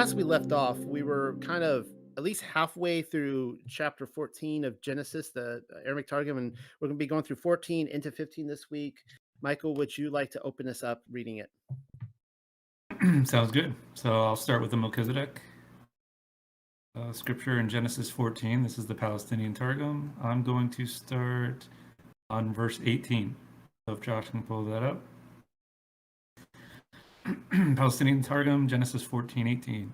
last we left off, we were kind of at least halfway through chapter 14 of Genesis, the Aramaic Targum, and we're going to be going through 14 into 15 this week. Michael, would you like to open us up reading it? Sounds good. So I'll start with the Melchizedek scripture in Genesis 14. This is the Palestinian Targum. I'm going to start on verse 18. So if Josh can pull that up. Palestinian Targum, Genesis 14:18.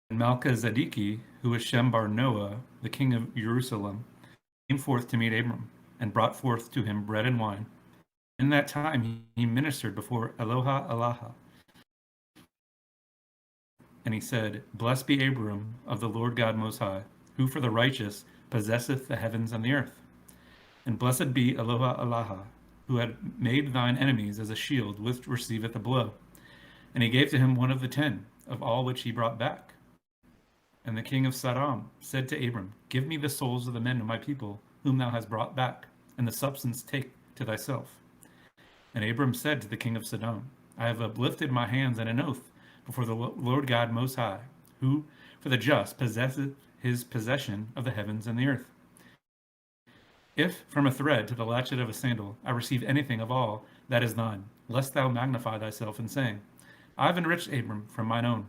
And Melchizedeki, who was Shem bar Noah, the king of Jerusalem, came forth to meet Abram, and brought forth to him bread and wine. In that time he ministered before Eloha Alaha. And he said, Blessed be Abram of the Lord God Most High, who for the righteous possesseth the heavens and the earth. And blessed be Eloha Alaha, who had made thine enemies as a shield which receiveth a blow. And he gave to him one of the 10, of all which he brought back. And the king of Sodom said to Abram, Give me the souls of the men of my people, whom thou hast brought back, and the substance take to thyself. And Abram said to the king of Sodom, I have uplifted my hands in an oath before the Lord God Most High, who for the just possesseth his possession of the heavens and the earth. If from a thread to the latchet of a sandal I receive anything of all that is thine, lest thou magnify thyself in saying, I have enriched Abram from mine own.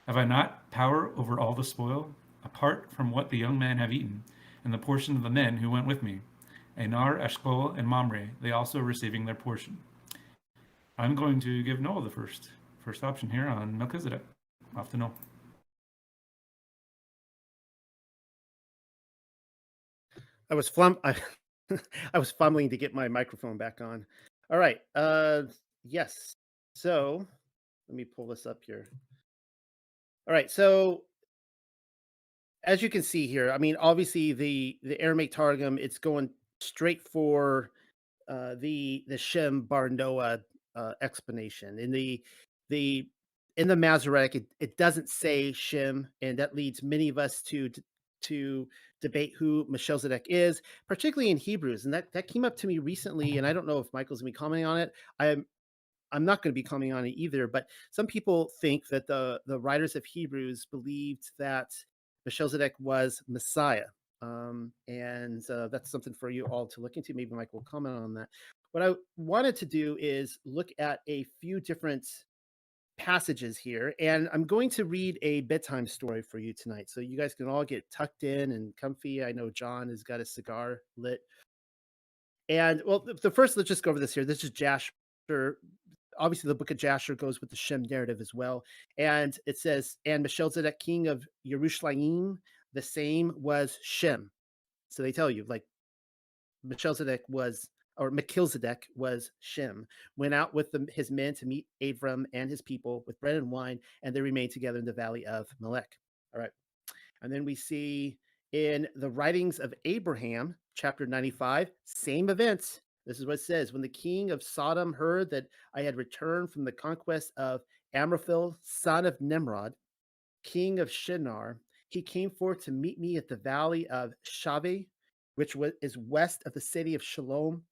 Have I not power over all the spoil, apart from what the young men have eaten, and the portion of the men who went with me? Anar, Eshcol, and Mamre, they also receiving their portion. I'm going to give Noah the first option here on Melchizedek. Off to Noah. I was I was fumbling to get my microphone back on. All right. Yes. So let me pull this up here. All right. So as you can see here, I mean, obviously the Aramaic Targum, it's going straight for the Shem Bar Noah explanation. The in the Masoretic, it doesn't say Shem, and that leads many of us to debate who Melchizedek is, particularly in Hebrews. And that came up to me recently, and I don't know if Michael's gonna be commenting on it. I'm not going to be commenting on it either, but some people think that the writers of Hebrews believed that Melchizedek was Messiah. And that's something for you all to look into. Maybe Mike will comment on that. What I wanted to do is look at a few different passages here, and I'm going to read a bedtime story for you tonight. So you guys can all get tucked in and comfy. I know John has got a cigar lit. And well, the first, let's just go over this here. This is Jasher. Obviously, the book of Jasher goes with the Shem narrative as well. And it says, and Melchizedek, king of Yerushalayim, the same was Shem. So they tell you, like, Melchizedek was Shem, went out with his men to meet Abram and his people with bread and wine, and they remained together in the valley of Melech. All right. And then we see in the writings of Abraham, chapter 95, same events. This is what it says. When the king of Sodom heard that I had returned from the conquest of Amraphel, son of Nimrod, king of Shinar, he came forth to meet me at the valley of Shaveh, which is west of the city of Shalom,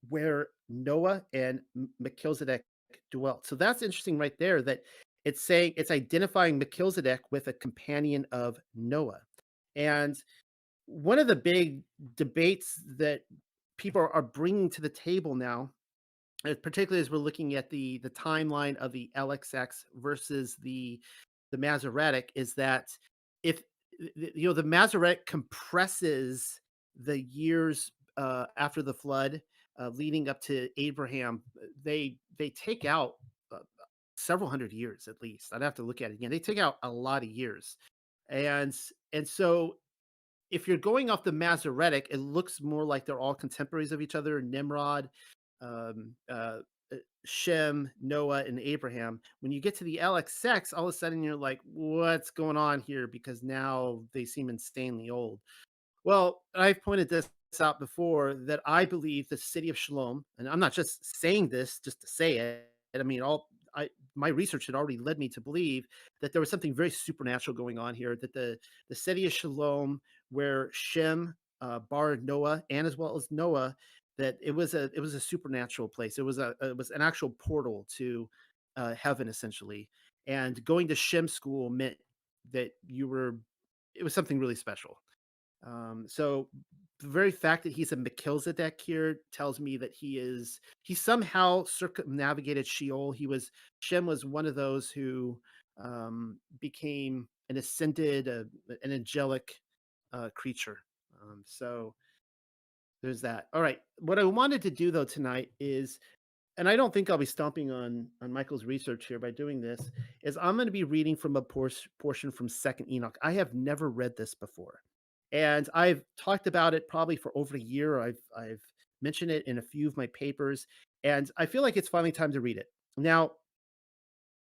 where Noah and Melchizedek dwelt. So that's interesting right there, that it's saying it's identifying Melchizedek with a companion of Noah. And one of the big debates that people are bringing to the table now, particularly as we're looking at the timeline of the LXX versus the Masoretic, is that if the Masoretic compresses the years after the flood, leading up to Abraham, they take out several hundred years at least. I'd have to look at it again. They take out a lot of years, and and so if you're going off the Masoretic, it looks more like they're all contemporaries of each other. Nimrod, um, uh, Shem, Noah, and Abraham. When you get to the LXX, all of a sudden you're like, what's going on here? Because now they seem insanely old. Well, I've pointed this out before, that I believe the city of Shalom, and I'm not just saying this just to say it. I mean, my research had already led me to believe that there was something very supernatural going on here. That the city of Shalom, where Shem, Bar Noah, and as well as Noah, that it was a supernatural place. It was an actual portal to heaven, essentially. and going to Shem school meant that you were it was something really special. So the very fact that he's a Melchizedek here tells me that he somehow circumnavigated Sheol. Shem was one of those who became an ascended, an angelic creature. So there's that. All right. What I wanted to do though tonight is, and I don't think I'll be stomping on Michael's research here by doing this, is I'm going to be reading from a portion from Second Enoch. I have never read this before, and I've talked about it probably for over a year. I've mentioned it in a few of my papers, and I feel like it's finally time to read it. Now,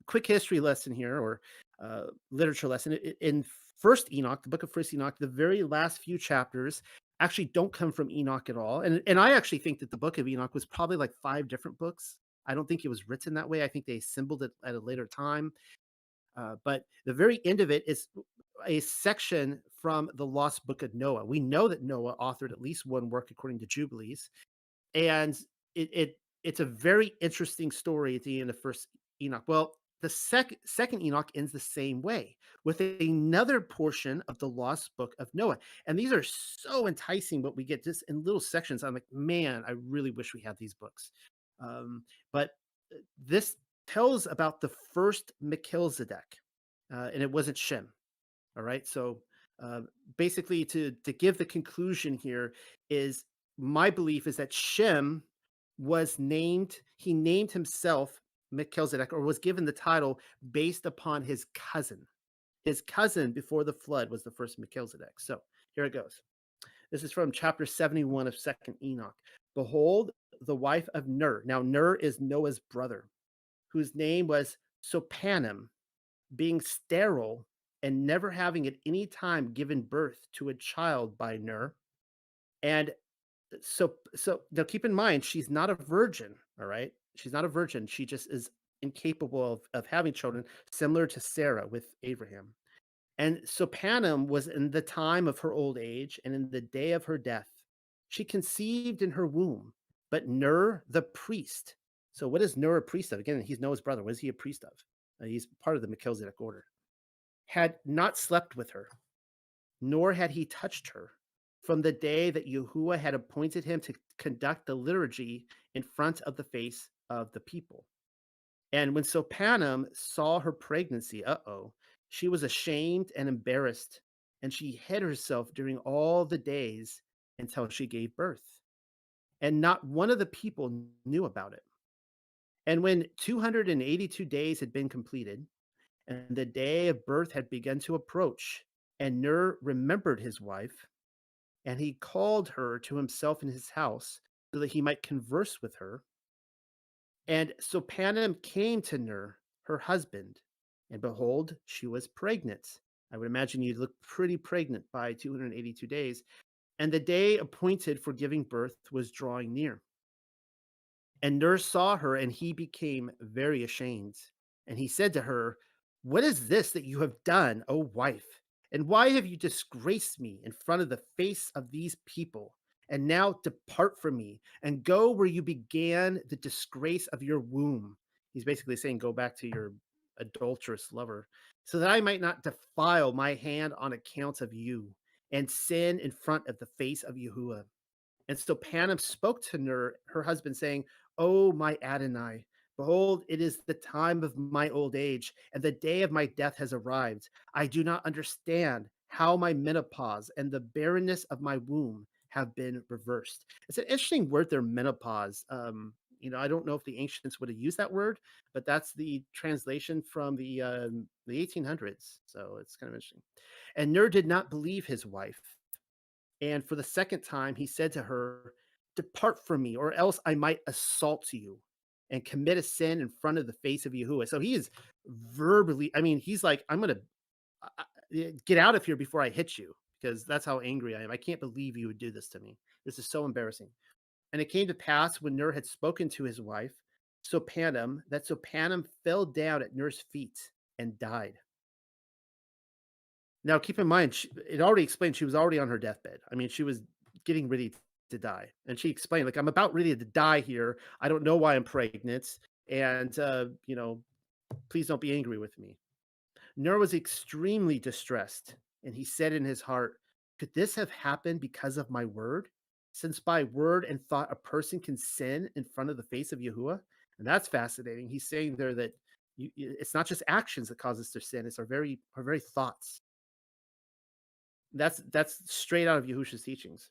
quick history lesson here, or literature lesson. In First Enoch, the book of First Enoch, the very last few chapters actually don't come from Enoch at all. And I actually think that the book of Enoch was probably like 5 different books. I don't think it was written that way. I think they assembled it at a later time. But the very end of it is a section from the lost book of Noah. We know that Noah authored at least one work according to Jubilees, and it's a very interesting story at the end of First Enoch. Well, the second Enoch ends the same way with another portion of the lost book of Noah, and these are so enticing. But we get just in little sections. I'm like, man, I really wish we had these books. But this tells about the first Melchizedek, and it wasn't Shem. All right. So uh, basically, to give the conclusion here is my belief is that Shem was named. He named himself Melchizedek, or was given the title based upon his cousin. His cousin before the flood was the first Melchizedek. So here it goes. This is from chapter 71 of Second Enoch. Behold, the wife of Ner. Now Ner is Noah's brother, whose name was Sopanim, being sterile and never having at any time given birth to a child by Ner. And so now keep in mind, she's not a virgin, all right? She's not a virgin. She just is incapable of having children, similar to Sarah with Abraham. And Sopanim was in the time of her old age and in the day of her death. She conceived in her womb, but Ner the priest. So what is Ner a priest of? Again, he's Noah's brother. What is he a priest of? He's part of the Melchizedek order. Had not slept with her, nor had he touched her from the day that Yahuwah had appointed him to conduct the liturgy in front of the face of the people. And when Sopanim saw her pregnancy, she was ashamed and embarrassed, and she hid herself during all the days until she gave birth. And not one of the people knew about it. And when 282 days had been completed, and the day of birth had begun to approach, and Ner remembered his wife, and he called her to himself in his house so that he might converse with her. And Sopanim came to Ner, her husband, and behold, she was pregnant. I would imagine you'd look pretty pregnant by 282 days. And the day appointed for giving birth was drawing near. And Ner saw her, and he became very ashamed. And he said to her, what is this that you have done, O wife? And why have you disgraced me in front of the face of these people? And now depart from me and go where you began the disgrace of your womb. He's basically saying, go back to your adulterous lover, so that I might not defile my hand on account of you and sin in front of the face of Yahuwah. And so Panem spoke to Ner, her husband, saying, "O my Adonai, behold, it is the time of my old age, and the day of my death has arrived. I do not understand how my menopause and the barrenness of my womb have been reversed." It's an interesting word there, menopause. I don't know if the ancients would have used that word, but that's the translation from the 1800s. So it's kind of interesting. And Ner did not believe his wife, and for the second time, he said to her, depart from me, or else I might assault you and commit a sin in front of the face of Yahuwah. So he is verbally, I mean, he's like, I'm going to get out of here before I hit you, because that's how angry I am. I can't believe you would do this to me. This is so embarrassing. And it came to pass when Ner had spoken to his wife, Sopanim, that Sopanim fell down at Ner's feet and died. Now, keep in mind, it already explained she was already on her deathbed. I mean, she was getting ready to die. And she explained, like, I'm about ready to die here. I don't know why I'm pregnant. And, Please don't be angry with me." Ner was extremely distressed, and he said in his heart, "Could this have happened because of my word? Since by word and thought a person can sin in front of the face of Yahuwah?" And that's fascinating. He's saying there that it's not just actions that cause us to sin; it's our very thoughts. That's straight out of Yahushua's teachings.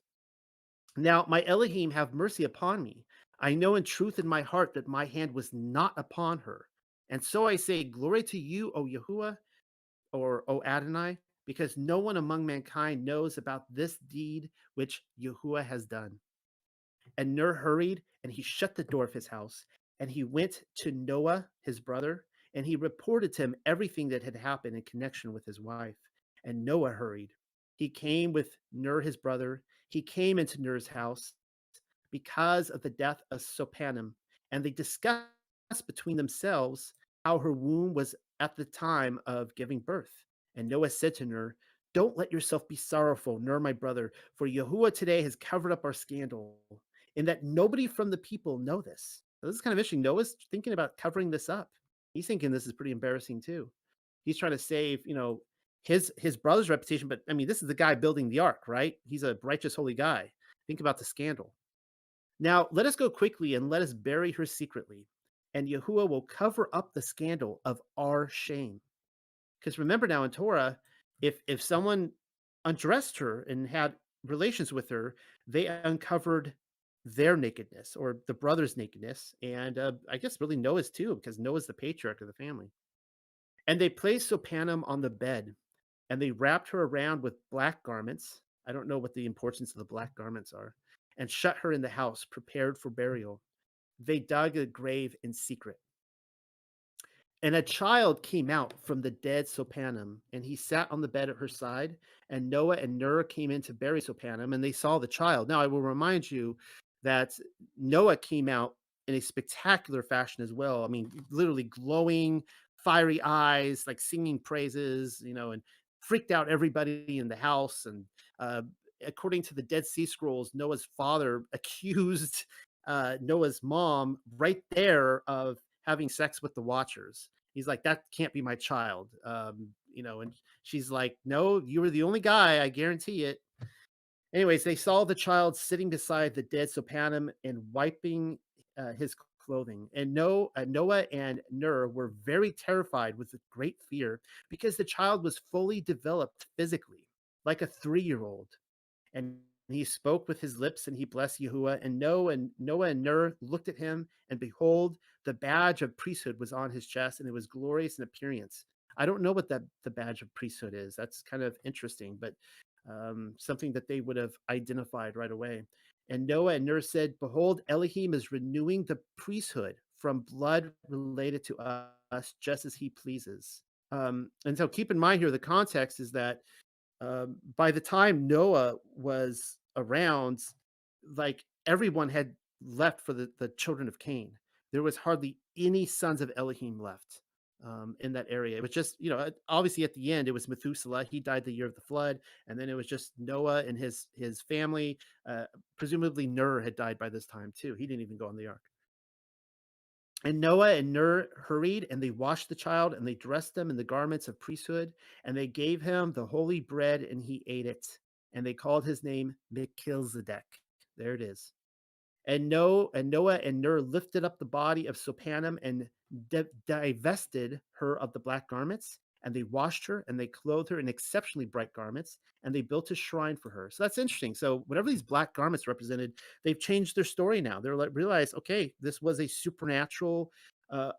Now, my Elohim, have mercy upon me. I know in truth in my heart that my hand was not upon her. And so I say, Glory to you, O Yahuwah, or O Adonai, because no one among mankind knows about this deed which Yahuwah has done. And Ner hurried, and he shut the door of his house, and he went to Noah, his brother, and he reported to him everything that had happened in connection with his wife. And Noah hurried. He came with Ner, his brother. He came into Ner's house because of the death of Sopanim, and they discussed between themselves how her womb was at the time of giving birth. And Noah said to Ner, "Don't let yourself be sorrowful, Ner, my brother, for Yahuwah today has covered up our scandal, in that nobody from the people know this." So this is kind of interesting. Noah's thinking about covering this up. He's thinking this is pretty embarrassing too. He's trying to save, his brother's reputation. But I mean, this is the guy building the ark, right? He's a righteous, holy guy. Think about the scandal. Now, let us go quickly and let us bury her secretly, and Yahuwah will cover up the scandal of our shame. Because remember now in Torah, if someone undressed her and had relations with her, they uncovered their nakedness or the brother's nakedness, and I guess really Noah's too, because Noah's the patriarch of the family. And they placed Sopanim on the bed, and they wrapped her around with black garments. I don't know what the importance of the black garments are, and shut her in the house, prepared for burial. They dug a grave in secret. And a child came out from the dead Sopanim, and he sat on the bed at her side. And Noah and Ner came in to bury Sopanim, and they saw the child. Now, I will remind you that Noah came out in a spectacular fashion as well. I mean, literally glowing, fiery eyes, like singing praises, and freaked out everybody in the house. And uh, according to the Dead Sea Scrolls, Noah's father accused Noah's mom right there of having sex with the Watchers. He's like, "That can't be my child." And she's like, "No, you were the only guy, I guarantee it." Anyways, they saw the child sitting beside the dead Sopanim and wiping his clothing. And Noah and Ner were very terrified with great fear because the child was fully developed physically, like a 3-year-old. And he spoke with his lips, and he blessed Yahuwah. And Noah and Ner looked at him, and behold, the badge of priesthood was on his chest, and it was glorious in appearance. I don't know what the badge of priesthood is. That's kind of interesting, but something that they would have identified right away. And Noah and Ner said, "Behold, Elohim is renewing the priesthood from blood related to us, just as he pleases." And so keep in mind here, the context is that by the time Noah was around, like everyone had left for the children of Cain. There was hardly any sons of Elohim left in that area. It was just, obviously at the end, it was Methuselah. He died the year of the flood. And then it was just Noah and his family. Presumably, Ner had died by this time too. He didn't even go on the ark. And Noah and Ner hurried, and they washed the child, and they dressed him in the garments of priesthood, and they gave him the holy bread, and he ate it. And they called his name Melchizedek. There it is. And Noah and Ner lifted up the body of Sopanim and divested her of the black garments, and they washed her and they clothed her in exceptionally bright garments, and they built a shrine for her. So that's interesting. So whatever these black garments represented, they've changed their story now. They're like realized, okay, this was a supernatural uh,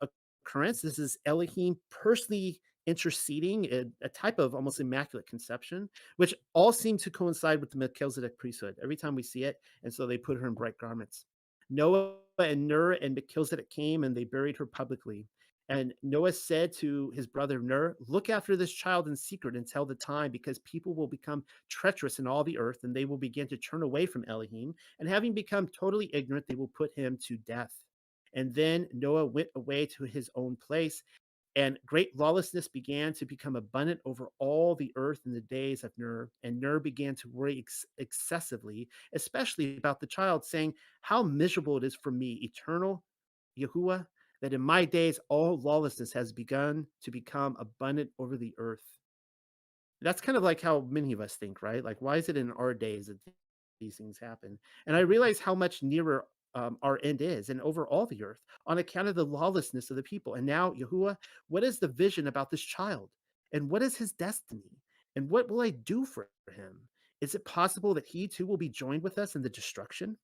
occurrence. This is Elohim personally interceding, a type of almost immaculate conception, which all seem to coincide with the Melchizedek priesthood. Every time we see it, and so they put her in bright garments. Noah and Ner and Melchizedek came, and they buried her publicly. And Noah said to his brother Ner, "Look after this child in secret until the time, because people will become treacherous in all the earth, and they will begin to turn away from Elohim. And having become totally ignorant, they will put him to death." And then Noah went away to his own place, and great lawlessness began to become abundant over all the earth in the days of Ner. And Ner began to worry excessively, especially about the child, saying, "How miserable it is for me, eternal Yahuwah, that in my days all lawlessness has begun to become abundant over the earth. That's kind of like how many of us think, right? Like, why is it in our days that these things happen? And I realize how much nearer our end is and over all the earth on account of the lawlessness of the people. And now, Yahuwah, what is the vision about this child? And what is his destiny? And what will I do for him? Is it possible that he too will be joined with us in the destruction?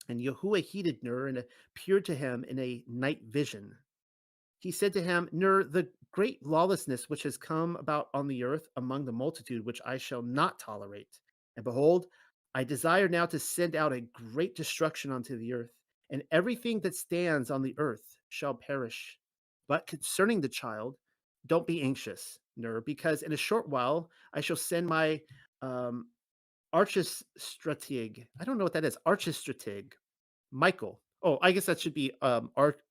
And Yahuwah heeded Nur and appeared to him in a night vision. He said to him, Nur, the great lawlessness which has come about on the earth among the multitude, which I shall not tolerate. And behold, I desire now to send out a great destruction onto the earth, and everything that stands on the earth shall perish. But concerning the child, don't be anxious, Nur, because in a short while I shall send my um, archistrateg. I don't know what that is. Archistrateg Michael. Oh, I guess that should be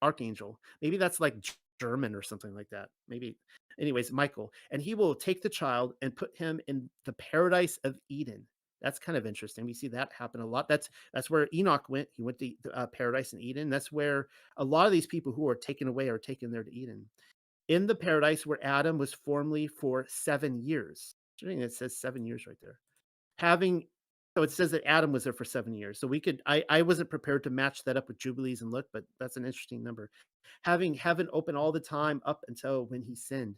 archangel. Maybe that's like German or something like that. Maybe. Anyways, Michael, and he will take the child and put him in the paradise of Eden. That's kind of interesting. We see that happen a lot. That's where Enoch went. He went to paradise in Eden. That's where a lot of these people who are taken away are taken there to Eden. In the paradise where Adam was formerly for 7 years. It says 7 years right there. Having so it says that Adam was there for 7 years. So we could I wasn't prepared to match that up with Jubilees and look, but that's an interesting number. Having heaven open all the time up until when he sinned.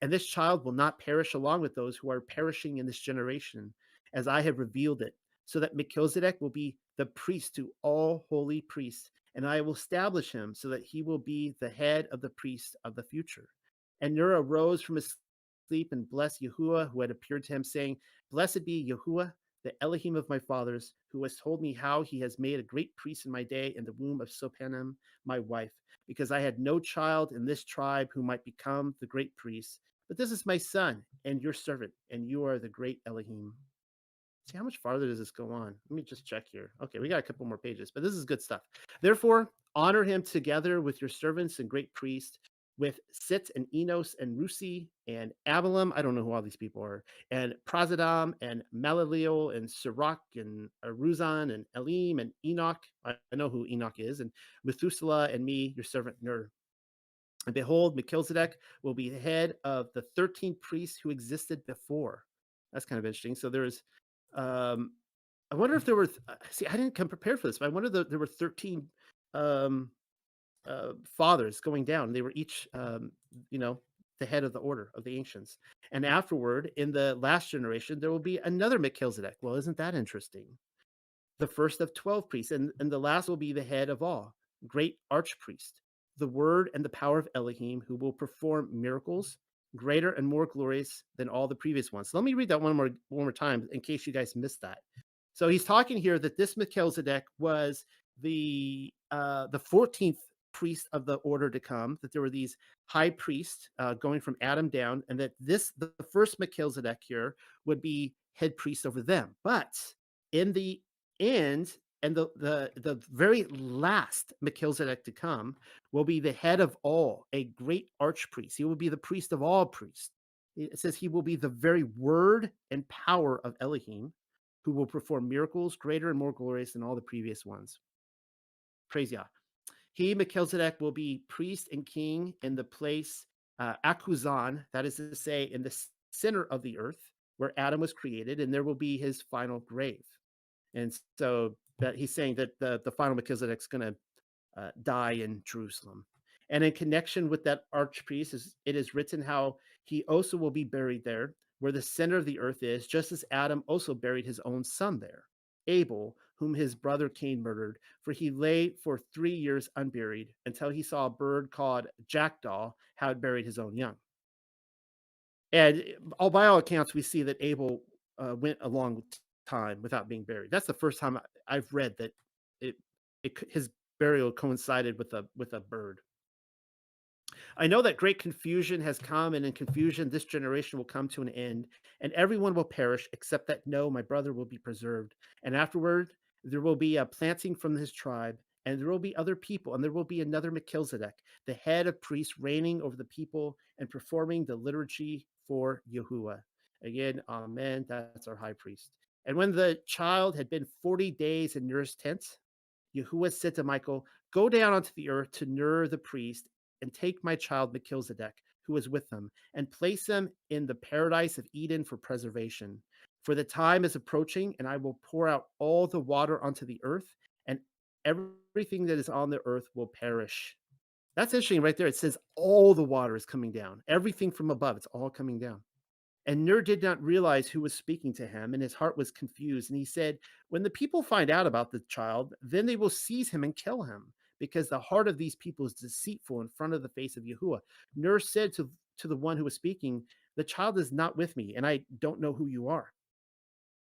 And this child will not perish along with those who are perishing in this generation, as I have revealed it, so that Melchizedek will be the priest to all holy priests, and I will establish him so that he will be the head of the priests of the future. And Nur arose from his sleep and blessed Yahuwah, who had appeared to him, saying, Blessed be Yahuwah, the Elohim of my fathers, who has told me how he has made a great priest in my day in the womb of Sopanim, my wife, because I had no child in this tribe who might become the great priest. But this is my son and your servant, and you are the great Elohim. See, how much farther does this go on? Let me just check here. Okay, we got a couple more pages, but this is good stuff. Therefore, honor him together with your servants and great priest, with Sit and Enos and Rusi and Abram. I don't know who all these people are, and Prasadam and Malaliel and Sirach and Aruzan and Elim and Enoch. I know who Enoch is, and Methuselah and me, your servant Nur. And behold, Melchizedek will be the head of the 13 priests who existed before. That's kind of interesting. So there's, um, I wonder if there were, see, I didn't come prepared for this, but I wonder that there were 13 um, fathers going down. They were each, you know, the head of the order of the ancients. And afterward, in the last generation, there will be another Melchizedek. Well, isn't that interesting? The first of 12 priests, and the last will be the head of all, great archpriest, the word and the power of Elohim, who will perform miracles greater and more glorious than all the previous ones. So let me read that one more time in case you guys missed that. So he's talking here that this Melchizedek was the 14th priest of the order to come, that there were these high priests going from Adam down, and that the first Melchizedek here would be head priest over them. But in the end, and the very last Melchizedek to come will be the head of all, a great archpriest. He will be the priest of all priests. It says he will be the very word and power of Elohim, who will perform miracles greater and more glorious than all the previous ones. Praise Yah. He, Melchizedek, will be priest and king in the place Akuzan, that is to say, in the center of the earth where Adam was created, and there will be his final grave. And so that he's saying that the final Melchizedek's going to die in Jerusalem. And in connection with that archpriest, it is written how he also will be buried there, where the center of the earth is, just as Adam also buried his own son there, Abel, whom his brother Cain murdered, for he lay for 3 years unburied until he saw a bird called jackdaw had buried his own young. And by all accounts, we see that Abel went a long time without being buried. That's the first time I've read that his burial coincided with a bird. I know that great confusion has come, and in confusion this generation will come to an end, and everyone will perish, except that no, my brother will be preserved. And afterward, there will be a planting from his tribe, and there will be other people, and there will be another Melchizedek, the head of priests, reigning over the people and performing the liturgy for Yahuwah. Again, amen. That's our high priest. And when the child had been 40 days in Nur's tent, Yahuwah said to Michael, "Go down onto the earth to Ner the priest and take my child Melchizedek, who is with them, and place him in the paradise of Eden for preservation. For the time is approaching, and I will pour out all the water onto the earth, and everything that is on the earth will perish." That's interesting right there. It says all the water is coming down. Everything from above, it's all coming down. And Ner did not realize who was speaking to him, and his heart was confused. And he said, "When the people find out about the child, then they will seize him and kill him, because the heart of these people is deceitful in front of the face of Yahuwah." Ner said to the one who was speaking, "The child is not with me, and I don't know who you are."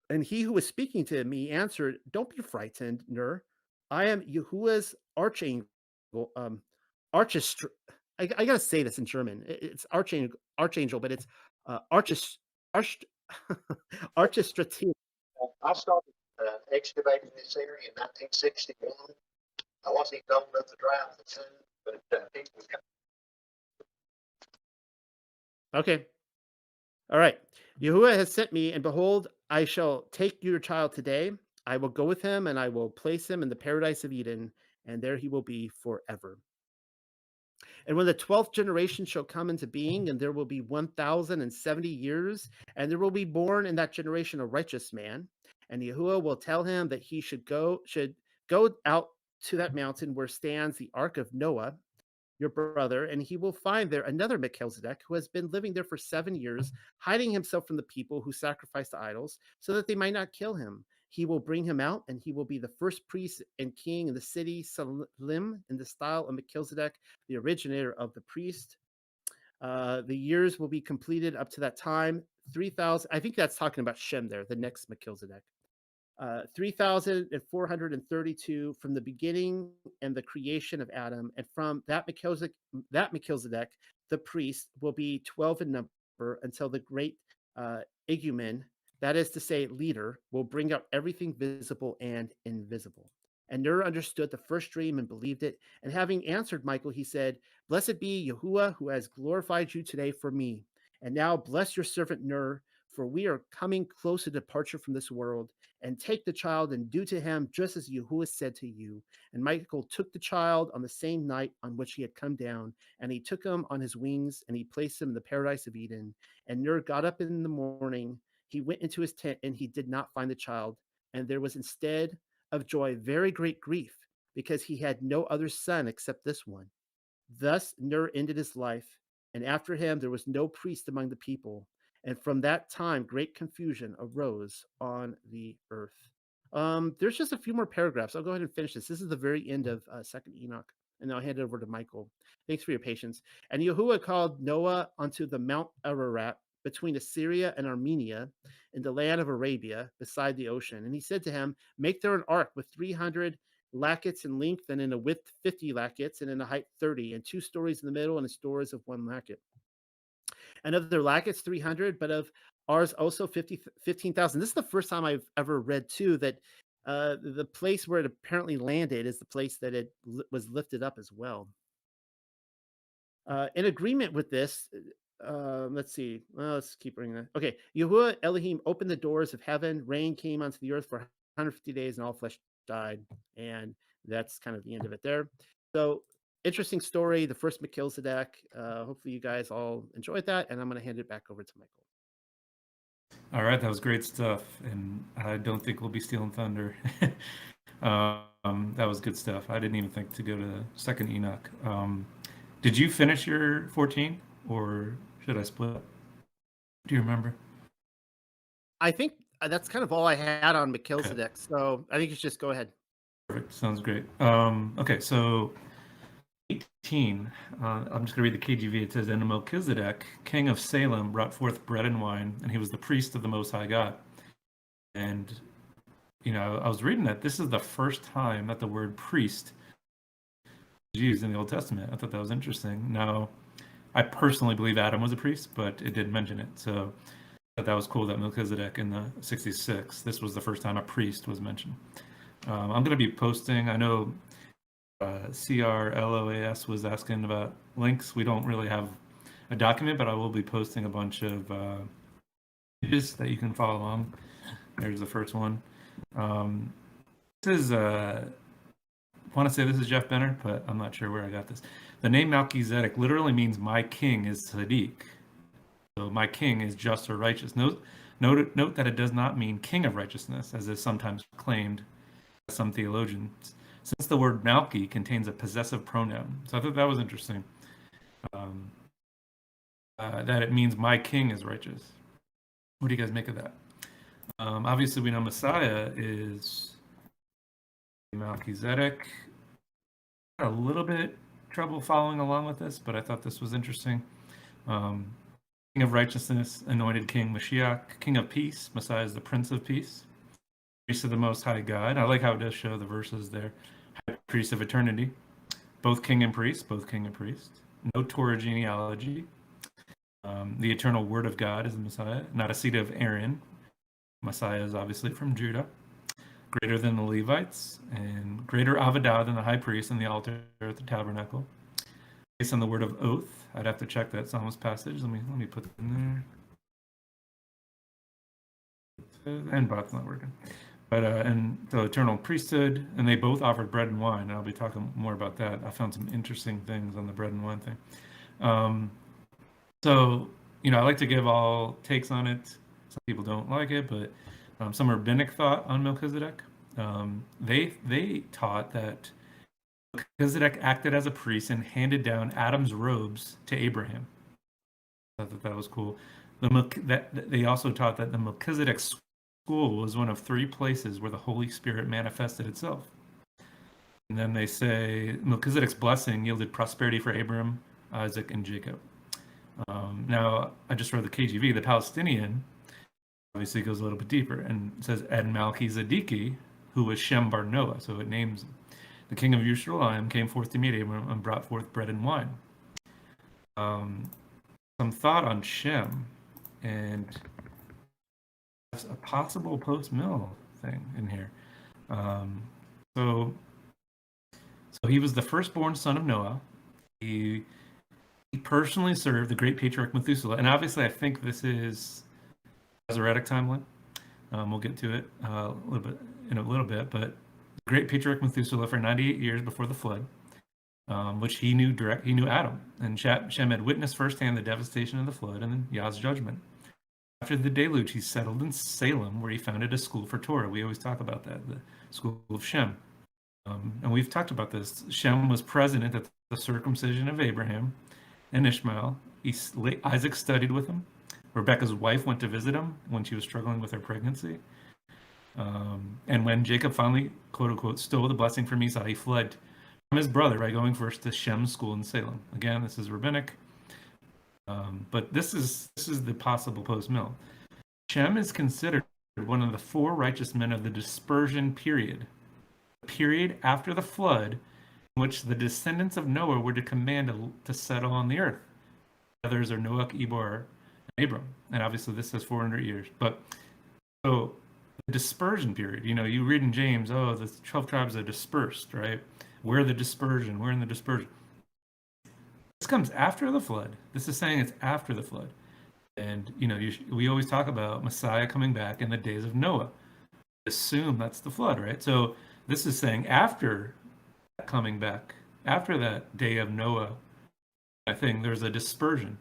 And he who was speaking to me answered, "Don't be frightened, Ner. I am Yahuwah's archangel, archist. I gotta say this in German. It's archangel, but it's archist, arch, archistrative." I started excavating this area in 1961. I wasn't even old enough to drive the time, but people Okay, all right. Yahuwah has sent me, and behold, I shall take your child today. I will go with him, and I will place him in the paradise of Eden, and there he will be forever. And when the 12th generation shall come into being, and there will be 1,070 years, and there will be born in that generation a righteous man, and Yahuwah will tell him that he should go out to that mountain where stands the ark of Noah, your brother, and he will find there another Melchizedek who has been living there for 7 years, hiding himself from the people who sacrifice to idols, so that they might not kill him. He will bring him out, and he will be the first priest and king in the city Salim, in the style of Melchizedek, the originator of the priest. The years will be completed up to that time. 3,000. I think that's talking about Shem there, the next Melchizedek. 3,432 from the beginning and the creation of Adam, and from that Melchizedek, the priest will be 12 in number until the great Igumen, that is to say, leader, will bring out everything visible and invisible. And Ner understood the first dream and believed it. And having answered Michael, he said, "Blessed be Yahuwah, who has glorified you today for me. And now bless your servant Ner, for we are coming close to departure from this world. And take the child and do to him just as Yahuwah said to you." And Michael took the child on the same night on which he had come down, and he took him on his wings, and he placed him in the paradise of Eden. And Ner got up in the morning. He went into his tent, and he did not find the child. And there was instead of joy very great grief, because he had no other son except this one. Thus Ner ended his life, and after him there was no priest among the people. And from that time, great confusion arose on the earth. There's just a few more paragraphs. I'll go ahead and finish this. This is the very end of Second Enoch, and I'll hand it over to Michael. Thanks for your patience. And Yahuwah called Noah unto the Mount Ararat between Assyria and Armenia, in the land of Arabia, beside the ocean. And he said to him, "Make there an ark with 300 lackets in length, and in a width 50 lackets, and in a height 30, and 2 stories in the middle, and a stories of 1 lacket. And of their lackets 300, but of ours also 15,000." This is the first time I've ever read too that the place where it apparently landed is the place that it was lifted up as well. In agreement with this, let's see. Well, let's keep reading that. Okay. Yahuwah Elohim opened the doors of heaven. Rain came onto the earth for 150 days, and all flesh died. And that's kind of the end of it there. So, interesting story. The first Melchizedek. Hopefully, you guys all enjoyed that. And I'm going to hand it back over to Michael. All right, that was great stuff, and I don't think we'll be stealing thunder. That was good stuff. I didn't even think to go to Second Enoch. Did you finish your 14, or should I split? Do you remember? I think that's kind of all I had on Melchizedek. So I think you should just go ahead. Perfect. Sounds great. Okay, so 18. I'm just going to read the KJV. It says, "And Melchizedek, king of Salem, brought forth bread and wine, and he was the priest of the Most High God." And, I was reading that this is the first time that the word priest is used in the Old Testament. I thought that was interesting. Now, I personally believe Adam was a priest, but it did mention it. So I thought that was cool that Melchizedek in the 66, this was the first time a priest was mentioned. I'm going to be posting, I know CRLOAS was asking about links. We don't really have a document, but I will be posting a bunch of images that you can follow along. There's the first one. This is want to say this is Jeff Benner, but I'm not sure where I got this. The name Melchizedek literally means my king is Sadiq. So my king is just or righteous. Note that it does not mean king of righteousness, as is sometimes claimed by some theologians, since the word Malki contains a possessive pronoun. So I thought that was interesting, that it means my king is righteous. What do you guys make of that? Obviously, we know Messiah is Melchizedek. A little bit trouble following along with this, but I thought this was interesting. King of righteousness, anointed king, Mashiach. King of peace, Messiah is the Prince of peace. Priest of the Most High God. I like how it does show the verses there. High priest of eternity. Both king and priest, both king and priest. No Torah genealogy. The eternal word of God is the Messiah, not a seed of Aaron. Messiah is obviously from Judah. Greater than the Levites, and greater Avodah than the high priest and the altar at the tabernacle. Based on the word of oath. I'd have to check that Psalms passage. Let me put it in there. And bot's not working. But and the eternal priesthood, and they both offered bread and wine. And I'll be talking more about that. I found some interesting things on the bread and wine thing. So, I like to give all takes on it. Some people don't like it, but some rabbinic thought on Melchizedek. They taught that Melchizedek acted as a priest and handed down Adam's robes to Abraham. I thought that was cool. They also taught that the Melchizedek school was one of 3 places where the Holy Spirit manifested itself. And then they say Melchizedek's blessing yielded prosperity for Abram, Isaac, and Jacob. Now, I just read the KJV. The Palestinian obviously goes a little bit deeper and says, and Melchizedeki, who was Shem bar Noah, so it names him. The king of Yushalayim came forth to meet Abram and brought forth bread and wine. Some thought on Shem and a possible post-mill thing in here. So he was the firstborn son of Noah. He personally served the great patriarch Methuselah, and obviously I think this is Masoretic timeline. We'll get to it in a little bit, but great patriarch Methuselah for 98 years before the flood, which he knew Adam, and Shem had witnessed firsthand the devastation of the flood and then Yah's judgment. After the deluge, he settled in Salem, where he founded a school for Torah. We always talk about that, the school of Shem. And we've talked about this. Shem was present at the circumcision of Abraham and Ishmael. Isaac studied with him. Rebekah's wife went to visit him when she was struggling with her pregnancy. And when Jacob finally, quote unquote, stole the blessing from Esau, he fled from his brother by going first to Shem's school in Salem. Again, this is rabbinic. But this is the possible post-mill. Shem is considered one of the 4 righteous men of the dispersion period, the period after the flood, in which the descendants of Noah were to command to settle on the earth. Others are Noah, Eber, and Abram, and obviously this says 400 years. But so the dispersion period, you read in James, the 12 tribes are dispersed, right? We're in the dispersion. This comes after the flood. This is saying it's after the flood. And, we always talk about Messiah coming back in the days of Noah. Assume that's the flood, right? So this is saying after coming back, after that day of Noah, I think there's a dispersion.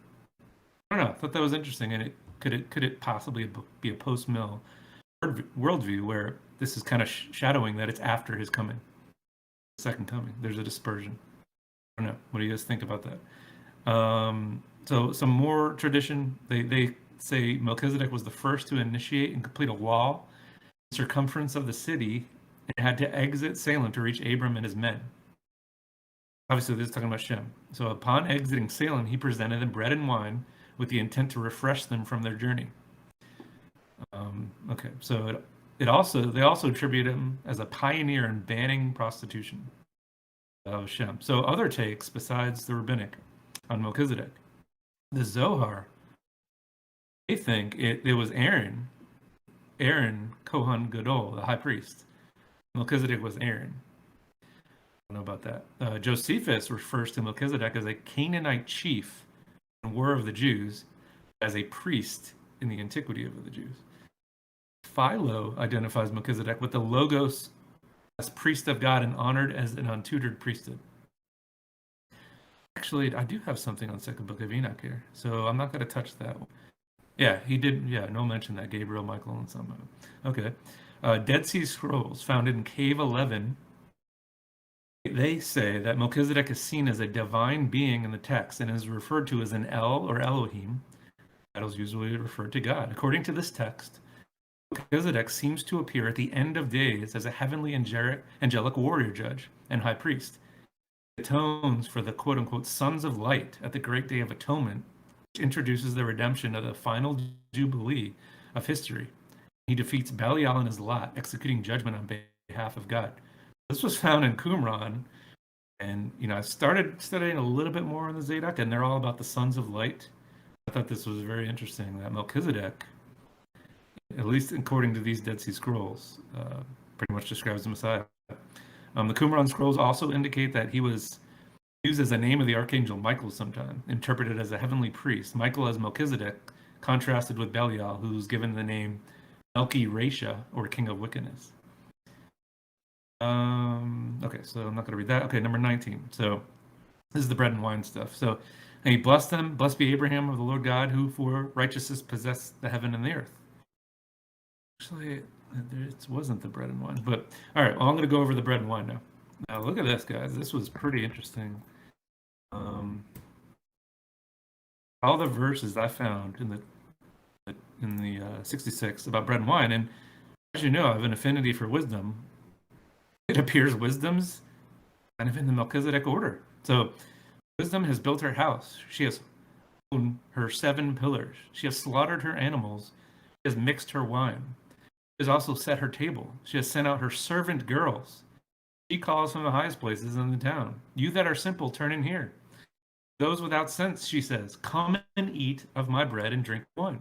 I don't know. I thought that was interesting. And could it possibly be a post-mill worldview where this is kind of shadowing that it's after his coming, second coming? There's a dispersion. I don't know. What do you guys think about that? So some more tradition. They say Melchizedek was the first to initiate and complete a wall in circumference of the city and had to exit Salem to reach Abram and his men. Obviously, this is talking about Shem. So upon exiting Salem, he presented them bread and wine with the intent to refresh them from their journey. Okay, so they also attribute him as a pioneer in banning prostitution. Shem. So other takes besides the rabbinic on Melchizedek. The Zohar, they think it was Aaron, Kohan Gadol, the high priest. Melchizedek was Aaron. I don't know about that. Josephus refers to Melchizedek as a Canaanite chief in War of the Jews, as a priest in the antiquity of the Jews. Philo identifies Melchizedek with the Logos as priest of God and honored as an untutored priesthood. Actually, I do have something on Second Book of Enoch here, so I'm not going to touch that one. Yeah, he did. Yeah, no mention that Gabriel, Michael, and some. Okay. Dead Sea Scrolls found in Cave 11. They say that Melchizedek is seen as a divine being in the text and is referred to as an El or Elohim. Titles usually referred to God. According to this text, Melchizedek seems to appear at the end of days as a heavenly angelic warrior judge and high priest. He atones for the quote-unquote sons of light at the great day of atonement, which introduces the redemption of the final jubilee of history. He defeats Belial and his lot, executing judgment on behalf of God. This was found in Qumran, and I started studying a little bit more on the Zadok, and they're all about the sons of light. I thought this was very interesting that Melchizedek, at least according to these Dead Sea Scrolls, pretty much describes the Messiah. The Qumran scrolls also indicate that he was used as a name of the archangel Michael sometime, interpreted as a heavenly priest. Michael as Melchizedek, contrasted with Belial, who's given the name Melchi Rasha, or king of wickedness. Okay, so I'm not going to read that. Okay, number 19. So this is the bread and wine stuff. So, and he blessed them. Blessed be Abraham of the Lord God, who for righteousness possessed the heaven and the earth. Actually, it wasn't the bread and wine. But, all right, well, I'm going to go over the bread and wine now. Now, look at this, guys. This was pretty interesting. All the verses I found in the 66 about bread and wine, and as you know, I have an affinity for wisdom. It appears wisdom's kind of in the Melchizedek order. So wisdom has built her house. She has owned her 7 pillars. She has slaughtered her animals. She has mixed her wine. She has also set her table. She has sent out her servant girls. She calls from the highest places in the town. You that are simple, turn in here. Those without sense, she says, come and eat of my bread and drink wine.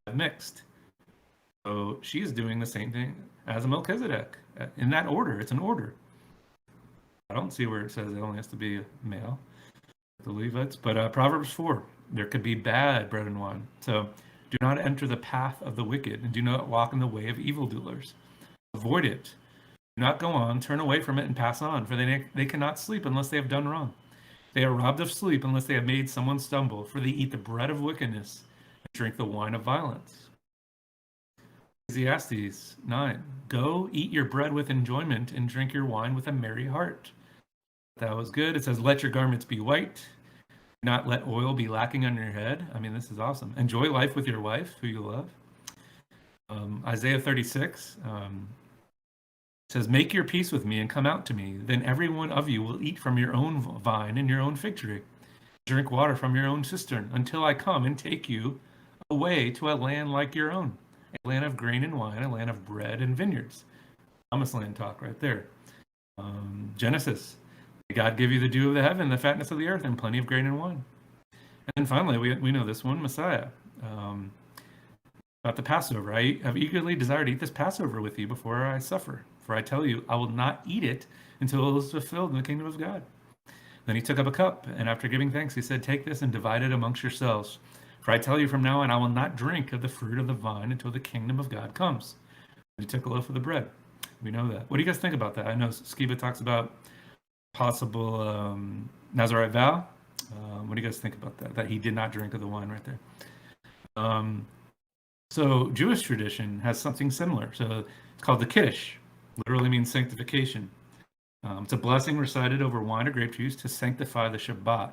I've mixed. So she is doing the same thing as a Melchizedek. In that order, it's an order. I don't see where it says it only has to be a male, the Levites. But Proverbs 4, there could be bad bread and wine. So do not enter the path of the wicked, and do not walk in the way of evildoers. Avoid it. Do not go on, turn away from it, and pass on, for they cannot sleep unless they have done wrong. They are robbed of sleep unless they have made someone stumble, for they eat the bread of wickedness and drink the wine of violence. Ecclesiastes 9, go eat your bread with enjoyment and drink your wine with a merry heart. That was good. It says, let your garments be white, not let oil be lacking on your head. I mean, this is awesome. Enjoy life with your wife, who you love. Isaiah 36 says, make your peace with me and come out to me. Then every one of you will eat from your own vine and your own fig tree. Drink water from your own cistern until I come and take you away to a land like your own. A land of grain and wine, a land of bread and vineyards. Promised land talk right there. Genesis. God give you the dew of the heaven, the fatness of the earth, and plenty of grain and wine. And then finally, we know this one, Messiah. About the Passover. I have eagerly desired to eat this Passover with you before I suffer. For I tell you, I will not eat it until it is fulfilled in the kingdom of God. Then he took up a cup, and after giving thanks, he said, take this and divide it amongst yourselves. For I tell you from now on, I will not drink of the fruit of the vine until the kingdom of God comes. And he took a loaf of the bread. We know that. What do you guys think about that? I know Skiba talks about possible Nazarite vow. What do you guys think about that? That he did not drink of the wine right there. So Jewish tradition has something similar. So it's called the Kiddush. Literally means sanctification. It's a blessing recited over wine or grape juice to sanctify the Shabbat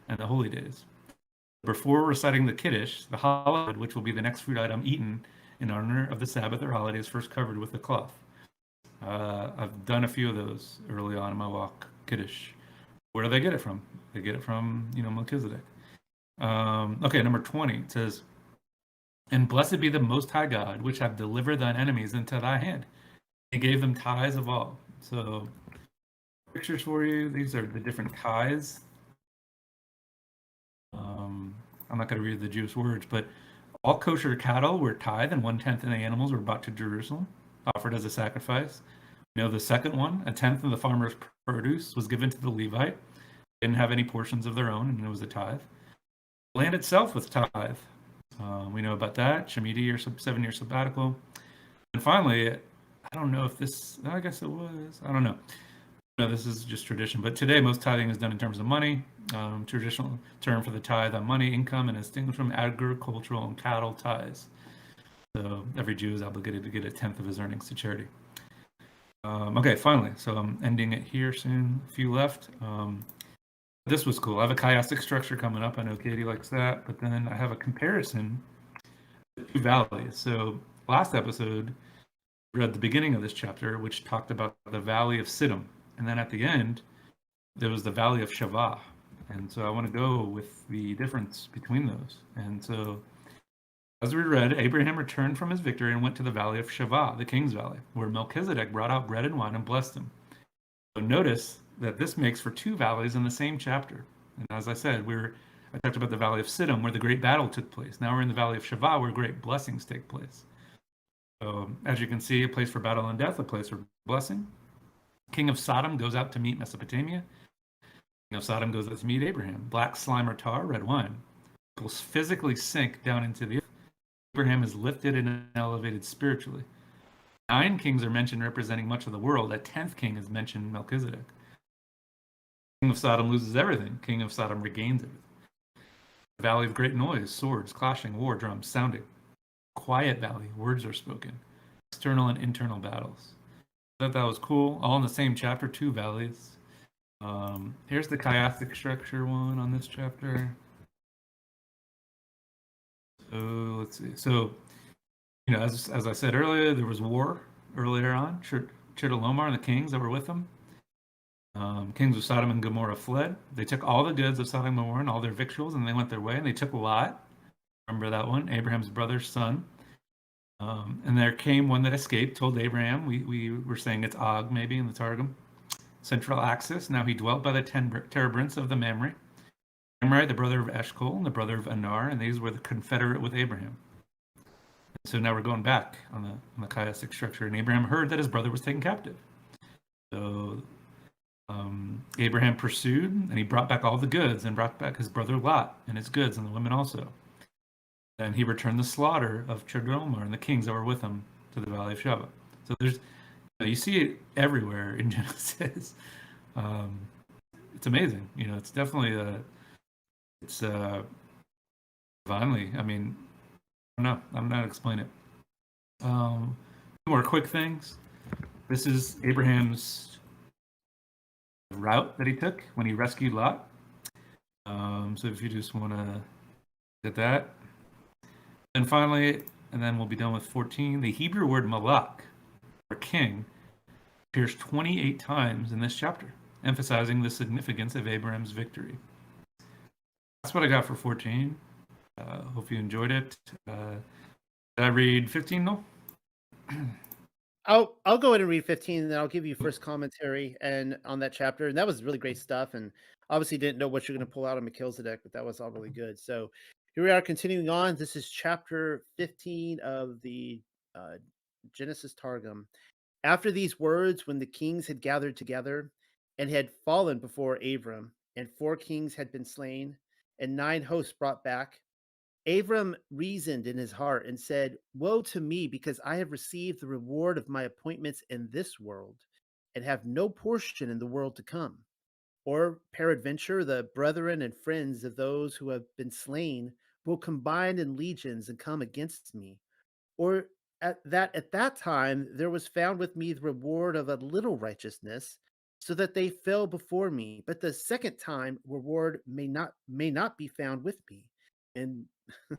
and the holy days. Before reciting the Kiddush, the challah, which will be the next food item eaten in honor of the Sabbath or holiday, is first covered with a cloth. I've done a few of those early on in my walk, Kiddush. Where do they get it from? They get it from, Melchizedek. Okay, number 20, it says, and blessed be the Most High God, which have delivered thine enemies into thy hand. He gave them tithes of all. So, pictures for you. These are the different tithes. I'm not going to read the Jewish words, but all kosher cattle were tithed, and 1/10 of the animals were brought to Jerusalem, offered as a sacrifice. The second one, 1/10 of the farmer's produce was given to the Levite. They didn't have any portions of their own, and it was a tithe. The land itself was tithe. We know about that, Shemitah or 7-year sabbatical. And finally, I don't know if this, I guess it was, I don't know. No, this is just tradition. But today, most tithing is done in terms of money. Traditional term for the tithe on money, income, and is distinguished from agricultural and cattle tithes. So every Jew is obligated to get a tenth of his earnings to charity. Okay, finally, so I'm ending it here soon. A few left. This was cool. I have a chiastic structure coming up. I know Katie likes that, but then I have a comparison of two valleys. So last episode, we read the beginning of this chapter, which talked about the valley of Siddim, and then at the end, there was the valley of Shavah. And so I want to go with the difference between those. And so, as we read, Abraham returned from his victory and went to the valley of Shavah, the king's valley, where Melchizedek brought out bread and wine and blessed him. So notice that this makes for two valleys in the same chapter. And as I said, I talked about the valley of Siddim, where the great battle took place. Now we're in the valley of Shavah, where great blessings take place. So, as you can see, a place for battle and death, a place for blessing. King of Sodom goes out to meet Mesopotamia. King of Sodom goes out to meet Abraham. Black slime or tar, red wine. Will physically sink down into the earth. Abraham is lifted and elevated spiritually. 9 kings are mentioned representing much of the world. A 10th king is mentioned, Melchizedek. King of Sodom loses everything. King of Sodom regains everything. Valley of great noise, swords, clashing, war drums sounding. Quiet valley, words are spoken. External and internal battles. I thought that was cool. All in the same chapter, 2 valleys. Here's the chiastic structure one on this chapter. So let's see. So, as I said earlier, there was war earlier on. Chedorlaomer and the kings that were with them. Kings of Sodom and Gomorrah fled. They took all the goods of Sodom and Gomorrah and all their victuals, and they went their way. And they took Lot. Remember that one? Abraham's brother's son. And there came one that escaped, told Abraham, we were saying it's Og maybe in the Targum, central axis. Now he dwelt by the terebinths of the Mamre. Mamre, the brother of Eshcol, and the brother of Anar, and these were the confederate with Abraham. So now we're going back on the chiastic structure, and Abraham heard that his brother was taken captive. So Abraham pursued, and he brought back all the goods, and brought back his brother Lot and his goods, and the women also. And he returned the slaughter of Chedorlaomer and the kings that were with him to the valley of Shavah. So you see it everywhere in Genesis. It's amazing. It's definitely it's divinely. I mean, I don't know. I'm not explaining it. More quick things. This is Abraham's route that he took when he rescued Lot. So if you just want to get that. And finally, and then we'll be done with 14, the Hebrew word malak, or king, appears 28 times in this chapter, emphasizing the significance of Abraham's victory. That's what I got for 14. Hope you enjoyed it. Did I read 15, no? I'll go ahead and read 15, and then I'll give you first commentary and on that chapter. And that was really great stuff. And obviously didn't know what you're going to pull out of Melchizedek, but that was all really good. So here we are continuing on. This is chapter 15 of the Genesis Targum. After these words, when the kings had gathered together and had fallen before Abram, and 4 kings had been slain, and 9 hosts brought back, Abram reasoned in his heart and said, "Woe to me, because I have received the reward of my appointments in this world, and have no portion in the world to come. Or peradventure, the brethren and friends of those who have been slain will combine in legions and come against me. Or at that time there was found with me the reward of a little righteousness, so that they fell before me. But the second time reward may not be found with me." And he's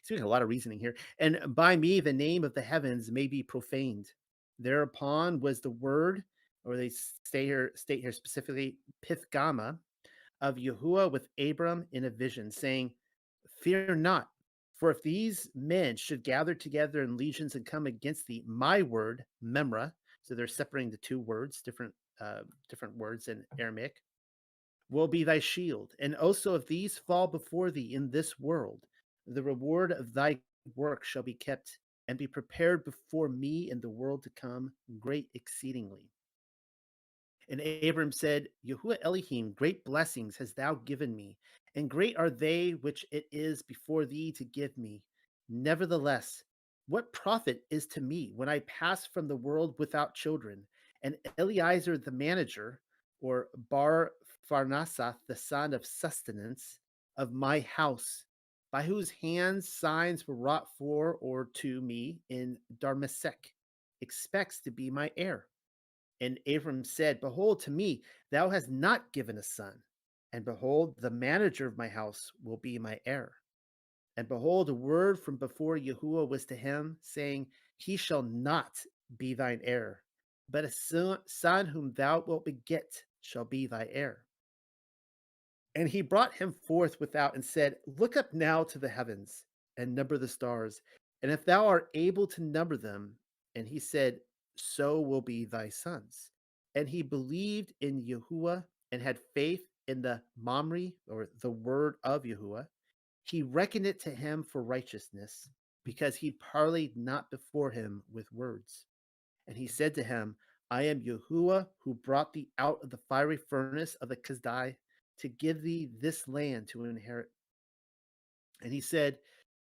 doing a lot of reasoning here. "And by me the name of the heavens may be profaned." Thereupon was the word, or they state here specifically, Pithgama, of Yahuwah with Abram in a vision, saying, "Fear not, for if these men should gather together in legions and come against thee, my word, Memra," so they're separating the 2 words, different words in Aramaic, "will be thy shield. And also if these fall before thee in this world, the reward of thy work shall be kept and be prepared before me in the world to come, great exceedingly." And Abram said, "Yahuwah Elohim, great blessings hast thou given me, and great are they which it is before thee to give me. Nevertheless, What profit is to me when I pass from the world without children? And Eliezer the manager, or Bar Pharnasath the son of sustenance of my house, by whose hands signs were wrought for or to me in Darmasek, expects to be my heir. And Abram said, Behold, to me thou hast not given a son, and behold, the manager of my house will be my heir. And behold, a word from before Yahuwah was to him, saying, He shall not be thine heir, but a son whom thou wilt beget shall be thy heir. And he brought him forth without and said, Look up now to the heavens and number the stars, and if thou art able to number them. And he said, So will be thy sons. And he believed in Yahuwah and had faith in the Mamre, or the word of Yahuwah. He reckoned it to him for righteousness, because he parleyed not before him with words. And he said to him, I am Yahuwah who brought thee out of the fiery furnace of the Kasdai to give thee this land to inherit. And he said,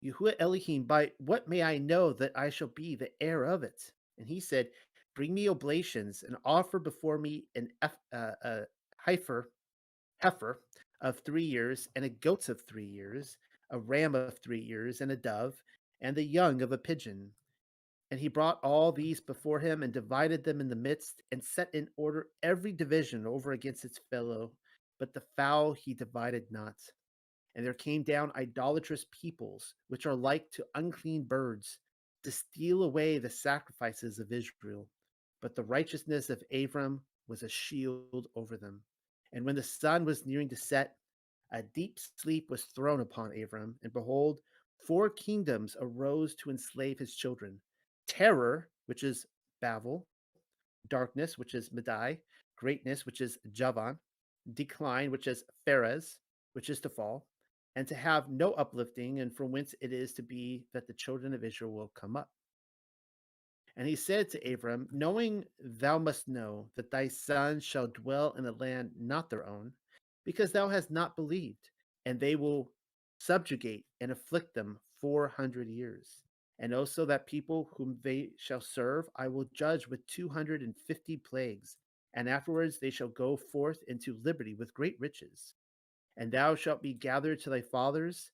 Yahuwah Elohim, by what may I know that I shall be the heir of it? And he said, Bring me oblations and offer before me a heifer of 3 years, and a goat of 3 years, a ram of 3 years, and a dove, and the young of a pigeon. And he brought all these before him, and divided them in the midst, and set in order every division over against its fellow. But the fowl he divided not. And there came down idolatrous peoples, which are like to unclean birds, to steal away the sacrifices of Israel. But the righteousness of Abram was a shield over them. And when the sun was nearing to set, a deep sleep was thrown upon Abram, and behold, 4 kingdoms arose to enslave his children: terror, which is Babel; darkness, which is Madai; greatness, which is Javan; decline, which is Pharez, which is to fall; and to have no uplifting, and from whence it is to be that the children of Israel will come up. And he said to Abram, Knowing thou must know that thy sons shall dwell in a land not their own, because thou hast not believed, and they will subjugate and afflict them 400 years. And also that people whom they shall serve I will judge with 250 plagues, and afterwards they shall go forth into liberty with great riches. And thou shalt be gathered to thy fathers,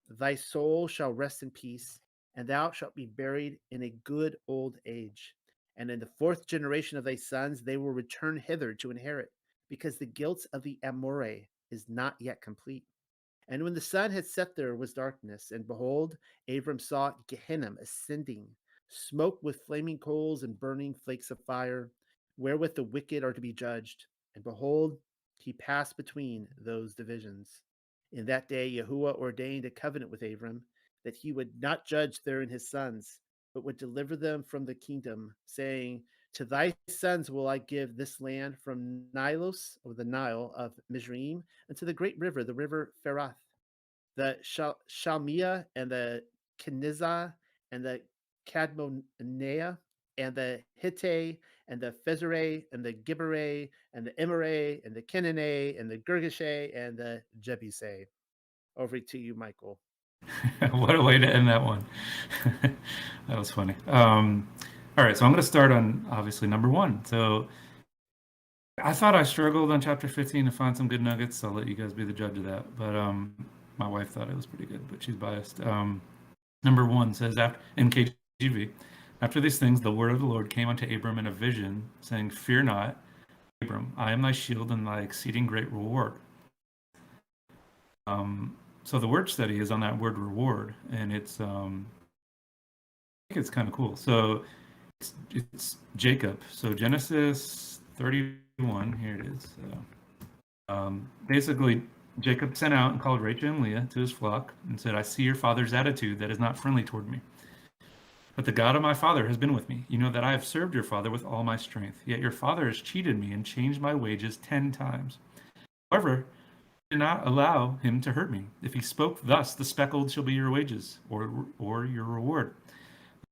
thy soul shall rest in peace, and thou shalt be buried in a good old age. And in the 4th generation of thy sons they will return hither to inherit, because the guilt of the Amorre is not yet complete. And when the sun had set, there was darkness, and behold, Abram saw Gehenna ascending, smoke with flaming coals and burning flakes of fire, wherewith the wicked are to be judged. And behold, he passed between those divisions. In that day Yahuwah ordained a covenant with Abram, that he would not judge therein his sons, but would deliver them from the kingdom, saying, To thy sons will I give this land from Nilos, or the Nile of Mizraim, unto the great river, the river Pherath, the Shalmia, and the Kenizah, and the Cadmonea, and the Hittite, and the Phaserai, and the Giberai, and the Emorei, and the Canaanite, and the Girgashay, and the Jebusay. Over to you, Michael. What a way to end that one. That was funny. All right, so I'm going to start on obviously number 1. So I thought I struggled on chapter 15 to find some good nuggets. So I'll let you guys be the judge of that. But my wife thought it was pretty good, but she's biased. Number 1 says, in KJV, after these things, the word of the Lord came unto Abram in a vision, saying, Fear not, Abram, I am thy shield and thy exceeding great reward. So the word study is on that word reward, and it's I think it's kind of cool. So it's Jacob. So Genesis 31, here it is. Basically, Jacob sent out and called Rachel and Leah to his flock and said, I see your father's attitude that is not friendly toward me. But the God of my father has been with me. You know that I have served your father with all my strength. Yet your father has cheated me and changed my wages 10 times. However, do not allow him to hurt me. If he spoke thus, the speckled shall be your wages, or your reward.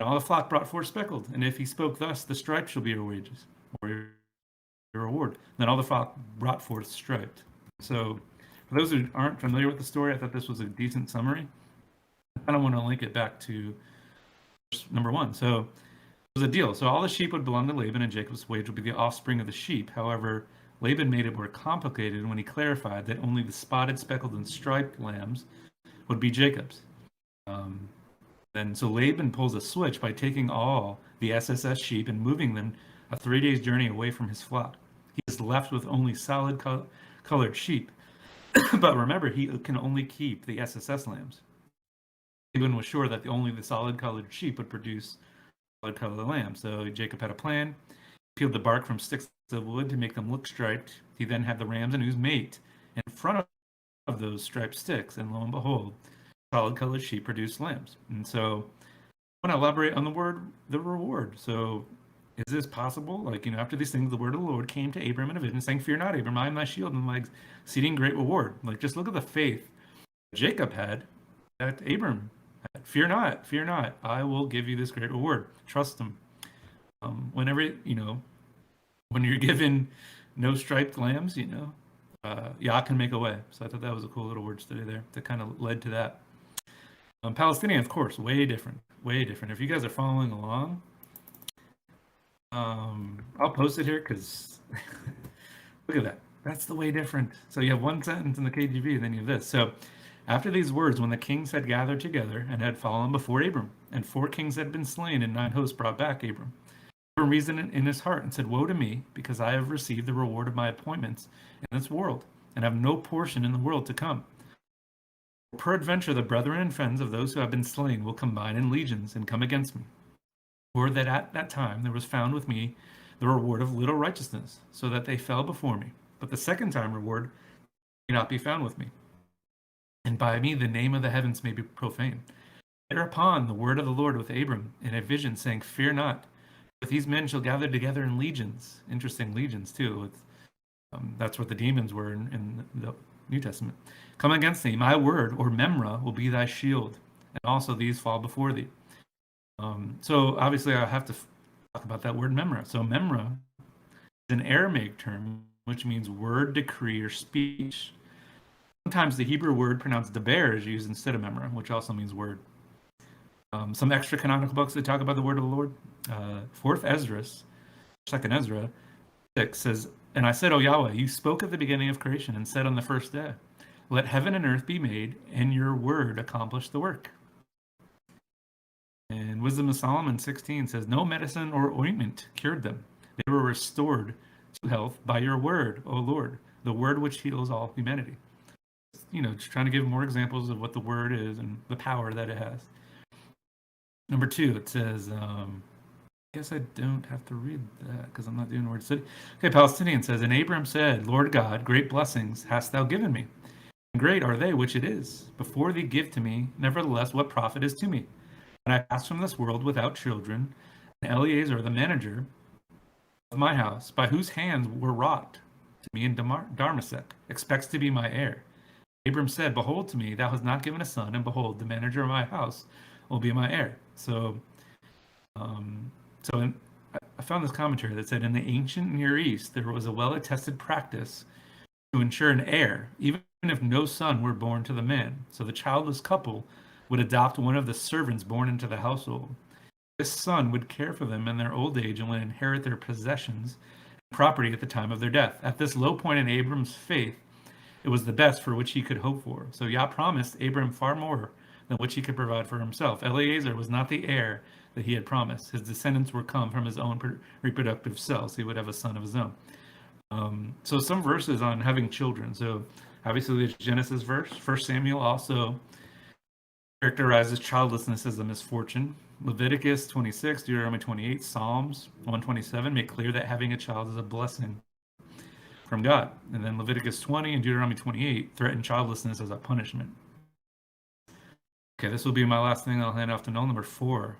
And all the flock brought forth speckled, and if he spoke thus, the striped shall be your wages, or your reward. Then all the flock brought forth striped. So, for those who aren't familiar with the story, I thought this was a decent summary. I kind of want to link it back to number 1. So it was a deal. So all the sheep would belong to Laban, and Jacob's wage would be the offspring of the sheep. However, Laban made it more complicated when he clarified that only the spotted, speckled, and striped lambs would be Jacob's. Then so Laban pulls a switch by taking all the SSS sheep and moving them a 3 days journey away from his flock. He is left with only solid colored sheep. But remember, he can only keep the SSS lambs. Laban was sure that only the solid colored sheep would produce solid colored lambs. So Jacob had a plan. He peeled the bark from sticks of wood to make them look striped. He then had the rams and ewes mate in front of those striped sticks, and lo and behold, solid colored sheep produced lambs. And so I want to elaborate on the reward. So is this possible? Like, after these things, the word of the Lord came to Abram in a vision, saying, "Fear not, Abram, I am thy shield and my exceeding great reward." Like, just look at the faith Jacob had that Abram had. Fear not, I will give you this great reward. Trust him. Whenever, when you're given no striped lambs, Yah can make a way. So I thought that was a cool little word study there that kind of led to that. Palestinian, of course, way different. If you guys are following along, I'll post it here because look at that. That's the way different. So you have one sentence in the KJV, and then you have this. So after these words, when the kings had gathered together and had fallen before Abram, and 4 kings had been slain and 9 hosts brought back Abram, Abram reasoned in his heart and said, "Woe to me, because I have received the reward of my appointments in this world, and have no portion in the world to come. Peradventure the brethren and friends of those who have been slain will combine in legions and come against me. Or that at that time there was found with me the reward of little righteousness, so that they fell before me. But the second time reward may not be found with me. And by me the name of the heavens may be profaned." Thereupon the word of the Lord with Abram in a vision, saying, "Fear not, but these men shall gather together in legions." Interesting, legions too. That's what the demons were in the New Testament. "Come against thee, my word, or Memra, will be thy shield, and also these fall before thee." So obviously I have to talk about that word Memra. So Memra is an Aramaic term which means word, decree, or speech. Sometimes the Hebrew word pronounced deber is used instead of Memra, which also means word. Some extra canonical books that talk about the word of the Lord. 4th Ezra, 2nd Ezra 6 says, "And I said, O Yahweh, you spoke at the beginning of creation and said on the first day, let heaven and earth be made, and your word accomplish the work." And Wisdom of Solomon 16 says, "No medicine or ointment cured them. They were restored to health by your word, O Lord, the word which heals all humanity." Just trying to give more examples of what the word is and the power that it has. Number 2, it says, I guess I don't have to read that because I'm not doing word study. Okay, Palestinian says, "And Abram said, Lord God, great blessings hast thou given me, and great are they which it is. Before thee give to me, nevertheless, what profit is to me? And I pass from this world without children, and Eleazar, the manager of my house, by whose hands were wrought to me in Damascus, expects to be my heir. Abram said, Behold to me, thou hast not given a son, and behold, the manager of my house will be my heir." So, I found this commentary that said, in the ancient Near East, there was a well-attested practice to ensure an heir, even if no son were born to the man. So the childless couple would adopt one of the servants born into the household. This son would care for them in their old age and would inherit their possessions and property at the time of their death. At this low point in Abram's faith, it was the best for which he could hope for. So Yah promised Abram far more than which he could provide for himself. Eleazar was not the heir that he had promised. His descendants were come from his own reproductive cells. He would have a son of his own. So some verses on having children. So obviously the Genesis verse. 1 Samuel also characterizes childlessness as a misfortune. Leviticus 26, Deuteronomy 28, Psalms 127 make clear that having a child is a blessing from God. And then Leviticus 20 and Deuteronomy 28 threaten childlessness as a punishment. Okay, this will be my last thing. I'll hand off to Noel. Number 4,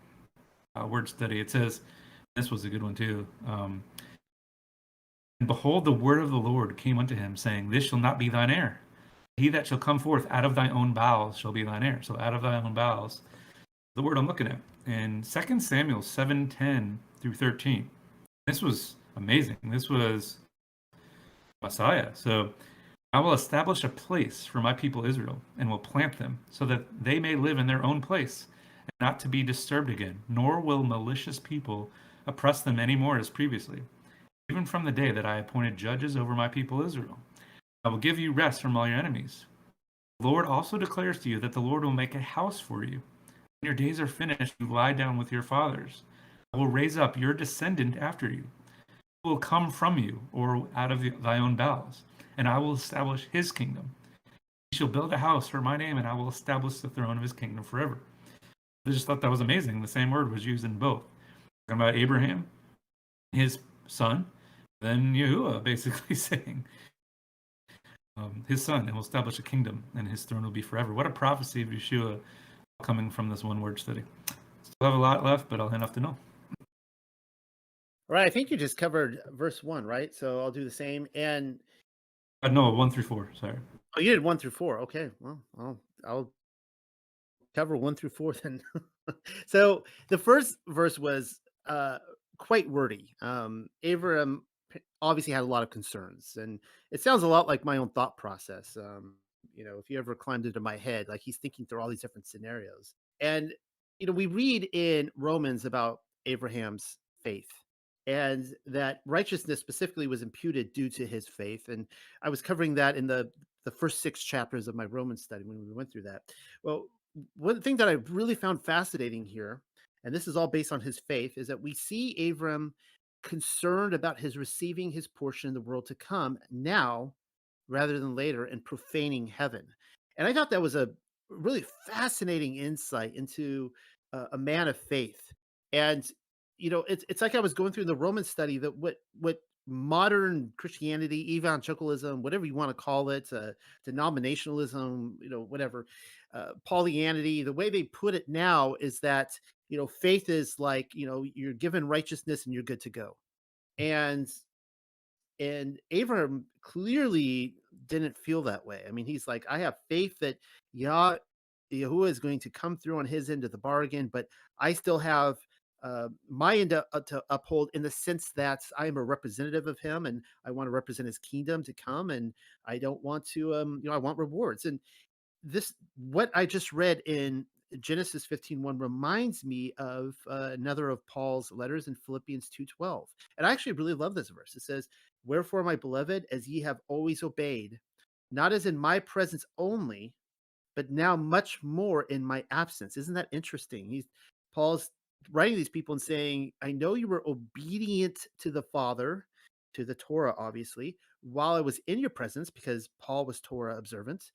word study. It says, this was a good one too. "And behold, the word of the Lord came unto him, saying, This shall not be thine heir. He that shall come forth out of thy own bowels shall be thine heir." So out of thy own bowels, the word I'm looking at. In 2 Samuel 7:10 through 13. This was amazing. This was Messiah. So, "I will establish a place for my people Israel, and will plant them, so that they may live in their own place, not to be disturbed again, nor will malicious people oppress them any more as previously, even from the day that I appointed judges over my people Israel. I will give you rest from all your enemies. The Lord also declares to you that the Lord will make a house for you. When your days are finished, you lie down with your fathers. I will raise up your descendant after you, who will come from you or out of thy own bowels, and I will establish his kingdom. He shall build a house for my name, and I will establish the throne of his kingdom forever. I just thought that was amazing. The same word was used in both. Talking about Abraham, his son, then Yahuwah basically saying, his son, and will establish a kingdom, and his throne will be forever. What a prophecy of Yeshua coming from this one word study. Still have a lot left, but I'll hand off to Noel. All right, I think you just covered verse 1, right? So I'll do the same. And No, 1 through 4. Sorry. oh, you did 1 through 4. Okay, well, I'll cover 1 through 4 then. So the first verse was quite wordy. Abram obviously had a lot of concerns, and it sounds a lot like my own thought process. If you ever climbed into my head, like he's thinking through all these different scenarios. And we read in Romans about Abraham's faith, and that righteousness specifically was imputed due to his faith. And I was covering that in the first 6 chapters of my Romans study when we went through that. Well, one thing that I really found fascinating here, and this is all based on his faith, is that we see Abram concerned about his receiving his portion in the world to come now rather than later and profaning heaven. And I thought that was a really fascinating insight into a man of faith. And it's like I was going through the Roman study that what modern Christianity, evangelicalism, whatever you want to call it, denominationalism, whatever, Pollyanity, the way they put it now is that faith is like you're given righteousness and you're good to go. And Abram clearly didn't feel that way. I mean, he's like, I have faith that Yahuwah is going to come through on his end of the bargain, but I still have my end to uphold in the sense that I am a representative of him and I want to represent his kingdom to come. And I don't want to, I want rewards. And what I just read in Genesis 15:1 reminds me of another of Paul's letters in Philippians 2:12. And I actually really love this verse. It says, "Wherefore, my beloved, as ye have always obeyed, not as in my presence only, but now much more in my absence." Isn't that interesting? Paul's writing these people and saying, I know you were obedient to the Father, to the Torah, obviously, while I was in your presence, because Paul was Torah observant.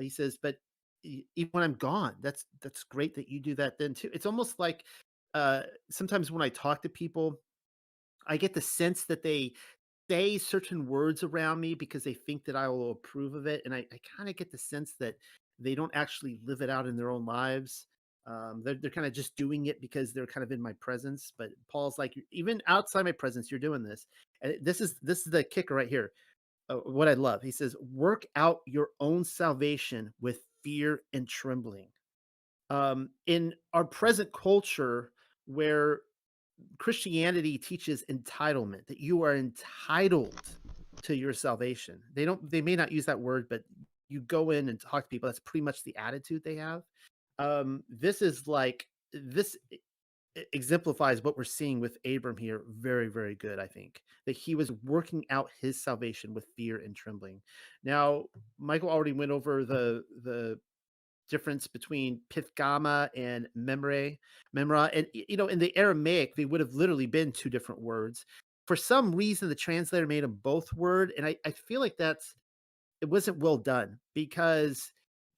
He says, but even when I'm gone, that's great that you do that then too. It's almost like sometimes when I talk to people, I get the sense that they say certain words around me because they think that I will approve of it. And I kind of get the sense that they don't actually live it out in their own lives. They're kind of just doing it because they're kind of in my presence. But Paul's like, even outside my presence, you're doing this. And this is the kicker right here. What I love. He says, work out your own salvation with fear and trembling. In our present culture, where Christianity teaches entitlement, that you are entitled to your salvation. They may not use that word, but you go in and talk to people, that's pretty much the attitude they have. This exemplifies what we're seeing with Abram here very, very good. I think that he was working out his salvation with fear and trembling. Now, Michael already went over the difference between Pithgama and Memra. And in the Aramaic, they would have literally been 2 different words. For some reason, the translator made them both word, and I feel like it wasn't well done, because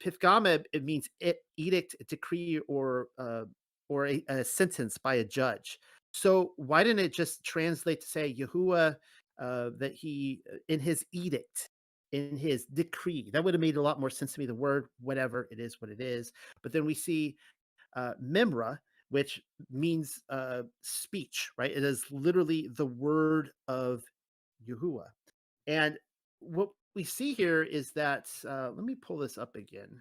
Pithgama, it means edict, a decree, or a sentence by a judge. So why didn't it just translate to say Yahuwah, that he in his edict, in his decree? That would have made a lot more sense to me. The word, whatever it is, what it is. But then we see Memra, which means speech, right? It is literally the word of Yahuwah. And what we see here is that, let me pull this up again.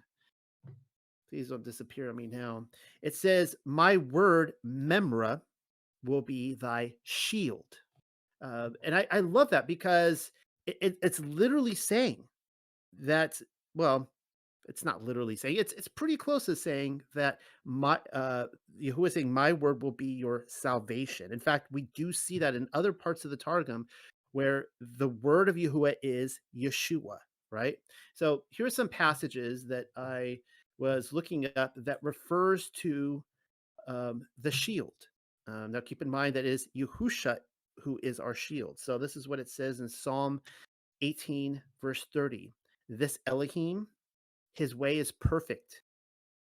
Please don't disappear on me now. It says, my word, Memra, will be thy shield. And I love that, because it's literally saying that, well, It's not literally saying it's pretty close to saying that my Yahuwah is saying my word will be your salvation. In fact, we do see that in other parts of the Targum where the word of Yahuwah is Yeshua, right? So here's some passages that I was looking up that refers to the shield. Now keep in mind that is Yahusha who is our shield. So this is what it says in Psalm 18 verse 30. This Elohim, his way is perfect.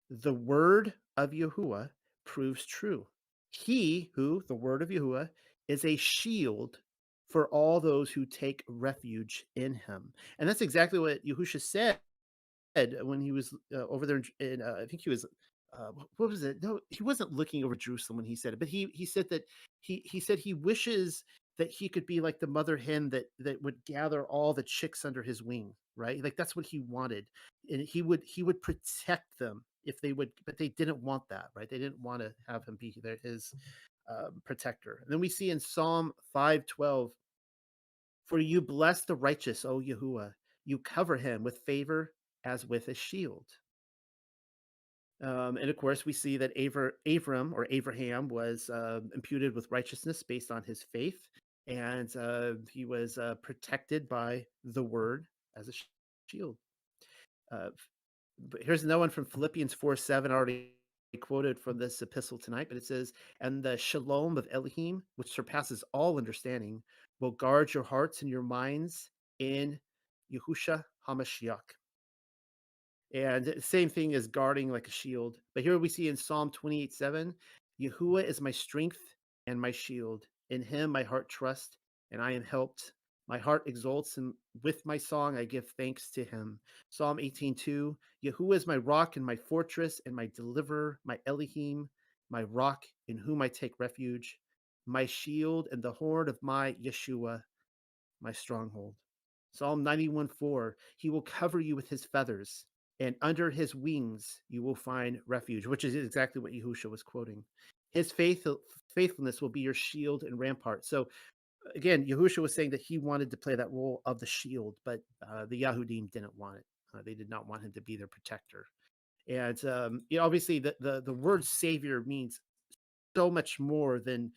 The word of Yahuwah proves true. He who, the word of Yahuwah, is a shield for all those who take refuge in him. And that's exactly what Yahusha said when he was over there I think he was what was it? No, he wasn't looking over Jerusalem when he said it, but he said that he said he wishes that he could be like the mother hen that would gather all the chicks under his wing, right? Like that's what he wanted, and he would protect them if they would, but they didn't want that, right? They didn't want to have him be his protector. And then we see in Psalm 5:12, for you bless the righteous, O Yahuwah. You cover him with favor as with a shield. And of course, we see that Abram or Abraham was imputed with righteousness based on his faith, and he was protected by the word as a shield. Uh, but here's another one from Philippians 4:7. I already quoted from this epistle tonight, but it says, and the shalom of Elohim, which surpasses all understanding, will guard your hearts and your minds in Yahusha HaMashiach. And same thing as guarding like a shield. But here we see in Psalm 28:7, Yahuwah is my strength and my shield. In him my heart trusts, and I am helped. My heart exults, and with my song I give thanks to him. Psalm 18:2, Yahuwah is my rock and my fortress and my deliverer, my Elohim, my rock in whom I take refuge, my shield and the horn of my Yeshua, my stronghold. Psalm 91:4, he will cover you with his feathers, and under his wings you will find refuge, which is exactly what Yahusha was quoting. His faithfulness will be your shield and rampart. So again, Yahusha was saying that he wanted to play that role of the shield, but the Yahudim didn't want it. They did not want him to be their protector. And obviously, the word savior means so much more than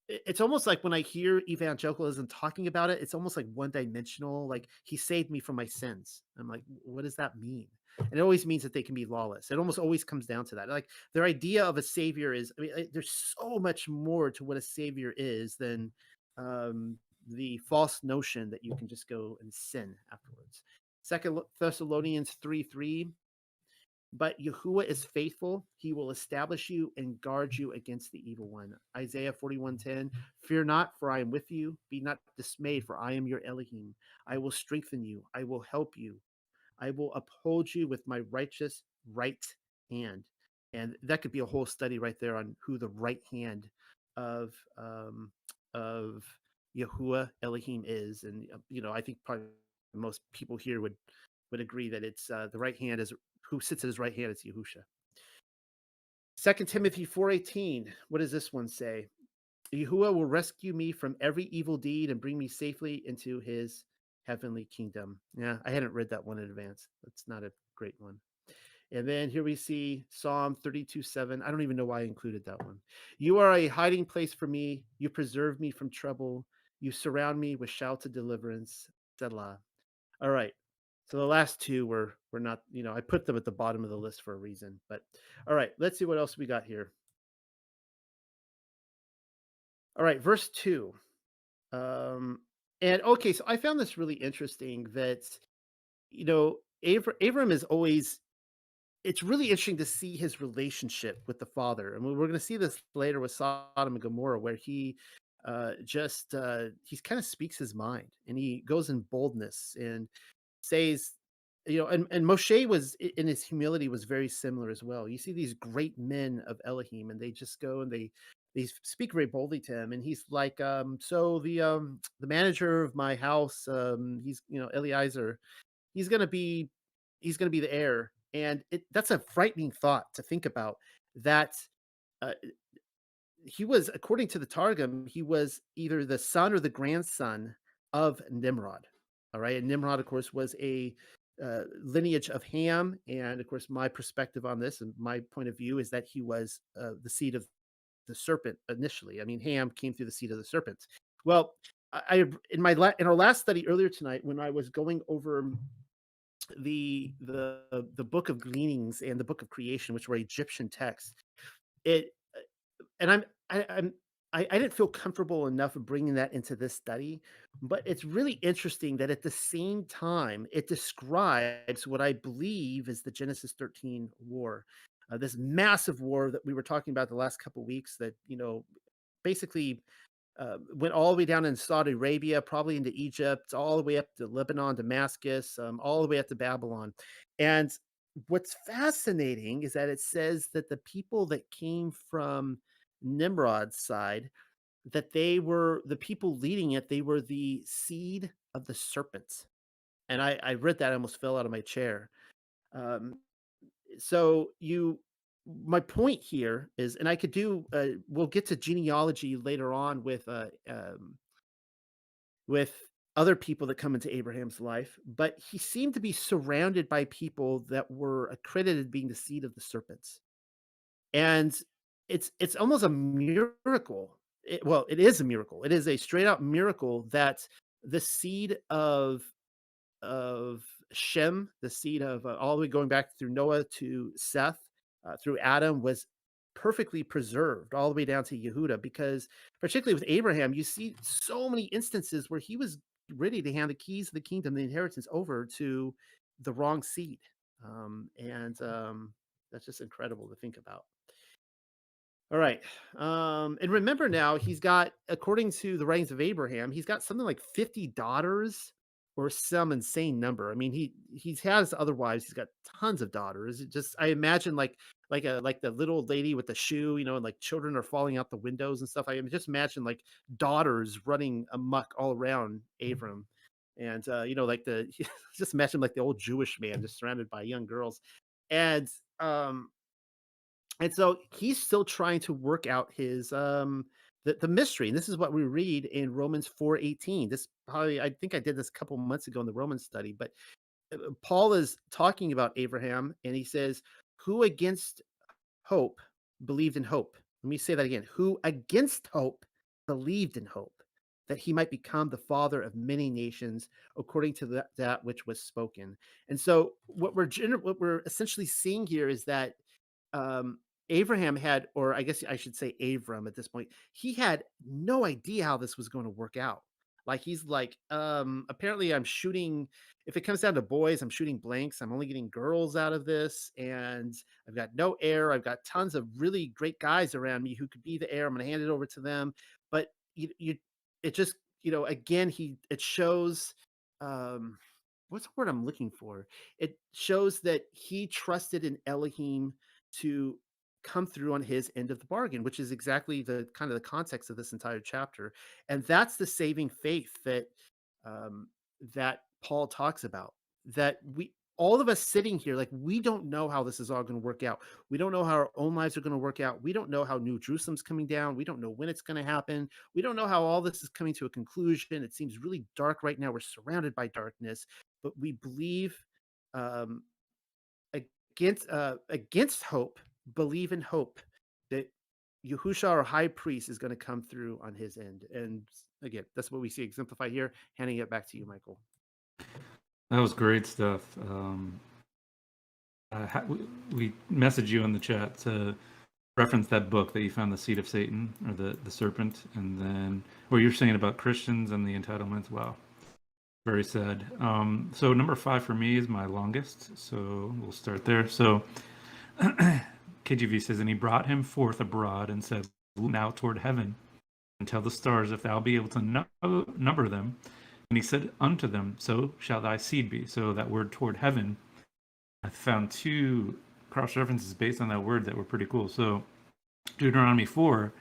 it's almost like when I hear evangelicalism talking about it, it's almost like one dimensional. Like he saved me from my sins. I'm like, what does that mean? And it always means that they can be lawless. It almost always comes down to that. Like their idea of a savior is, I mean, there's so much more to what a savior is than the false notion that you can just go and sin afterwards. Second Thessalonians 3:3. But Yahuwah is faithful. He will establish you and guard you against the evil one. Isaiah 41:10. Fear not, for I am with you. Be not dismayed, for I am your Elohim. I will strengthen you. I will help you. I will uphold you with my righteous right hand. And that could be a whole study right there on who the right hand of of Yahuwah Elohim is. And I think probably most people here would agree that it's the right hand is who sits at his right hand is Yahusha. 2 Timothy 4:18. What does this one say? Yahuwah will rescue me from every evil deed and bring me safely into his heavenly kingdom. Yeah, I hadn't read that one in advance. That's not a great one. And then here we see Psalm 32:7. I don't even know why I included that one. You are a hiding place for me. You preserve me from trouble. You surround me with shouts of deliverance. Selah. All right. So the last two were not, I put them at the bottom of the list for a reason. But all right, let's see what else we got here. All right, verse 2. And okay, so I found this really interesting that Abram is always it's really interesting to see his relationship with the father. And we're going to see this later with Sodom and Gomorrah, where he he kind of speaks his mind and he goes in boldness and says, and Moshe was in his humility was very similar as well. You see these great men of Elohim, and they just go and they speak very boldly to him, and he's like, so the manager of my house, he's Eliezer, he's gonna be the heir, and that's a frightening thought to think about. That uh, he was, according to the Targum, he was either the son or the grandson of Nimrod. All right, and Nimrod, of course, was a lineage of Ham, and of course, my perspective on this and my point of view is that he was the seed of the serpent initially. I mean, Ham came through the seed of the serpent. Well, in our last study earlier tonight, when I was going over the book of gleanings and the book of creation, which were Egyptian texts, it and I didn't feel comfortable enough of bringing that into this study, but it's really interesting that at the same time it describes what I believe is the Genesis 13 war, this massive war that we were talking about the last couple weeks. That basically went all the way down in Saudi Arabia, probably into Egypt, all the way up to Lebanon, Damascus, all the way up to Babylon. And what's fascinating is that it says that the people that came from Nimrod's side, that they were the people leading it, they were the seed of the serpent. And I read that, I almost fell out of my chair. Um, so my point here is, and I could do, we'll get to genealogy later on with other people that come into Abraham's life, but he seemed to be surrounded by people that were accredited being the seed of the serpents. And it's almost a miracle. Well, it is a miracle. It is a straight out miracle that the seed of Shem, the seed of all the way going back through Noah to Seth, through Adam, was perfectly preserved all the way down to Yehuda. Because particularly with Abraham, you see so many instances where he was ready to hand the keys of the kingdom, the inheritance, over to the wrong seed, and that's just incredible to think about. All right. And remember now, he's got, according to the writings of Abraham, he's got something like 50 daughters or some insane number. I mean, he has other wives. He's got tons of daughters. It just, I imagine like the little lady with the shoe, and like children are falling out the windows and stuff. I just imagine like daughters running amok all around Abram. And like just imagine like the old Jewish man just surrounded by young girls. And um and so he's still trying to work out his the mystery. And this is what we read in Romans 4:18. This probably, I think I did this a couple months ago in the Roman study, but Paul is talking about Abraham and he says, "Who against hope believed in hope." Let me say that again. Who against hope believed in hope, that he might become the father of many nations according to that which was spoken. And so what what we're essentially seeing here is that um, Abraham had, or I guess I should say Abram at this point, he had no idea how this was going to work out. Like he's like, apparently I'm shooting, if it comes down to boys, I'm shooting blanks. I'm only getting girls out of this, and I've got no heir. I've got tons of really great guys around me who could be the heir. I'm going to hand it over to them. But it just, again, it shows, um, what's the word I'm looking for? It shows that he trusted in Elohim to come through on his end of the bargain, which is exactly the kind of the context of this entire chapter. And that's the saving faith um, that Paul talks about. That all of us sitting here, like, we don't know how this is all going to work out. We don't know how our own lives are going to work out. We don't know how New Jerusalem's coming down. We don't know when it's going to happen. We don't know how all this is coming to a conclusion. It seems really dark right now. We're surrounded by darkness, but we believe, um, against hope, believe in hope that Yahusha, our high priest, is going to come through on his end. And again, that's what we see exemplified here. Handing it back to you, Michael. That was great stuff. We messaged you in the chat to reference that book that you found, The Seed of Satan, or the Serpent, and then what you're saying about Christians and the entitlements. Wow, very sad. So number 5 for me is my longest, so we'll start there. So KJV says, "And he brought him forth abroad and said, Look now toward heaven, and tell the stars if thou be able to number them. And he said unto them, So shall thy seed be." So that word "toward heaven," I found 2 cross references based on that word that were pretty cool. So Deuteronomy 4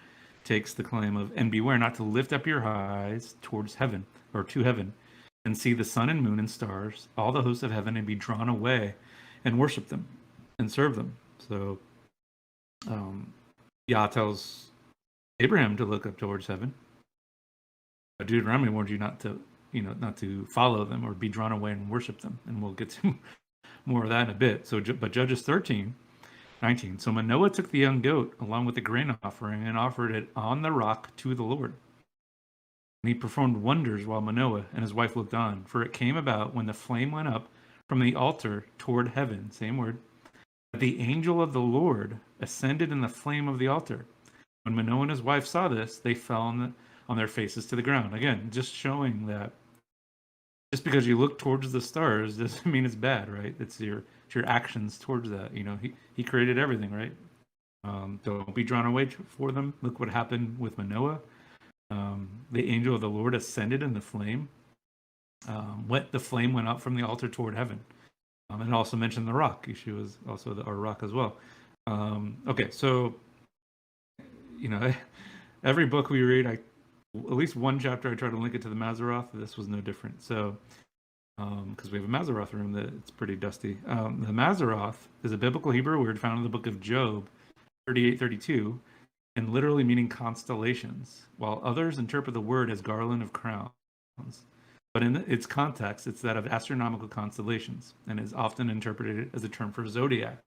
takes the claim of, "And beware not to lift up your eyes towards heaven," or to heaven, "and see the sun and moon and stars, all the hosts of heaven, and be drawn away, and worship them, and serve them." So Yah tells Abraham to look up towards heaven. Deuteronomy warned you not to not to follow them or be drawn away and worship them. And we'll get to more of that in a bit. So, but Judges 13:19. So Manoah took the young goat along with the grain offering and offered it on the rock to the Lord. And he performed wonders while Manoah and his wife looked on. For it came about when the flame went up from the altar toward heaven, same word, that the angel of the Lord ascended in the flame of the altar. When Manoah and his wife saw this, they fell on their faces to the ground. Again, just showing that just because you look towards the stars doesn't mean it's bad, right? It's your actions towards that. He created everything, right? Don't be drawn away for them. Look what happened with Manoah. The angel of the Lord ascended in the flame. The flame went up from the altar toward heaven. And it also mentioned the rock. Yeshua is also our rock as well. Okay, so every book we read, at least one chapter I try to link it to the Maseroth. This was no different. So, because we have a Maseroth room that it's pretty dusty. The Maseroth is a biblical Hebrew word found in the book of Job 38:32, and literally meaning constellations, while others interpret the word as garland of crowns. But in its context, it's that of astronomical constellations, and is often interpreted as a term for zodiac.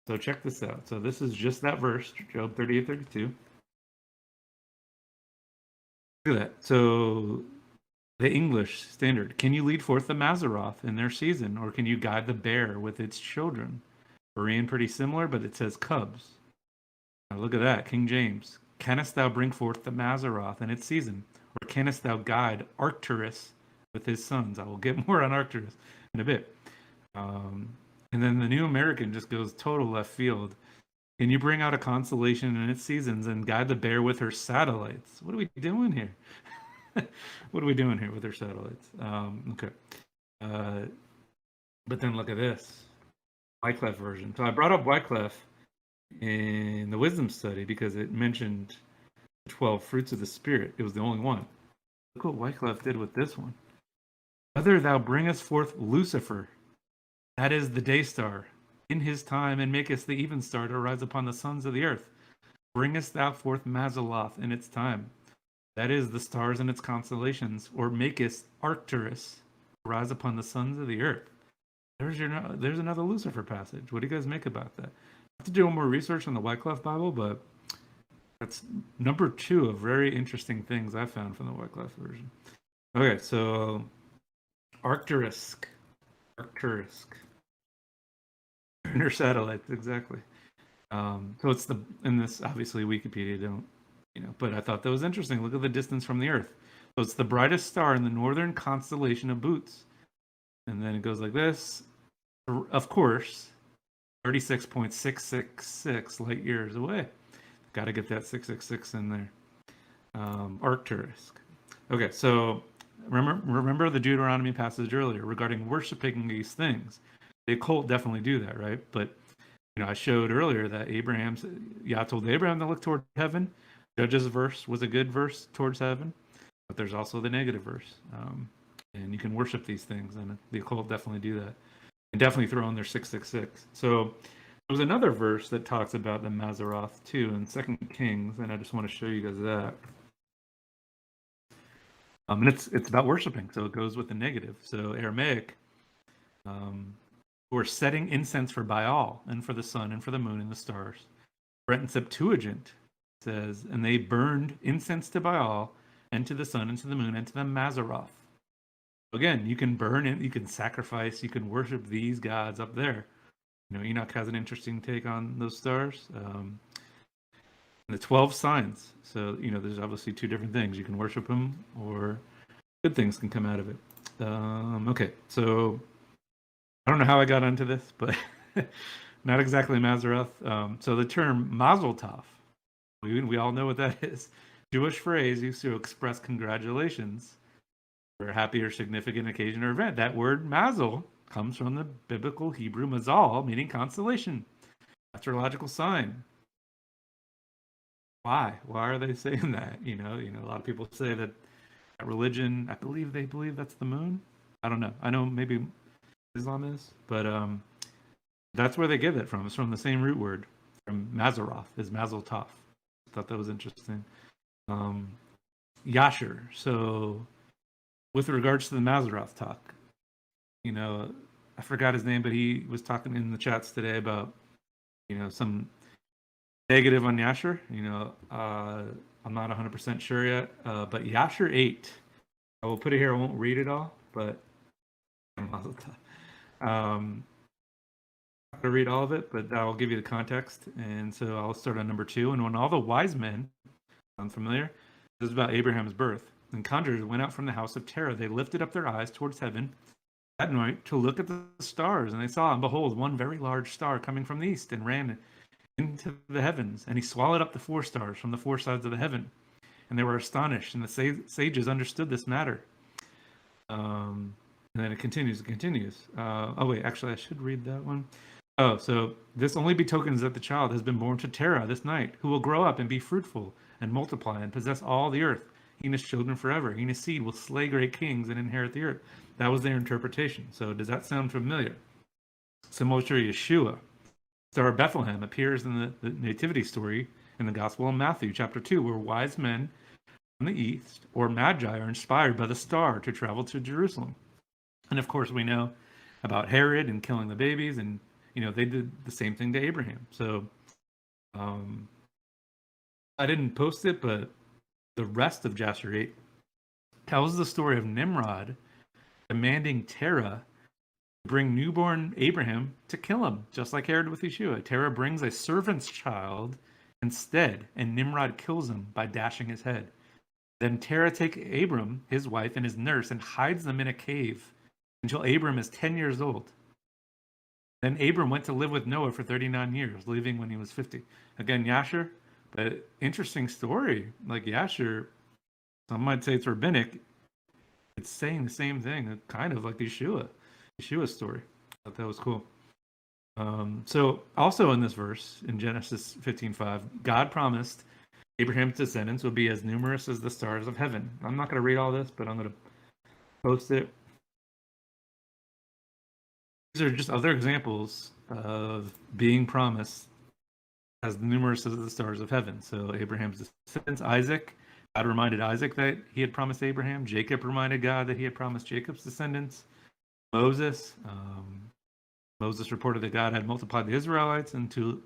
So check this out. So this is just that verse, Job 38:32. Look at that. So the English Standard. Can you lead forth the Maseroth in their season, or can you guide the bear with its children? Berean, pretty similar, but it says cubs. Now look at that. King James. Canst thou bring forth the Maseroth in its season, or canst thou guide Arcturus with his sons? I will get more on Arcturus in a bit. And then the New American just goes total left field. Can you bring out a constellation in its seasons and guide the bear with her satellites? What are we doing here? What are we doing here with her satellites? Okay. But then look at this. Wycliffe version. So I brought up Wycliffe in the wisdom study because it mentioned 12 fruits of the Spirit. It was the only one. Look what Wycliffe did with this one. Whether thou bringest forth Lucifer, that is the day star, in his time, and makest the even star to rise upon the sons of the earth, bringest thou forth Mazaloth in its time, that is the stars and its constellations, or makest Arcturus rise upon the sons of the earth. There's another Lucifer passage. What do you guys make about that? I have to do more research on the Wycliffe Bible, but that's number 2 of very interesting things I found from the Wycliffe version. Okay, so Arcturus. Inner satellites, exactly. So it's in this, obviously Wikipedia don't, but I thought that was interesting. Look at the distance from the Earth. So it's the brightest star in the northern constellation of Boots. And then it goes like this. Of course, 36.666 light years away. Got to get that 666 in there. Arcturus. Okay, so remember the Deuteronomy passage earlier regarding worshiping these things. The occult definitely do that, right? But I showed earlier that Yah told Abraham to look toward heaven. Judges verse was a good verse towards heaven, but there's also the negative verse, and you can worship these things, and the occult definitely do that, and definitely throw in their 666. So there's another verse that talks about the Maseroth too in 2 Kings, and I just want to show you guys that. And it's about worshiping, so it goes with the negative. So Aramaic, who are setting incense for Baal and for the sun and for the moon and the stars. Brent and Septuagint says, and they burned incense to Baal and to the sun and to the moon and to the Maseroth. Again, you can burn it, you can sacrifice, you can worship these gods up there. Enoch has an interesting take on those stars. The 12 signs. So, there's obviously 2 different things. You can worship them, or good things can come out of it. Okay, so I don't know how I got onto this, but not exactly Maseroth. So the term Mazel Tov, we all know what that is. Jewish phrase used to express congratulations for a happy or significant occasion or event. That word Mazel comes from the biblical Hebrew Mazal, meaning constellation, astrological sign. Why? Why are they saying that? A lot of people say that religion, they believe that's the moon. I don't know. I know maybe Islam is, but that's where they get it from. It's from the same root word, from Maseroth, is Mazel Tov. I thought that was interesting. Yasher. So with regards to the Mazzaroth talk, I forgot his name, but he was talking in the chats today about, some negative on Yasher. I'm not 100% sure yet, but Yasher 8, I will put it here. I won't read it all, but um, to read all of it, but I'll give you the context. And so I'll start on number 2. And when all the wise men, sound familiar? This is about Abraham's birth. And conjurers went out from the house of Terah. They lifted up their eyes towards heaven that night to look at the stars. And they saw, and behold, one very large star coming from the east and ran into the heavens. And he swallowed up the 4 stars from the 4 sides of the heaven. And they were astonished. And the sages understood this matter. And then it continues. Oh, wait, actually, I should read that one. Oh, so this only betokens that the child has been born to Terah this night, who will grow up and be fruitful and multiply and possess all the earth. He and his children forever. He and his seed will slay great kings and inherit the earth. That was their interpretation. So does that sound familiar? Similar to Yeshua. Star of Bethlehem appears in the nativity story in the Gospel of Matthew, chapter 2, where wise men from the east, or magi, are inspired by the star to travel to Jerusalem. And of course, we know about Herod and killing the babies, and they did the same thing to Abraham. So I didn't post it, but the rest of Jasher 8 tells the story of Nimrod demanding Terah to bring newborn Abraham to kill him, just like Herod with Yeshua. Terah brings a servant's child instead, and Nimrod kills him by dashing his head. Then Terah takes Abram, his wife, and his nurse and hides them in a cave until Abram is 10 years old. Then Abram went to live with Noah for 39 years, leaving when he was 50. Again, Yasher, but interesting story. Like Yasher, some might say it's rabbinic. It's saying the same thing, kind of like Yeshua's story. I thought that was cool. So also in this verse, in Genesis 15:5, God promised Abraham's descendants would be as numerous as the stars of heaven. I'm not going to read all this, but I'm going to post it. These are just other examples of being promised as numerous as the stars of heaven. So Abraham's descendants, Isaac, God reminded Isaac that he had promised Abraham. Jacob reminded God that he had promised Jacob's descendants. Moses reported that God had multiplied the Israelites until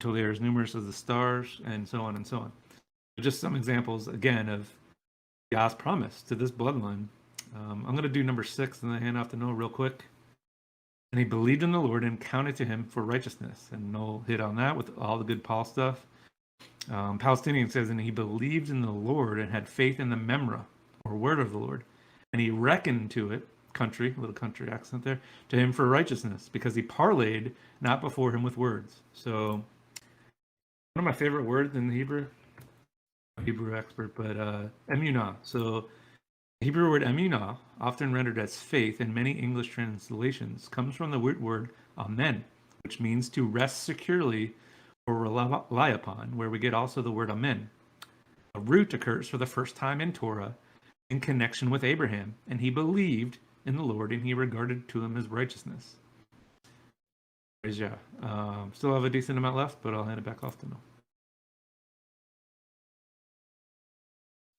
they are as numerous as the stars, and so on and so on. Just some examples, again, of God's promise to this bloodline. I'm going to do number 6 and then hand off to Noah real quick. And he believed in the Lord and counted to him for righteousness. And Noel hit on that with all the good Paul stuff. Palestinian says, and he believed in the Lord and had faith in the memra, or word of the Lord. And he reckoned to it, little country accent there, to him for righteousness, because he parlayed not before him with words. So one of my favorite words in the Hebrew expert, but emunah. So the Hebrew word emunah, often rendered as faith in many English translations, comes from the root word amen, which means to rest securely or rely upon, where we get also the word amen. A root occurs for the first time in Torah in connection with Abraham, and he believed in the Lord, and he regarded to him as righteousness. Praise Yah. Still have a decent amount left, but I'll hand it back off to Noel.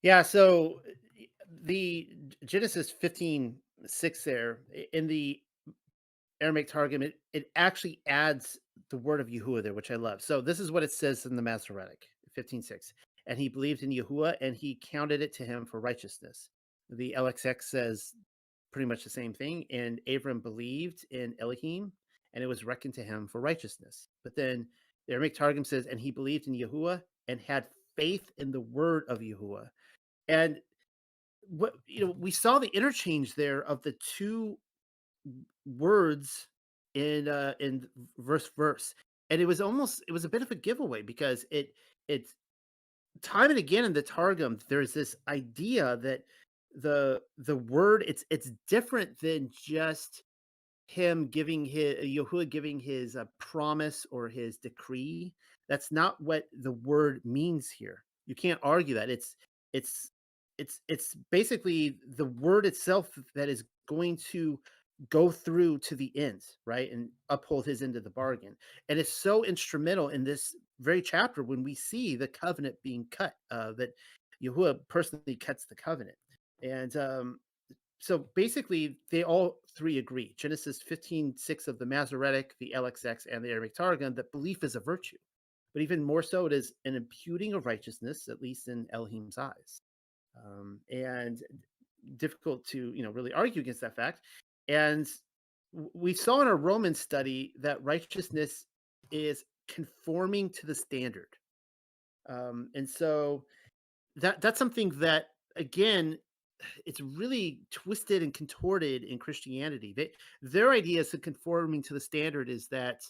Yeah, so the Genesis 15:6 there in the Aramaic Targum, it actually adds the word of Yahuwah there, which I love. So this is what it says in the Masoretic 15:6. And he believed in Yahuwah, and he counted it to him for righteousness. The LXX says pretty much the same thing. And Abram believed in Elohim, and it was reckoned to him for righteousness. But then the Aramaic Targum says, and he believed in Yahuwah and had faith in the word of Yahuwah. And we saw the interchange there of the two words in verse, and it was a bit of a giveaway, because it's time and again in the Targum there's this idea that the word, it's different than just him giving Yahuwah giving his promise or his decree. That's not what the word means here. You can't argue that. It's it's basically the word itself that is going to go through to the end, right? And uphold his end of the bargain. And it's so instrumental in this very chapter when we see the covenant being cut, that Yahuwah personally cuts the covenant. And so basically, they all three agree. Genesis 15:6 of the Masoretic, the LXX, and the Aramaic Targum, that belief is a virtue. But even more so, it is an imputing of righteousness, at least in Elohim's eyes. And difficult to really argue against that fact. And we saw in our Roman study that righteousness is conforming to the standard. And so that's something that, again, it's really twisted and contorted in Christianity. Their idea is that conforming to the standard is that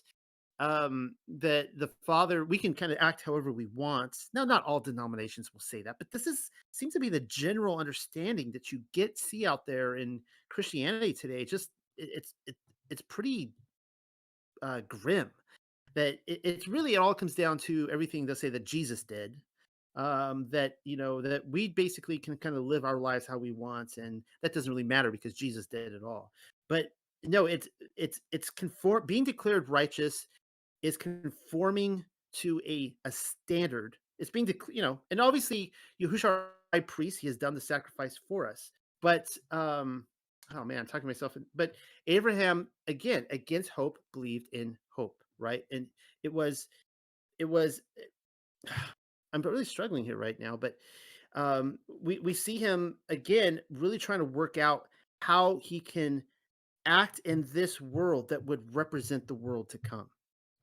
the Father, we can kind of act however we want. Now, not all denominations will say that, but this is seems to be the general understanding that you see out there in Christianity today. Just it's pretty grim. That it's really, it all comes down to everything they'll say that Jesus did. That that we basically can kind of live our lives how we want, and that doesn't really matter because Jesus did it all. But no, it's conform being declared righteous is conforming to a standard. It's being and obviously Yahushua, our high priest, he has done the sacrifice for us. But oh man, I'm talking to myself. But Abraham, again, against hope, believed in hope, right? And it was it was I'm really struggling here right now, but we see him again really trying to work out how he can act in this world that would represent the world to come.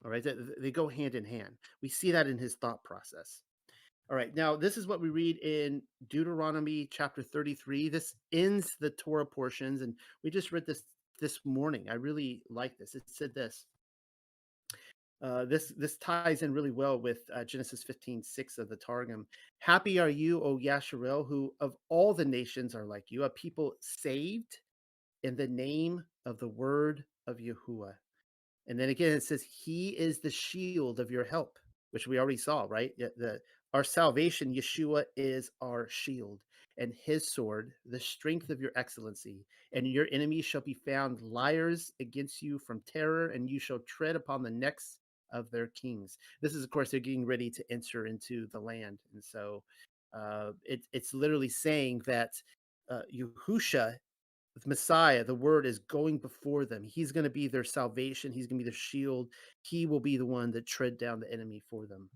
All right, they go hand in hand. We see that in his thought process. All right, now this is what we read in Deuteronomy chapter 33. This ends the Torah portions, and we just read this morning. I really like this. It said this. This ties in really well with Genesis 15:6 of the Targum. Happy are you, O Yasharel, who of all the nations are like you, a people saved in the name of the word of Yahuwah. And then again, it says, He is the shield of your help, which we already saw, right? Our salvation, Yeshua, is our shield, and his sword, the strength of your excellency. And your enemies shall be found liars against you from terror, and you shall tread upon the necks of their kings. This is, of course, they're getting ready to enter into the land. And so it's literally saying that Yahusha, the Messiah, the word, is going before them. He's going to be their salvation. He's going to be their shield. He will be the one that tread down the enemy for them.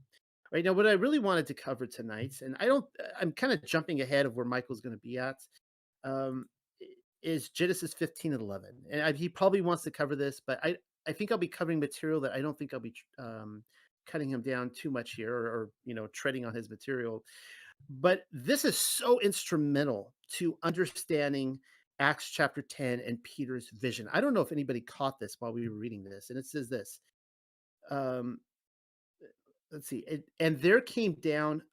Right now, what I really wanted to cover tonight, and I'm kind of jumping ahead of where Michael's going to be at, um, is Genesis 15 and 11. And he probably wants to cover this, but I think I'll be covering material that I don't think I'll be cutting him down too much here, or treading on his material. But this is so instrumental to understanding Acts chapter 10 and Peter's vision. I don't know if anybody caught this while we were reading this. And it says this. Um, let's see. And there came down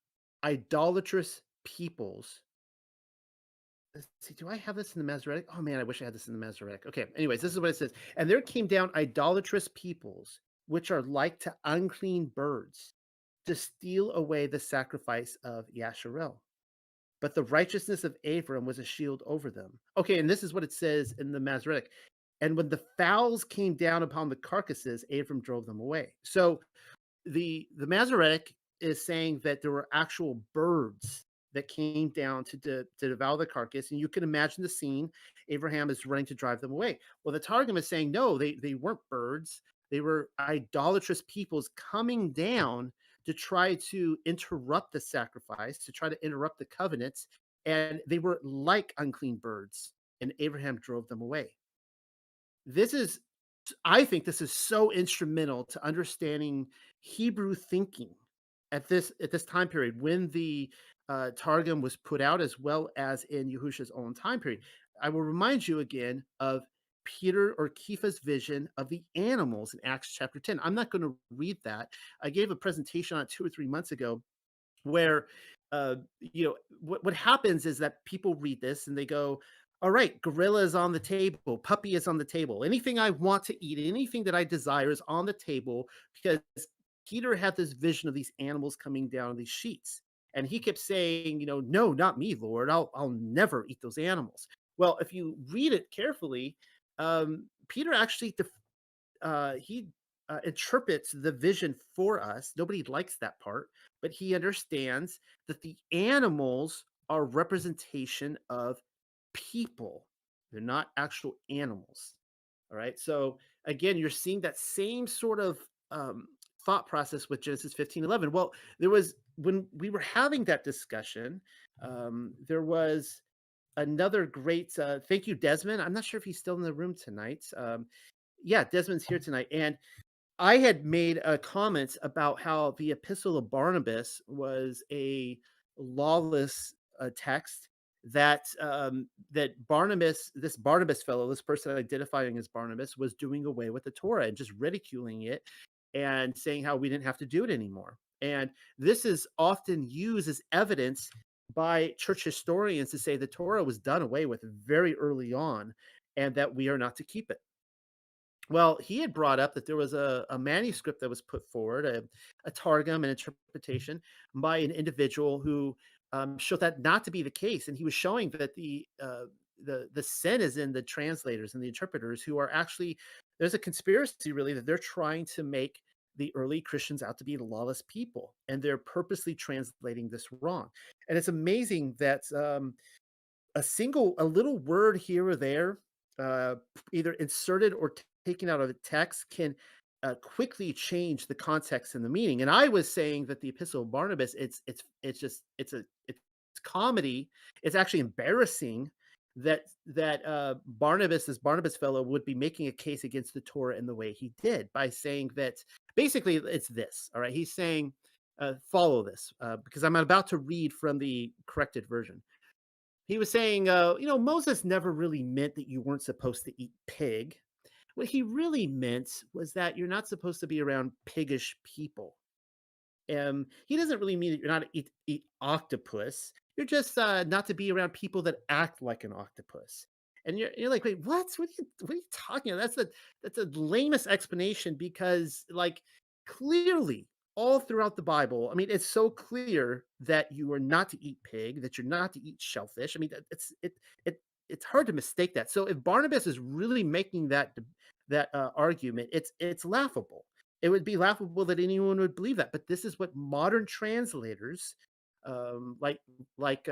idolatrous peoples. Let's see. Do I have this in the Masoretic? Oh man, I wish I had this in the Masoretic. Okay. Anyways, this is what it says. And there came down idolatrous peoples, which are like to unclean birds, to steal away the sacrifice of Yasharel. But the righteousness of Abram was a shield over them. Okay, and this is what it says in the Masoretic. And when the fowls came down upon the carcasses, Abram drove them away. So the Masoretic is saying that there were actual birds that came down to devour the carcass, and you can imagine the scene. Abraham is running to drive them away. Well, the Targum is saying no, they weren't birds. They were idolatrous peoples coming down to try to interrupt the sacrifice, to try to interrupt the covenants, and they were like unclean birds, and Abraham drove them away. I think this is so instrumental to understanding Hebrew thinking at this time period when the Targum was put out, as well as in Yahusha's own time period. I will remind you again of Peter or Kepha's vision of the animals in Acts chapter 10. I'm not going to read that. I gave a presentation on it 2 or 3 months ago where what happens is that people read this and they go, all right, gorilla is on the table, puppy is on the table, anything I want to eat, anything that I desire is on the table, because Peter had this vision of these animals coming down on these sheets, and he kept saying, no, not me, Lord, I'll never eat those animals. Well, if you read it carefully, Peter actually he interprets the vision for us. Nobody likes that part, but he understands that the animals are representation of people. They're not actual animals. All right. So again, you're seeing that same sort of um, thought process with Genesis 15:11. Well, there was when we were having that discussion, there was another great thank you, Desmond. I'm not sure if he's still in the room tonight. Yeah, Desmond's here tonight. And I had made a comment about how the Epistle of Barnabas was a lawless text that Barnabas, this Barnabas fellow, this person identifying as Barnabas, was doing away with the Torah and just ridiculing it and saying how we didn't have to do it anymore. And this is often used as evidence by church historians to say the Torah was done away with very early on and that we are not to keep it. Well, he had brought up that there was a manuscript that was put forward, a Targum, an interpretation by an individual who showed that not to be the case, and he was showing that the sin is in the translators and the interpreters who are actually there's a conspiracy really that they're trying to make the early Christians out to be lawless people, and they're purposely translating this wrong. And it's amazing that a little word here or there, uh, either inserted or taken out of the text, can quickly change the context and the meaning. And I was saying that the Epistle of Barnabas, it's just it's comedy. It's actually embarrassing that Barnabas, this Barnabas fellow, would be making a case against the Torah in the way he did by saying that basically it's this. All right, he's saying. Follow this because I'm about to read from the corrected version. He was saying, Moses never really meant that you weren't supposed to eat pig. What he really meant was that you're not supposed to be around piggish people. He doesn't really mean that you're not to eat octopus. You're just not to be around people that act like an octopus. And you're like, wait, what? What are you talking about? That's the lamest explanation because like clearly all throughout the Bible, I mean, it's so clear that you are not to eat pig, that you're not to eat shellfish. I mean, it's hard to mistake that. So if Barnabas is really making that argument, it's laughable. It would be laughable that anyone would believe that, but this is what modern translators, um, like like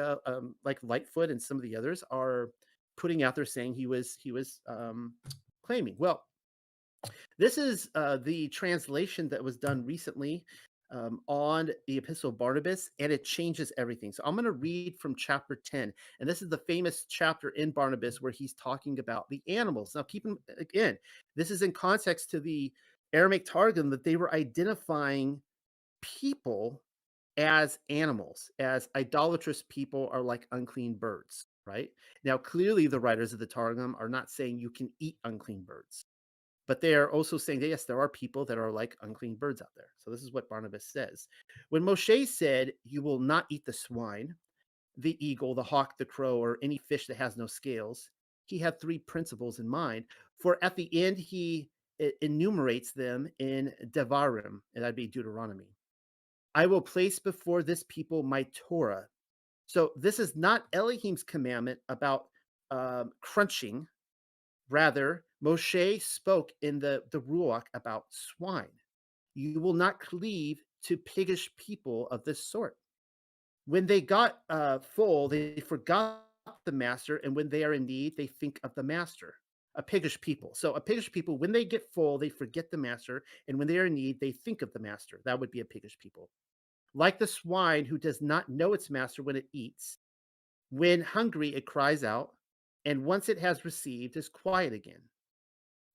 Lightfoot and some of the others, are putting out there saying he was claiming. Well, this is the translation that was done recently on the Epistle of Barnabas, and it changes everything. So I'm going to read from chapter 10, and this is the famous chapter in Barnabas where he's talking about the animals. Now, keep in again, this is in context to the Aramaic Targum that they were identifying people as animals, as idolatrous people are like unclean birds, right? Now, clearly, the writers of the Targum are not saying you can eat unclean birds, but they are also saying that, yes, there are people that are like unclean birds out there. So, this is what Barnabas says. When Moshe said, you will not eat the swine, the eagle, the hawk, the crow, or any fish that has no scales, he had three principles in mind. For at the end, he enumerates them in Devarim, and that'd be Deuteronomy. I will place before this people my Torah. So this is not Elohim's commandment about crunching. Rather, Moshe spoke in the Ruach about swine. You will not cleave to piggish people of this sort. When they got full, they forgot the master, and when they are in need, they think of the master. A piggish people. So a piggish people, when they get full, they forget the master, and when they are in need, they think of the master. That would be a piggish people. Like the swine who does not know its master when it eats. When hungry, it cries out, and once it has received, is quiet again.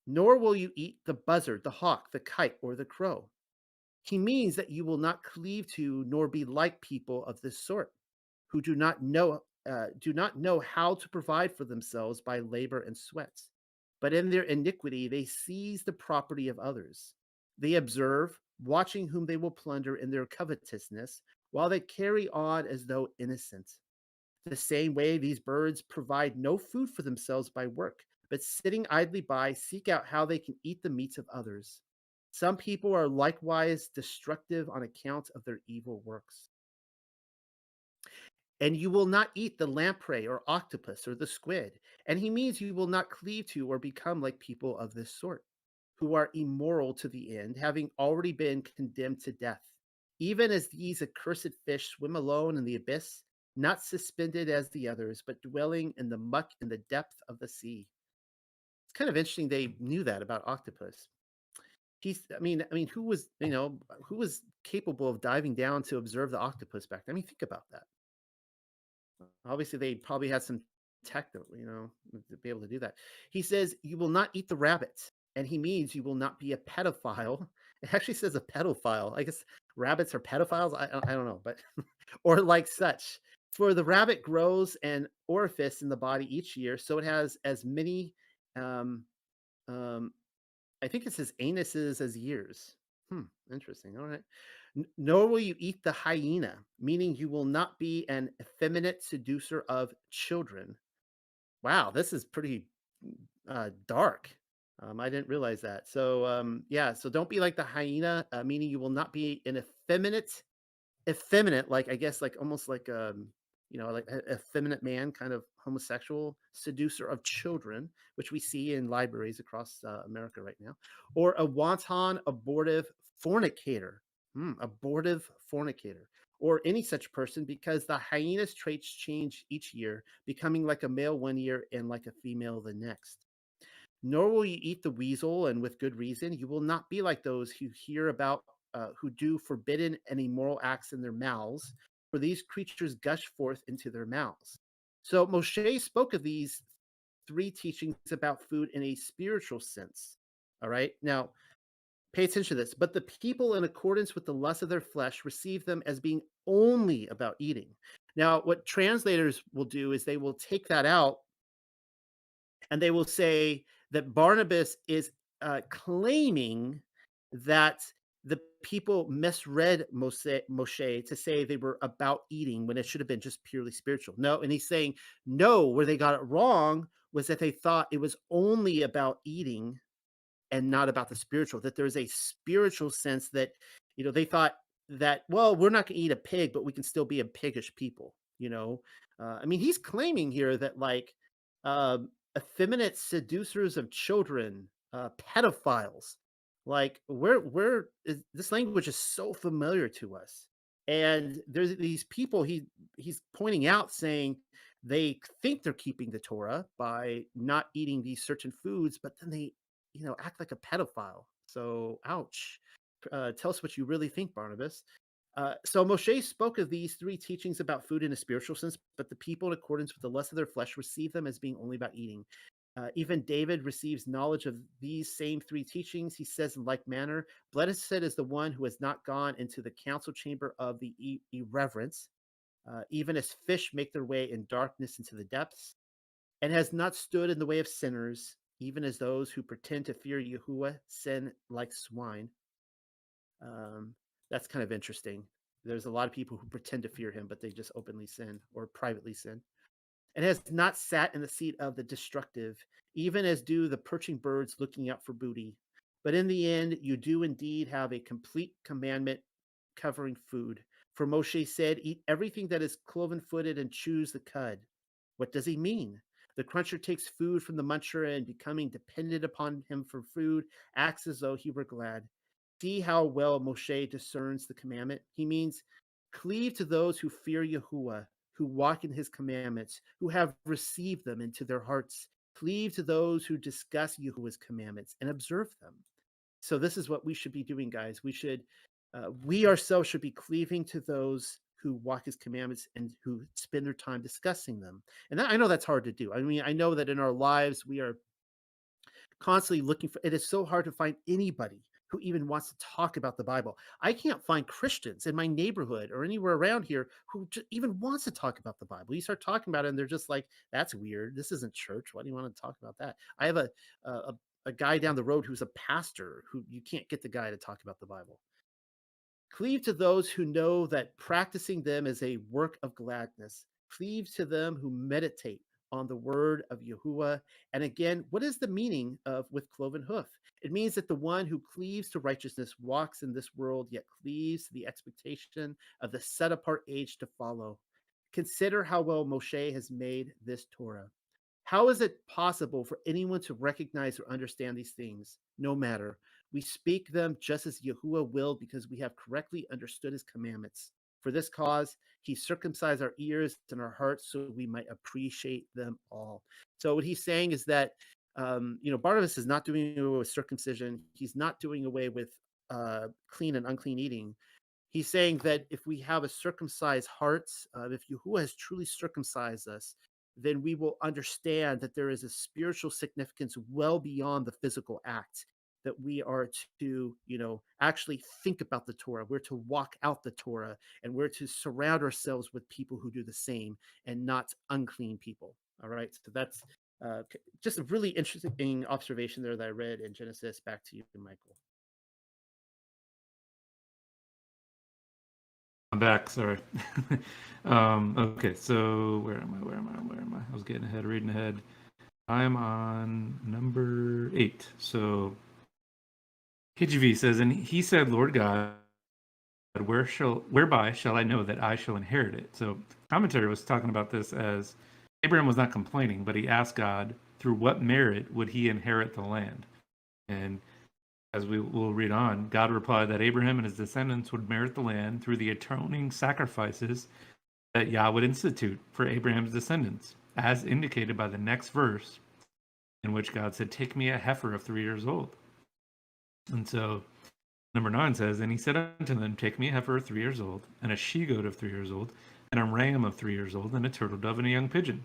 Nor will you eat the buzzard, the hawk, the kite, or the crow. He means that you will not cleave to nor be like people of this sort, who do not know how to provide for themselves by labor and sweat. But in their iniquity they seize the property of others. They observe, watching whom they will plunder in their covetousness, while they carry on as though innocent. The same way these birds provide no food for themselves by work, but sitting idly by, seek out how they can eat the meats of others. Some people are likewise destructive on account of their evil works. And you will not eat the lamprey or octopus or the squid. And he means you will not cleave to or become like people of this sort, who are immoral to the end, having already been condemned to death. Even as these accursed fish swim alone in the abyss, not suspended as the others, but dwelling in the muck in the depth of the sea. It's kind of interesting they knew that about octopus. Who was, who was capable of diving down to observe the octopus back then? I mean, think about that. Obviously, they probably had some tech that, to be able to do that. He says, "You will not eat the rabbit." And he means you will not be a pedophile. It actually says a pedophile. I guess rabbits are pedophiles. I don't know, but or like such. For the rabbit grows an orifice in the body each year, so it has as many um, um, I think it says anuses as years. Interesting. All right. Nor will you eat the hyena, meaning you will not be an effeminate seducer of children. Wow, this is pretty dark. I didn't realize that. So, yeah, so don't be like the hyena, meaning you will not be an effeminate, like I guess, like almost like like a effeminate man, kind of homosexual seducer of children, which we see in libraries across America right now, or a wanton abortive fornicator, abortive fornicator, or any such person, because the hyena's traits change each year, becoming like a male one year and like a female the next. Nor will you eat the weasel, and with good reason. You will not be like those who hear about, who do forbidden and immoral acts in their mouths, for these creatures gush forth into their mouths. So Moshe spoke of these three teachings about food in a spiritual sense. All right. Now, pay attention to this. But the people, in accordance with the lust of their flesh, receive them as being only about eating. Now, what translators will do is they will take that out and they will say that Barnabas is claiming that the people misread Moshe to say they were about eating when it should have been just purely spiritual. No, and he's saying no, where they got it wrong was that they thought it was only about eating and not about the spiritual, that there's a spiritual sense that, they thought that, well, we're not going to eat a pig, but we can still be a piggish people. He's claiming here that, like, effeminate seducers of children, pedophiles, like, this language is so familiar to us. And there's these people he's pointing out, saying they think they're keeping the Torah by not eating these certain foods, but then they act like a pedophile. So, ouch. Tell us what you really think, Barnabas. So Moshe spoke of these three teachings about food in a spiritual sense, but the people, in accordance with the lust of their flesh, receive them as being only about eating. Even David receives knowledge of these same three teachings. He says in like manner, "Blessed is the one who has not gone into the council chamber of the irreverence, even as fish make their way in darkness into the depths, and has not stood in the way of sinners, even as those who pretend to fear Yahuwah sin like swine." Um, that's kind of interesting. There's a lot of people who pretend to fear him, but they just openly sin or privately sin. "And has not sat in the seat of the destructive, even as do the perching birds looking out for booty. But in the end, you do indeed have a complete commandment covering food. For Moshe said, 'Eat everything that is cloven footed and choose the cud.' What does he mean? The cruncher takes food from the muncher, and becoming dependent upon him for food, acts as though he were glad. See how well Moshe discerns the commandment. He means, cleave to those who fear Yahuwah, who walk in his commandments, who have received them into their hearts. Cleave to those who discuss Yahuwah's commandments and observe them." So this is what we should be doing, guys. We ourselves should be cleaving to those who walk his commandments and who spend their time discussing them. And I know that's hard to do. I know that in our lives we are constantly looking for. It is so hard to find anybody who even wants to talk about the Bible. I can't find Christians in my neighborhood or anywhere around here who even wants to talk about the Bible. You start talking about it, and they're just like, "That's weird. This isn't church. Why do you want to talk about that?" I have a guy down the road who's a pastor who you can't get the guy to talk about the Bible. Cleave to those who know that practicing them is a work of gladness. Cleave to them who meditate on the word of Yahuwah. And again, what is the meaning of with cloven hoof? It means that the one who cleaves to righteousness walks in this world, yet cleaves to the expectation of the set apart age to follow. Consider how well Moshe has made this Torah. How is it possible for anyone to recognize or understand these things? No matter. We speak them just as Yahuwah willed, because we have correctly understood his commandments. For this cause, he circumcised our ears and our hearts so we might appreciate them all. So what he's saying is that Barnabas is not doing away with circumcision. He's not doing away with clean and unclean eating. He's saying that if we have a circumcised heart, who has truly circumcised us, then we will understand that there is a spiritual significance well beyond the physical act. That we are to, actually think about the Torah. We're to walk out the Torah, and we're to surround ourselves with people who do the same, and not unclean people. All right. So that's just a really interesting observation there that I read in Genesis. Back to you, Michael. I'm back. Sorry. Okay, so where am I? I was getting ahead, reading ahead. I'm on number 8. So KJV says, and he said, Lord God, whereby shall I know that I shall inherit it? So commentary was talking about this as Abraham was not complaining, but he asked God, through what merit would he inherit the land? And as we will read on, God replied that Abraham and his descendants would merit the land through the atoning sacrifices that Yah would institute for Abraham's descendants, as indicated by the next verse, in which God said, take me a heifer of 3 years old. And so number 9 says, and he said unto them, take me a heifer of 3 years old, and a she-goat of 3 years old, and a ram of 3 years old, and a turtle dove, and a young pigeon.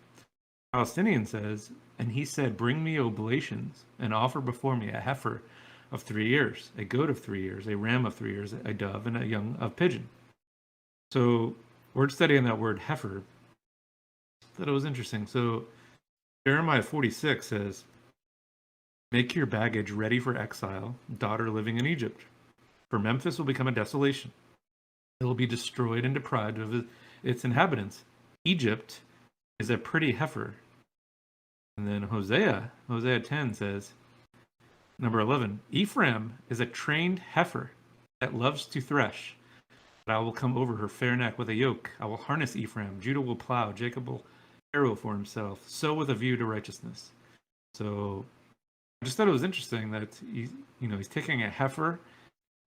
Palestinian says, and he said, bring me oblations, and offer before me a heifer of 3 years, a goat of 3 years, a ram of 3 years, a dove, and a young of pigeon. So word study on that word heifer, I thought it was interesting. So Jeremiah 46 says, make your baggage ready for exile, daughter living in Egypt. For Memphis will become a desolation. It will be destroyed and deprived of its inhabitants. Egypt is a pretty heifer. And then Hosea 10 says, number 11, Ephraim is a trained heifer that loves to thresh. But I will come over her fair neck with a yoke. I will harness Ephraim. Judah will plow. Jacob will harrow for himself. So with a view to righteousness. So I just thought it was interesting that he's taking a heifer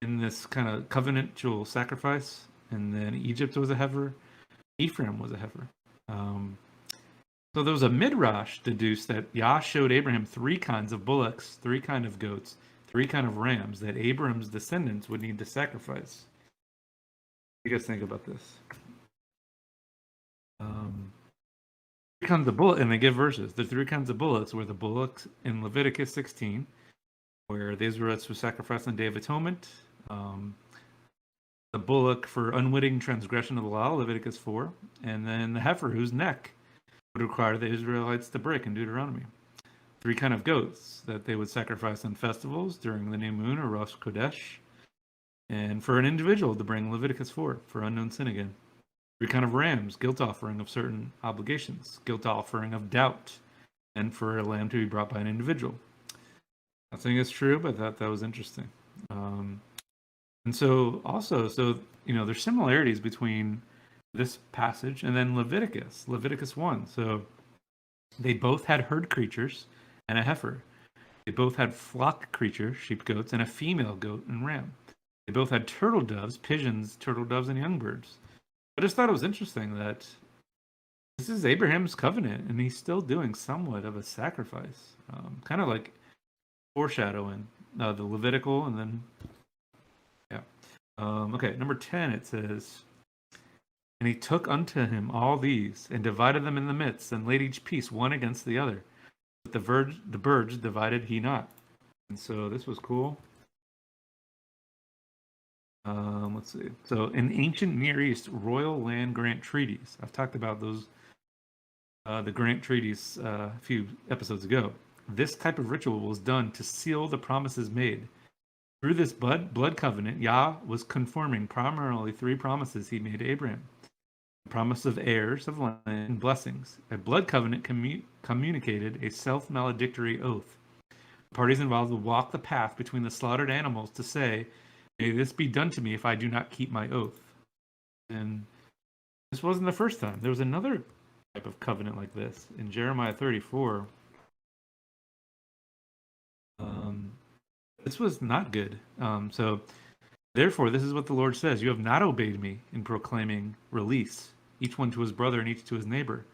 in this kind of covenantal sacrifice, and then Egypt was a heifer. Ephraim was a heifer. So there was a midrash deduced that Yah showed Abraham 3 kinds of bullocks, 3 kinds of goats, 3 kinds of rams that Abram's descendants would need to sacrifice. What do you guys think about this? 3 kinds of bullocks, and they give verses. The 3 kinds of bullocks were the bullocks in Leviticus 16, where the Israelites were sacrificed on the Day of Atonement. The bullock for unwitting transgression of the law, Leviticus 4, and then the heifer whose neck would require the Israelites to break in Deuteronomy. 3 kinds of goats that they would sacrifice on festivals during the new moon or Rosh Chodesh, and for an individual to bring Leviticus 4 for unknown sin again. 3 kinds of rams, guilt offering of certain obligations, guilt offering of doubt, and for a lamb to be brought by an individual. I think it's true, but I thought that was interesting. And so also, there's similarities between this passage and then Leviticus 1. So they both had herd creatures and a heifer. They both had flock creatures, sheep, goats, and a female goat and ram. They both had turtle doves, pigeons, turtle doves, and young birds. I just thought it was interesting that this is Abraham's covenant, and he's still doing somewhat of a sacrifice, kind of like foreshadowing the Levitical, and then okay, number 10, it says, and he took unto him all these, and divided them in the midst, and laid each piece one against the other. But the birds divided he not. And so this was cool. Let's see. So in ancient Near East royal land grant treaties, I've talked about those, the grant treaties a few episodes ago. This type of ritual was done to seal the promises made. Through this blood covenant, Yah was conforming primarily 3 promises he made to Abraham. The promise of heirs of land and blessings. A blood covenant communicated a self-maledictory oath. The parties involved would walk the path between the slaughtered animals to say, may this be done to me if I do not keep my oath. And this wasn't the first time. There was another type of covenant like this in Jeremiah 34. This was not good. So Therefore, this is what the Lord says: You have not obeyed me in proclaiming release, each one to his brother and each to his neighbor.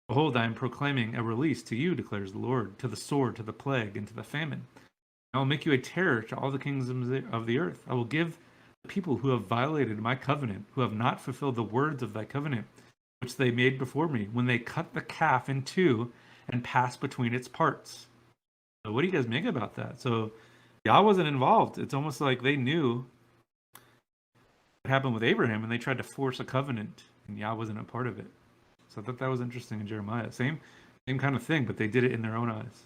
Behold, I am proclaiming a release to you, declares the Lord, to the sword, to the plague, and to the famine. I will make you a terror to all the kingdoms of the earth. I will give the people who have violated my covenant, who have not fulfilled the words of thy covenant, which they made before me, when they cut the calf in two and passed between its parts. So what do you guys make about that? So Yah wasn't involved. It's almost like they knew what happened with Abraham, and they tried to force a covenant, and Yah wasn't a part of it. So I thought that was interesting in Jeremiah. Same kind of thing, but they did it in their own eyes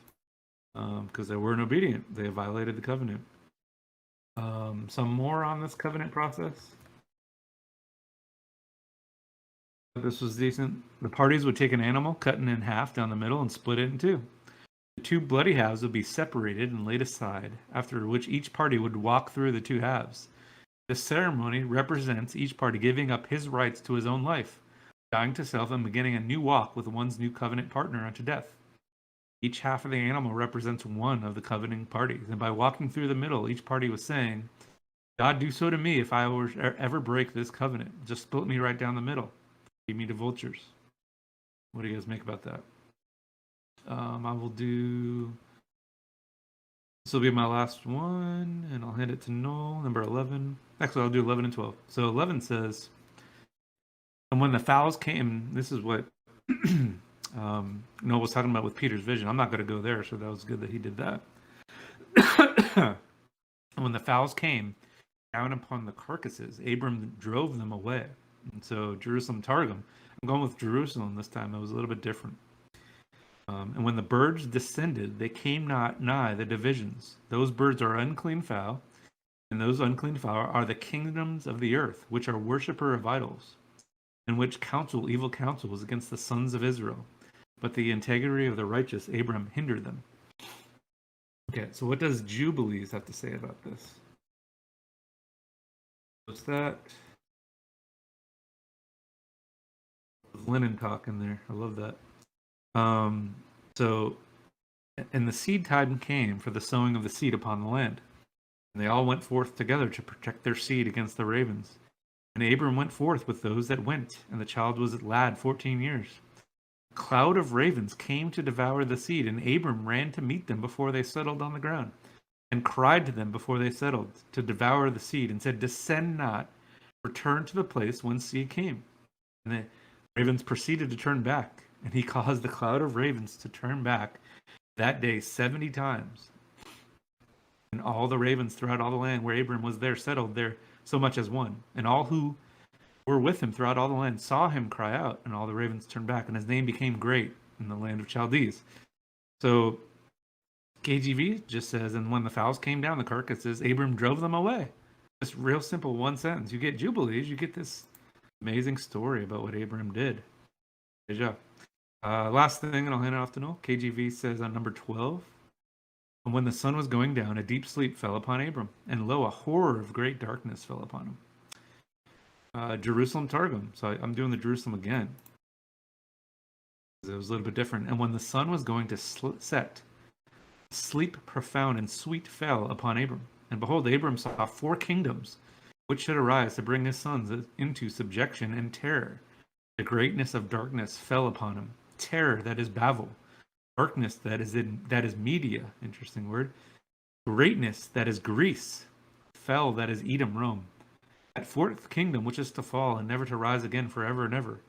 because they weren't obedient. They violated the covenant. Some more on this covenant process. This was decent. The parties would take an animal, cut it in half down the middle, and split it in two. The two bloody halves would be separated and laid aside, after which each party would walk through the two halves. This ceremony represents each party giving up his rights to his own life, dying to self and beginning a new walk with one's new covenant partner unto death. Each half of the animal represents one of the covenanting parties, and by walking through the middle, each party was saying, God, do so to me if I ever break this covenant. Just split me right down the middle. Feed me to vultures. What do you guys make about that? I will do... This will be my last one, and I'll hand it to Noel, number 11. Actually, I'll do 11 and 12. So 11 says, and when the fowls came, this is what Noel was talking about with Peter's vision. I'm not going to go there, so that was good that he did that. And when the fowls came down upon the carcasses, Abram drove them away. And so Jerusalem Targum, I'm going with Jerusalem this time. It was a little bit different. And when the birds descended, they came not nigh the divisions. Those birds are unclean fowl, and those unclean fowl are the kingdoms of the earth, which are worshipper of idols, and which counsel evil counsels against the sons of Israel. But the integrity of the righteous, Abram, hindered them. Okay, so what does Jubilees have to say about this? What's that? Linen talk in there. I love that. So, and the seed time came for the sowing of the seed upon the land. And they all went forth together to protect their seed against the ravens. And Abram went forth with those that went, and the child was a lad 14 years. A cloud of ravens came to devour the seed, and Abram ran to meet them before they settled on the ground, and cried to them before they settled to devour the seed, and said, Descend not, return to the place whence ye came. And the ravens proceeded to turn back, and he caused the cloud of ravens to turn back that day 70 times. And all the ravens throughout all the land where Abram was there settled there so much as one. And all who were with him throughout all the land saw him cry out, and all the ravens turned back, and his name became great in the land of Chaldees. So KGV just says, and when the fowls came down the carcasses, Abram drove them away. Just real simple one sentence. You get Jubilees, you get this amazing story about what Abram did. Good job. Last thing, and I'll hand it off to Noel. KGV says on number 12, and when the sun was going down, a deep sleep fell upon Abram, and lo, a horror of great darkness fell upon him. Jerusalem Targum. So I'm doing the Jerusalem again. It was a little bit different. And when the sun was going to set, sleep profound and sweet fell upon Abram. And behold, Abram saw 4 kingdoms, which should arise to bring his sons into subjection and terror. The greatness of darkness fell upon him. Terror, that is Babel. Darkness, that is Media. Interesting word. Greatness, that is Greece. Fell, that is Edom, Rome. That 4th kingdom, which is to fall and never to rise again forever and ever.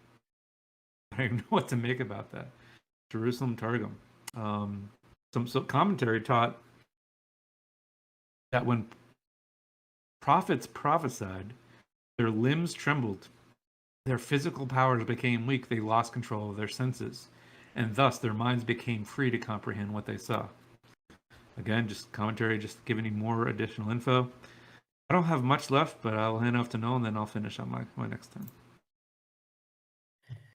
I don't know what to make about that. Jerusalem Targum. Some commentary taught that when prophets prophesied, their limbs trembled, their physical powers became weak, they lost control of their senses, and thus their minds became free to comprehend what they saw. Again, just commentary, just giving you more additional info. I don't have much left, but I'll hand off to Noel, and then I'll finish on my next turn.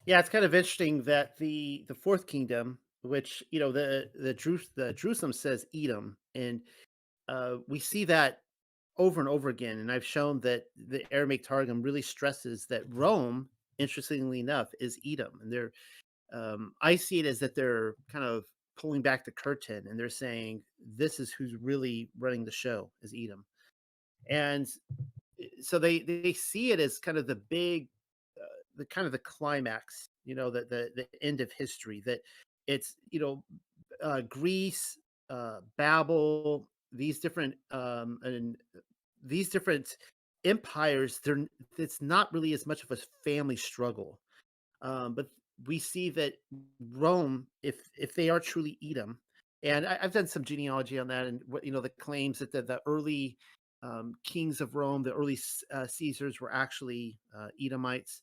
Yeah, it's kind of interesting that the 4th kingdom, which the Jerusalem says Edom, and we see that over and over again. And I've shown that the Aramaic Targum really stresses that Rome, interestingly enough, is Edom, and they're I see it as that they're kind of pulling back the curtain, and they're saying this is who's really running the show is Edom. And so they see it as kind of the big, the kind of the climax, the end of history. That it's Greece, Babel, these different and these different empires. It's not really as much of a family struggle, but we see that Rome, if they are truly Edom, and I've done some genealogy on that, and the claims that the early kings of Rome, the early Caesars, were actually Edomites.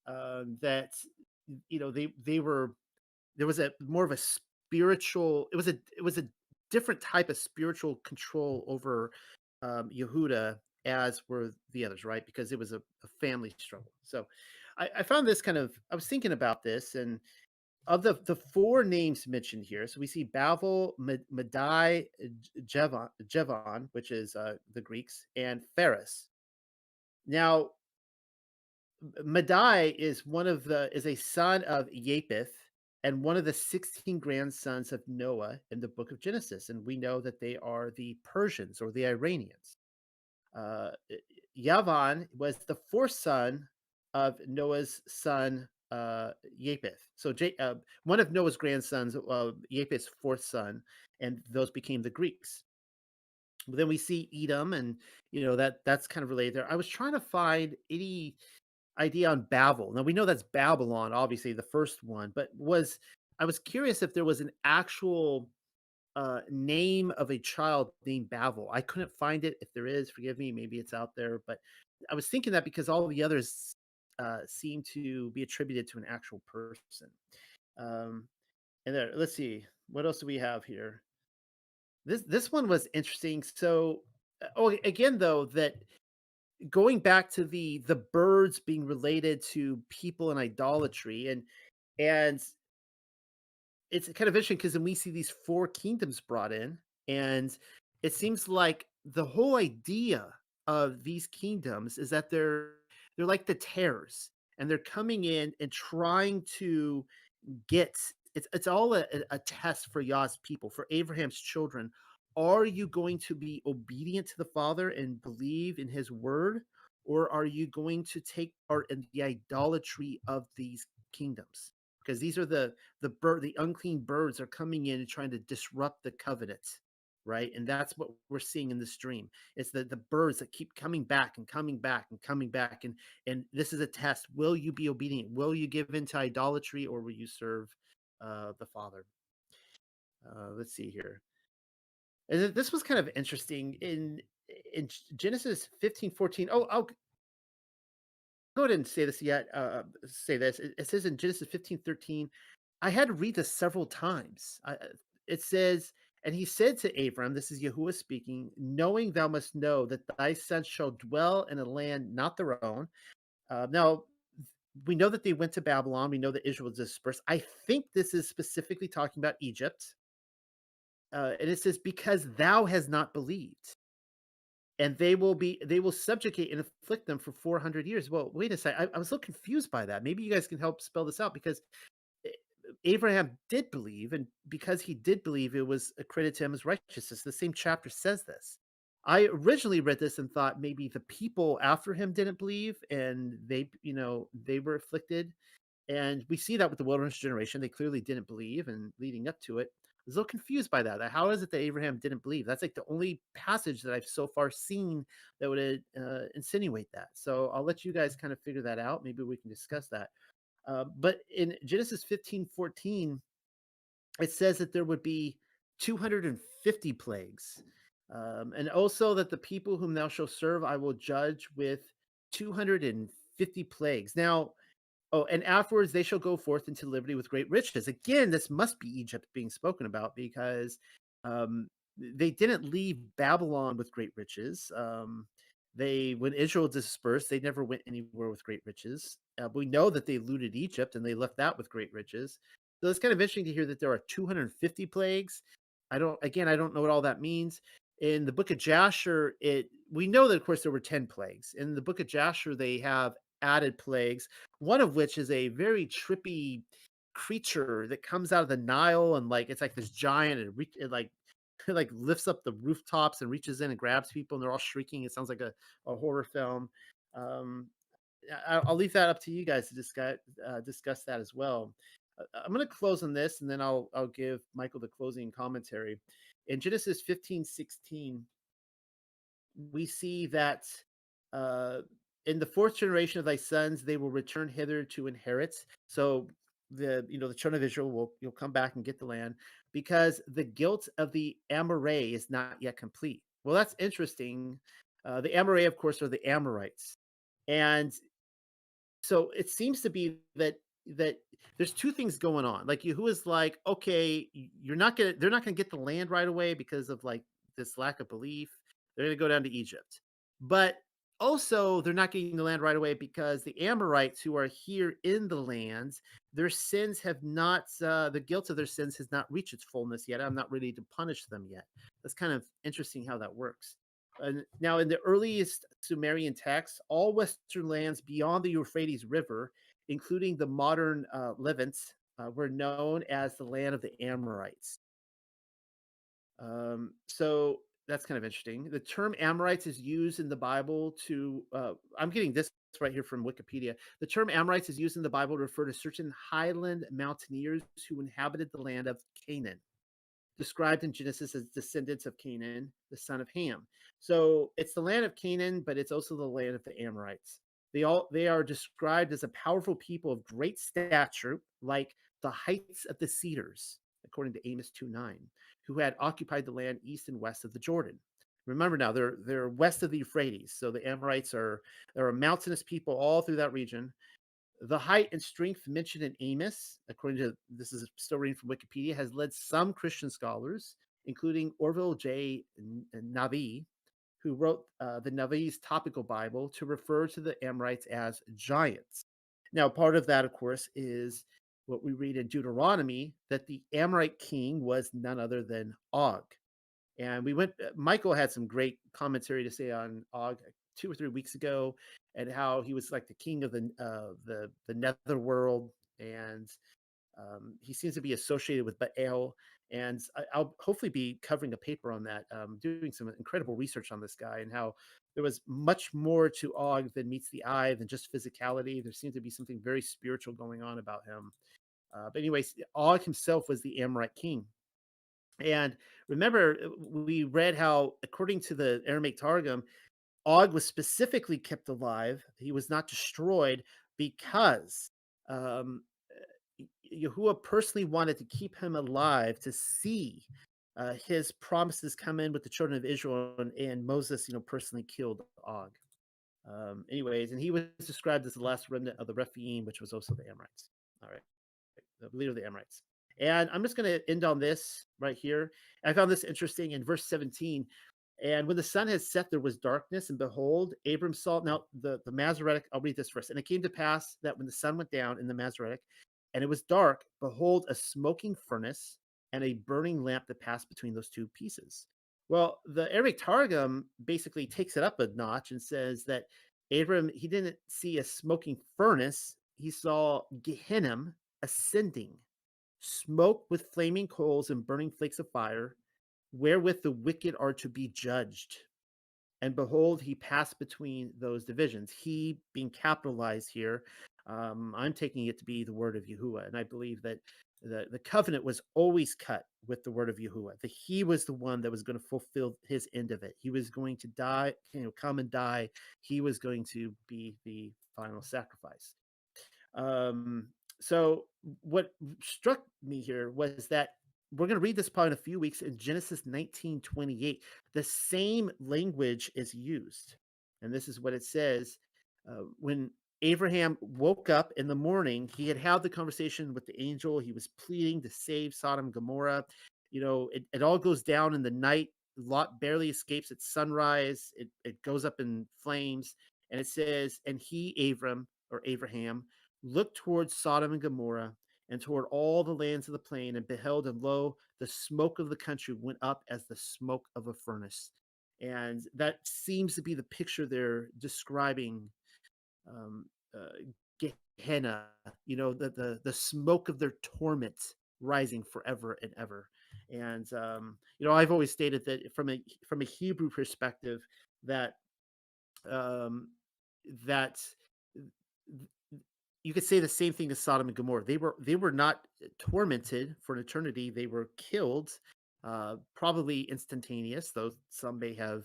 That they were, there was a more of a spiritual. It was a different type of spiritual control over Yehuda, as were the others, right? Because it was a family struggle. So I found this kind of. I was thinking about this, and of the four names mentioned here, so we see Bavel, Madai, Jevon, which is the Greeks, and Pharis. Now, Madai is a son of Japheth and one of the 16 grandsons of Noah in the book of Genesis, and we know that they are the Persians or the Iranians. Uh, Yavan was the fourth son of Noah's son Japheth. So one of Noah's grandsons, Japheth's fourth son, and those became the Greeks. But then we see Edom, and that's kind of related there. I was trying to find any idea on Babel. Now we know that's Babylon, obviously the first one, but I was curious if there was an actual name of a child named Babel. I couldn't find it. If there is, forgive me, maybe it's out there. But I was thinking that because all of the others seem to be attributed to an actual person. Um, and there, let's see, what else do we have here? This one was interesting. So, again, though, that going back to the birds being related to people and idolatry, and it's kind of interesting because then we see these four kingdoms brought in, and it seems like the whole idea of these kingdoms is that they're like the terrors, and they're coming in and trying to get it's all a test for Yah's people, for Abraham's children. Are you going to be obedient to the Father and believe in his word, or are you going to take part in the idolatry of these kingdoms? Because these are the unclean birds are coming in and trying to disrupt the covenant, right? And that's what we're seeing in this dream. It's the birds that keep coming back and coming back and coming back, and this is a test. Will you be obedient? Will you give in to idolatry, or will you serve the Father? Let's see here. And this was kind of interesting in Genesis 15:14. Oh, I'll go ahead and say this yet. Say this. It says in Genesis 15:13. I had to read this several times. It says, and he said to Abram, this is Yahuwah speaking, knowing thou must know that thy sons shall dwell in a land not their own. Now, we know that they went to Babylon. We know that Israel was dispersed. I think this is specifically talking about Egypt. And it says, because thou has not believed, and they will subjugate and afflict them for 400 years. Well, wait a second. I was a little confused by that. Maybe you guys can help spell this out, because Abraham did believe, and because he did believe, it was accredited to him as righteousness. The same chapter says this. I originally read this and thought maybe the people after him didn't believe, and they were afflicted. And we see that with the wilderness generation. They clearly didn't believe, and leading up to it, I was a little confused by that. How is it that Abraham didn't believe? That's like the only passage that I've so far seen that would insinuate that. So I'll let you guys kind of figure that out. Maybe we can discuss that. But in Genesis 15:14, it says that there would be 250 plagues. And also that the people whom thou shalt serve, I will judge with 250 plagues. Now, oh, and afterwards they shall go forth into liberty with great riches. Again, this must be Egypt being spoken about, because um, they didn't leave Babylon with great riches. When Israel dispersed, they never went anywhere with great riches. We know that they looted Egypt and they left that with great riches. So it's kind of interesting to hear that there are 250 plagues. I don't know what all that means. In the book of Jasher, we know that of course there were 10 plagues. In the book of Jasher, they have added plagues, one of which is a very trippy creature that comes out of the Nile, and like it's like this giant, and it like like lifts up the rooftops and reaches in and grabs people, and they're all shrieking. It sounds like a horror film. Um, I'll leave that up to you guys to discuss that as well. I'm going to close on this, and then I'll give Michael the closing commentary. In Genesis 15:16, we see that uh, in the fourth generation of thy sons, they will return hither to inherit. So the children of Israel will you'll come back and get the land because the guilt of the Amoray is not yet complete. Well, that's interesting. The Amoray, of course, are the Amorites, and so it seems to be that there's two things going on. Like Yahuwah is like, okay, they're not gonna get the land right away because of like this lack of belief. They're gonna go down to Egypt. But also they're not getting the land right away because the Amorites who are here in the lands, their sins have not the guilt of their sins has not reached its fullness yet. I'm not ready to punish them yet. That's kind of interesting how that works. And now, in the earliest Sumerian texts, all Western lands beyond the Euphrates River, including the modern Levant, were known as the land of the Amorites. So that's kind of interesting. The term Amorites is used in the Bible to, I'm getting this right here from Wikipedia. The term Amorites is used in the Bible to refer to certain highland mountaineers who inhabited the land of Canaan, described in Genesis as descendants of Canaan, the son of Ham. So it's the land of Canaan, but it's also the land of the Amorites. They are described as a powerful people of great stature, like the heights of the cedars, according to Amos 2:9, who had occupied the land east and west of the Jordan. Remember now, they're west of the Euphrates. So the Amorites are a mountainous people all through that region. The height and strength mentioned in Amos, according to this is still reading from Wikipedia, has led some Christian scholars, including Orville J. Navi, who wrote the Navi's topical Bible, to refer to the Amorites as giants. Now, part of that, of course, is what we read in Deuteronomy that the Amorite king was none other than Og. And Michael had some great commentary to say on Og 2 or 3 weeks ago, and how he was like the king of the netherworld, and he seems to be associated with Baal. And I'll hopefully be covering a paper on that, doing some incredible research on this guy and how there was much more to Og than meets the eye than just physicality. There seemed to be something very spiritual going on about him. But anyways, Og himself was the Amorite king. And remember, we read how, according to the Aramaic Targum, Og was specifically kept alive. He was not destroyed because um, Yahuwah personally wanted to keep him alive to see his promises come in with the children of Israel, and Moses, personally killed Og. Anyways, and he was described as the last remnant of the Rephaim, which was also the Amorites. All right, the leader of the Amorites. And I'm just going to end on this right here. I found this interesting in verse 17. And when the sun had set, there was darkness, and behold, Abram saw. Now, the Masoretic, I'll read this first. And it came to pass that when the sun went down in the Masoretic, and it was dark, behold, a smoking furnace and a burning lamp that passed between those two pieces. Well, the Arabic Targum basically takes it up a notch and says that Abram, he didn't see a smoking furnace, he saw Gehenna ascending, smoke with flaming coals and burning flakes of fire, wherewith the wicked are to be judged. And behold, he passed between those divisions. He being capitalized here, I'm taking it to be the word of Yahuwah. And I believe that the covenant was always cut with the word of Yahuwah. That he was the one that was going to fulfill his end of it. He was going to die, come and die. He was going to be the final sacrifice. Um, so what struck me here was that we're going to read this part in a few weeks in Genesis 19:28. The same language is used. And this is what it says. When Abraham woke up in the morning, he had the conversation with the angel. He was pleading to save Sodom and Gomorrah. It all goes down in the night. Lot barely escapes at sunrise. It goes up in flames. And it says, and he, Abram or Abraham, looked towards Sodom and Gomorrah and toward all the lands of the plain, and beheld, and lo, the smoke of the country went up as the smoke of a furnace. And that seems to be the picture they're describing, um, Gehenna, the smoke of their torment rising forever and ever. And I've always stated that from a Hebrew perspective, that um, that you could say the same thing to Sodom and Gomorrah. They were not tormented for an eternity. They were killed, probably instantaneous, though some may have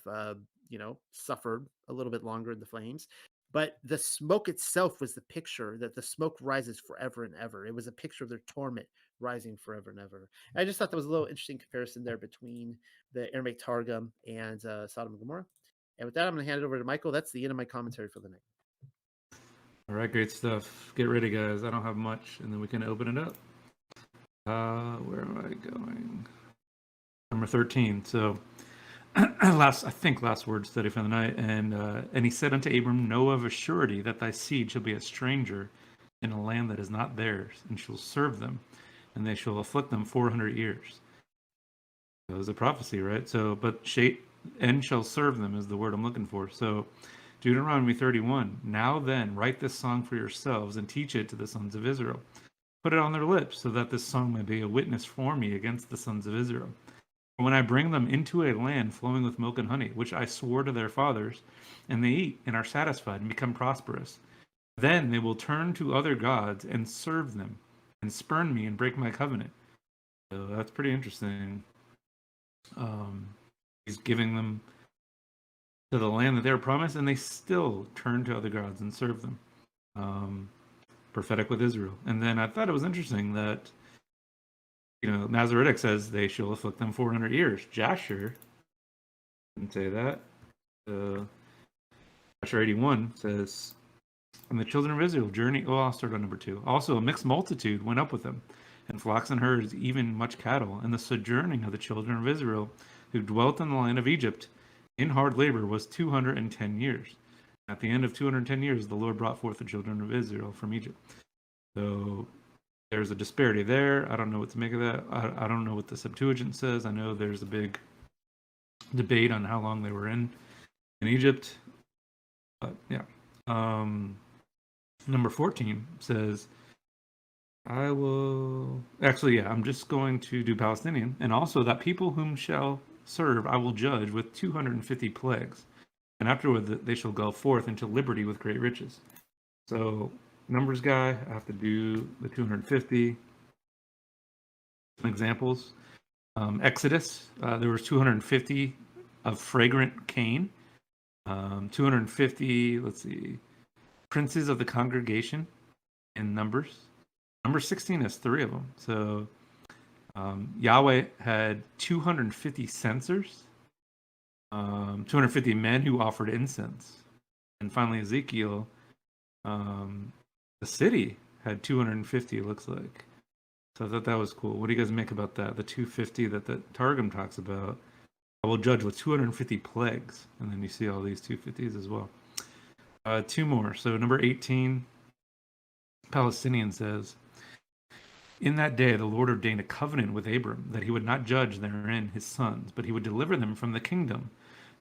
suffered a little bit longer in the flames. But the smoke itself was the picture that the smoke rises forever and ever. It was a picture of their torment rising forever and ever. I just thought that was a little interesting comparison there between the Aramaic Targum and Sodom and Gomorrah. And with that, I'm going to hand it over to Michael. That's the end of my commentary for the night. All right, great stuff. Get ready, guys. I don't have much, and then we can open it up. Where am I going? Number 13. So last word study for the night. And he said unto Abram, know of a surety that thy seed shall be a stranger in a land that is not theirs, and shall serve them, and they shall afflict them 400 years. That was a prophecy, right? So, but and shall serve them is the word I'm looking for. So Deuteronomy 31, now then, write this song for yourselves and teach it to the sons of Israel. Put it on their lips, so that this song may be a witness for me against the sons of Israel. When I bring them into a land flowing with milk and honey, which I swore to their fathers, and they eat and are satisfied and become prosperous, then they will turn to other gods and serve them, and spurn me and break my covenant. So that's pretty interesting. He's giving them to the land that they were promised, and they still turn to other gods and serve them. Prophetic with Israel. And then I thought it was interesting that, Masoretic says they shall afflict them 400 years. Jasher didn't say that. Jasher 81 says, and the children of Israel journey. Oh, I'll start on number 2. Also, a mixed multitude went up with them, and flocks and herds, even much cattle. And the sojourning of the children of Israel, who dwelt in the land of Egypt, in hard labor, was 210 years. At the end of 210 years, the Lord brought forth the children of Israel from Egypt. So there's a disparity there. I don't know what to make of that. I don't know what the Septuagint says. I know there's a big debate on how long they were in Egypt. But yeah. Number 14 says, I'm just going to do Palestinian. And also that people whom shall serve I will judge with 250 plagues. And afterward they shall go forth into liberty with great riches. So numbers guy, I have to do the 250 examples. Exodus, there was 250 of fragrant cane. 250, princes of the congregation in Numbers. Number 16 has 3 of them. So Yahweh had 250 censers, 250 men who offered incense. And finally, Ezekiel, the city had 250, it looks like. So I thought that was cool. What do you guys make about that? The 250 that the Targum talks about, I will judge with 250 plagues. And then you see all these 250s as well. 2 more. So number 18, Palestinian says, in that day the Lord ordained a covenant with Abram, that he would not judge therein his sons, but he would deliver them from the kingdom,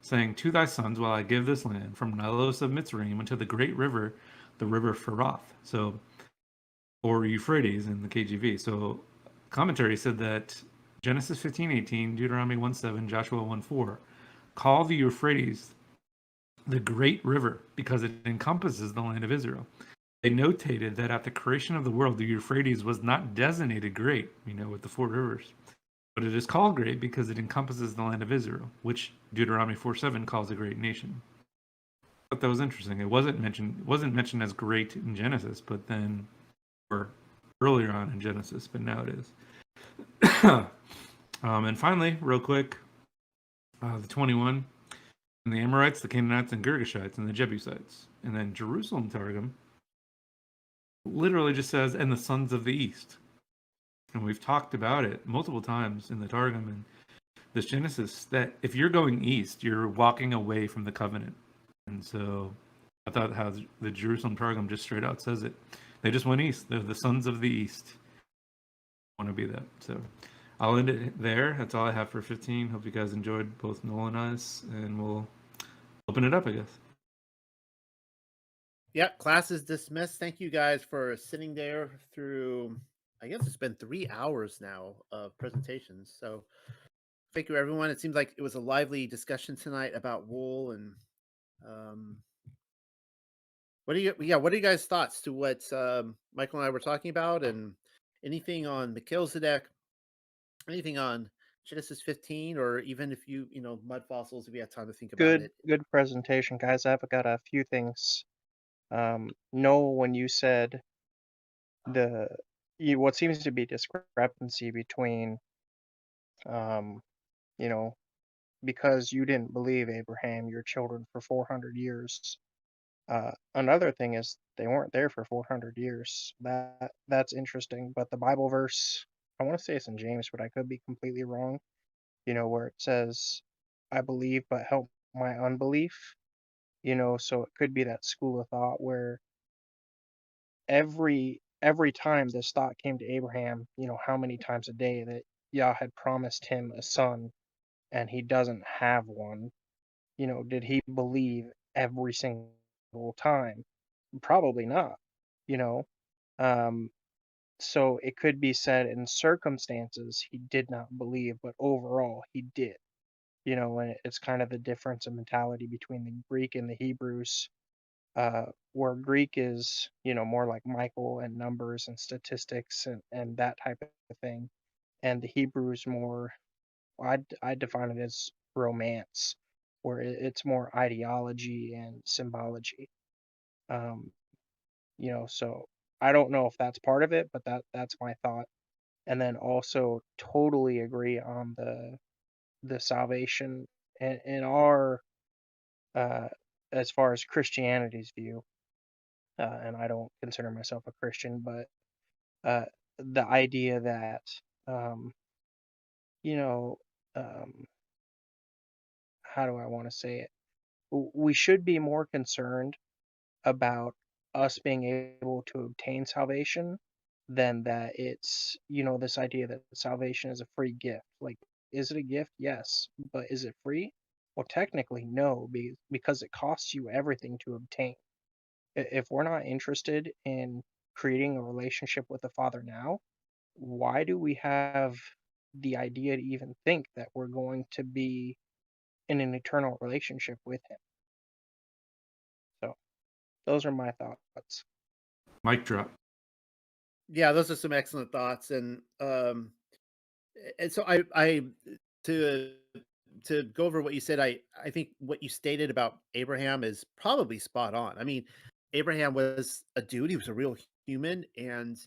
saying, to thy sons will I give this land, from Nilos of Mitzrayim unto the great river, the river Pharaoth. So, or Euphrates in the KJV. So commentary said that Genesis 15:18, Deuteronomy 1:7, Joshua 1:4, call the Euphrates the great river because it encompasses the land of Israel. They notated that at the creation of the world, the Euphrates was not designated great, with the 4 rivers. But it is called great because it encompasses the land of Israel, which Deuteronomy 4:7 calls a great nation. But that was interesting. It wasn't mentioned as great in Genesis, but then, or earlier on in Genesis, but now it is. And finally, real quick, the 21, and the Amorites, the Canaanites, and Girgashites, and the Jebusites. And then Jerusalem Targum literally just says, and the sons of the east. And we've talked about it multiple times in the Targum and this Genesis, that if you're going east, you're walking away from the covenant. And so I thought how the Jerusalem Targum just straight out says it. They just went east. They're the sons of the east. I want to be that. So I'll end it there. That's all I have for 15. Hope you guys enjoyed both Noel and us, and we'll open it up, I guess. Yep, class is dismissed. Thank you guys for sitting there through, I guess it's been 3 hours now of presentations. So thank you, everyone. It seems like it was a lively discussion tonight about wool and um, what are you guys' thoughts to what Michael and I were talking about, and anything on Melchizedek, anything on Genesis 15, or even if mud fossils, if you have time to think about Good, it. good presentation, guys. I've got a few things. Noah, when you said the what seems to be discrepancy between, um, you know, because you didn't believe Abraham, your children for 400 years. Another thing is they weren't there for 400 years. That's interesting. But the Bible verse, I want to say it's in James, but I could be completely wrong. Where it says, "I believe, but help my unbelief." So it could be that school of thought where every time this thought came to Abraham, how many times a day that Yah had promised him a son and he doesn't have one, did he believe every single time? Probably not, you know. Um, so it could be said in circumstances he did not believe, but overall he did. And it's kind of the difference in mentality between the Greek and the Hebrews, where Greek is, more like Michael and numbers and statistics and that type of thing, and the Hebrew is more, I define it as romance, where it's more ideology and symbology. Um, so I don't know if that's part of it, but that's my thought. And then also totally agree on the salvation in our uh, as far as Christianity's view. And I don't consider myself a Christian, but uh, the idea that um, you know, um, how do I want to say it? We should be more concerned about us being able to obtain salvation than that it's, this idea that salvation is a free gift. Like, is it a gift? Yes. But is it free? Well, technically, no, because it costs you everything to obtain. If we're not interested in creating a relationship with the Father now, why do we have the idea to even think that we're going to be in an eternal relationship with Him? So, those are my thoughts. Mic drop. Yeah, those are some excellent thoughts, and so I to to go over what you said, I think what you stated about Abraham is probably spot on. I mean, Abraham was a dude; he was a real human, and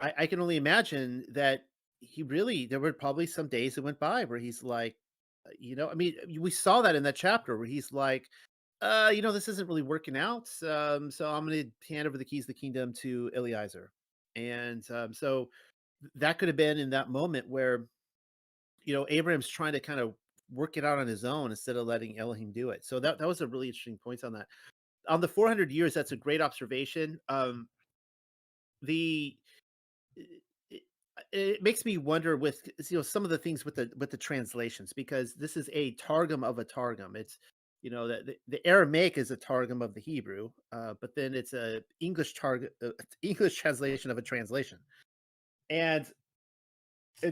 I can only imagine that he really there were probably some days that went by where he's like, I mean, we saw that in that chapter where he's like, this isn't really working out. So I'm going to hand over the keys of the kingdom to Eliezer, and so that could have been in that moment where Abraham's trying to kind of work it out on his own instead of letting Elohim do it. So that was a really interesting point on that. On the 400 years, that's a great observation. The it, it makes me wonder with some of the things with the translations, because this is a targum of a targum. It's the Aramaic is a targum of the Hebrew, but then it's a English targum, English translation of a translation, and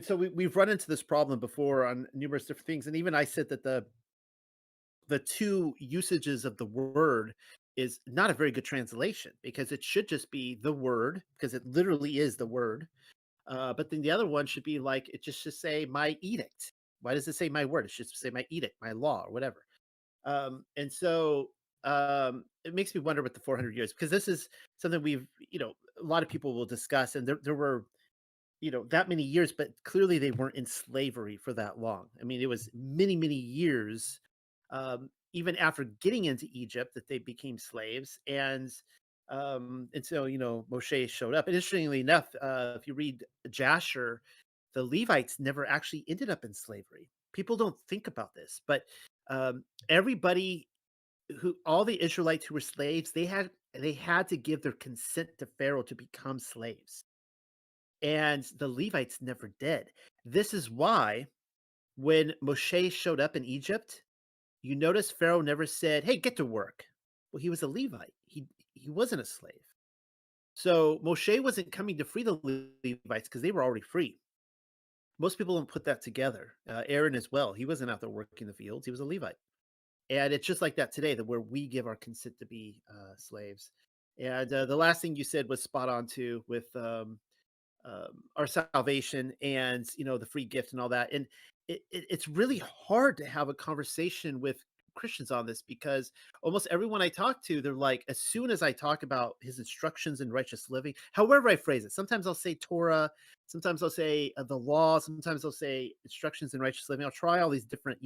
so we've run into this problem before on numerous different things, and even I said that the two usages of the word is not a very good translation, because it should just be the word, because it literally is the word. But then the other one should be like, it just should say my edict. Why does it say my word? It should say my edict, my law, or whatever. And so it makes me wonder with the 400 years, because this is something a lot of people will discuss, and there were that many years, but clearly they weren't in slavery for that long. I mean, it was many, many years, even after getting into Egypt, that they became slaves. And so Moshe showed up. And interestingly enough, if you read Jasher, the Levites never actually ended up in slavery. People don't think about this, but everybody all the Israelites who were slaves, they had to give their consent to Pharaoh to become slaves, and the Levites never did. This is why when Moshe showed up in Egypt, you notice Pharaoh never said, "Hey, get to work." Well, he was a Levite. He wasn't a slave. So Moshe wasn't coming to free the Levites because they were already free. Most people don't put that together. Aaron as well. He wasn't out there working the fields. He was a Levite. And it's just like that today, that where we give our consent to be slaves. And the last thing you said was spot on too, with our salvation and the free gift and all that. And it's really hard to have a conversation with Christians on this, because almost everyone I talk to, they're like, as soon as I talk about his instructions in righteous living, however I phrase it, sometimes I'll say Torah, sometimes I'll say the law, sometimes I'll say instructions in righteous living. I'll try all these different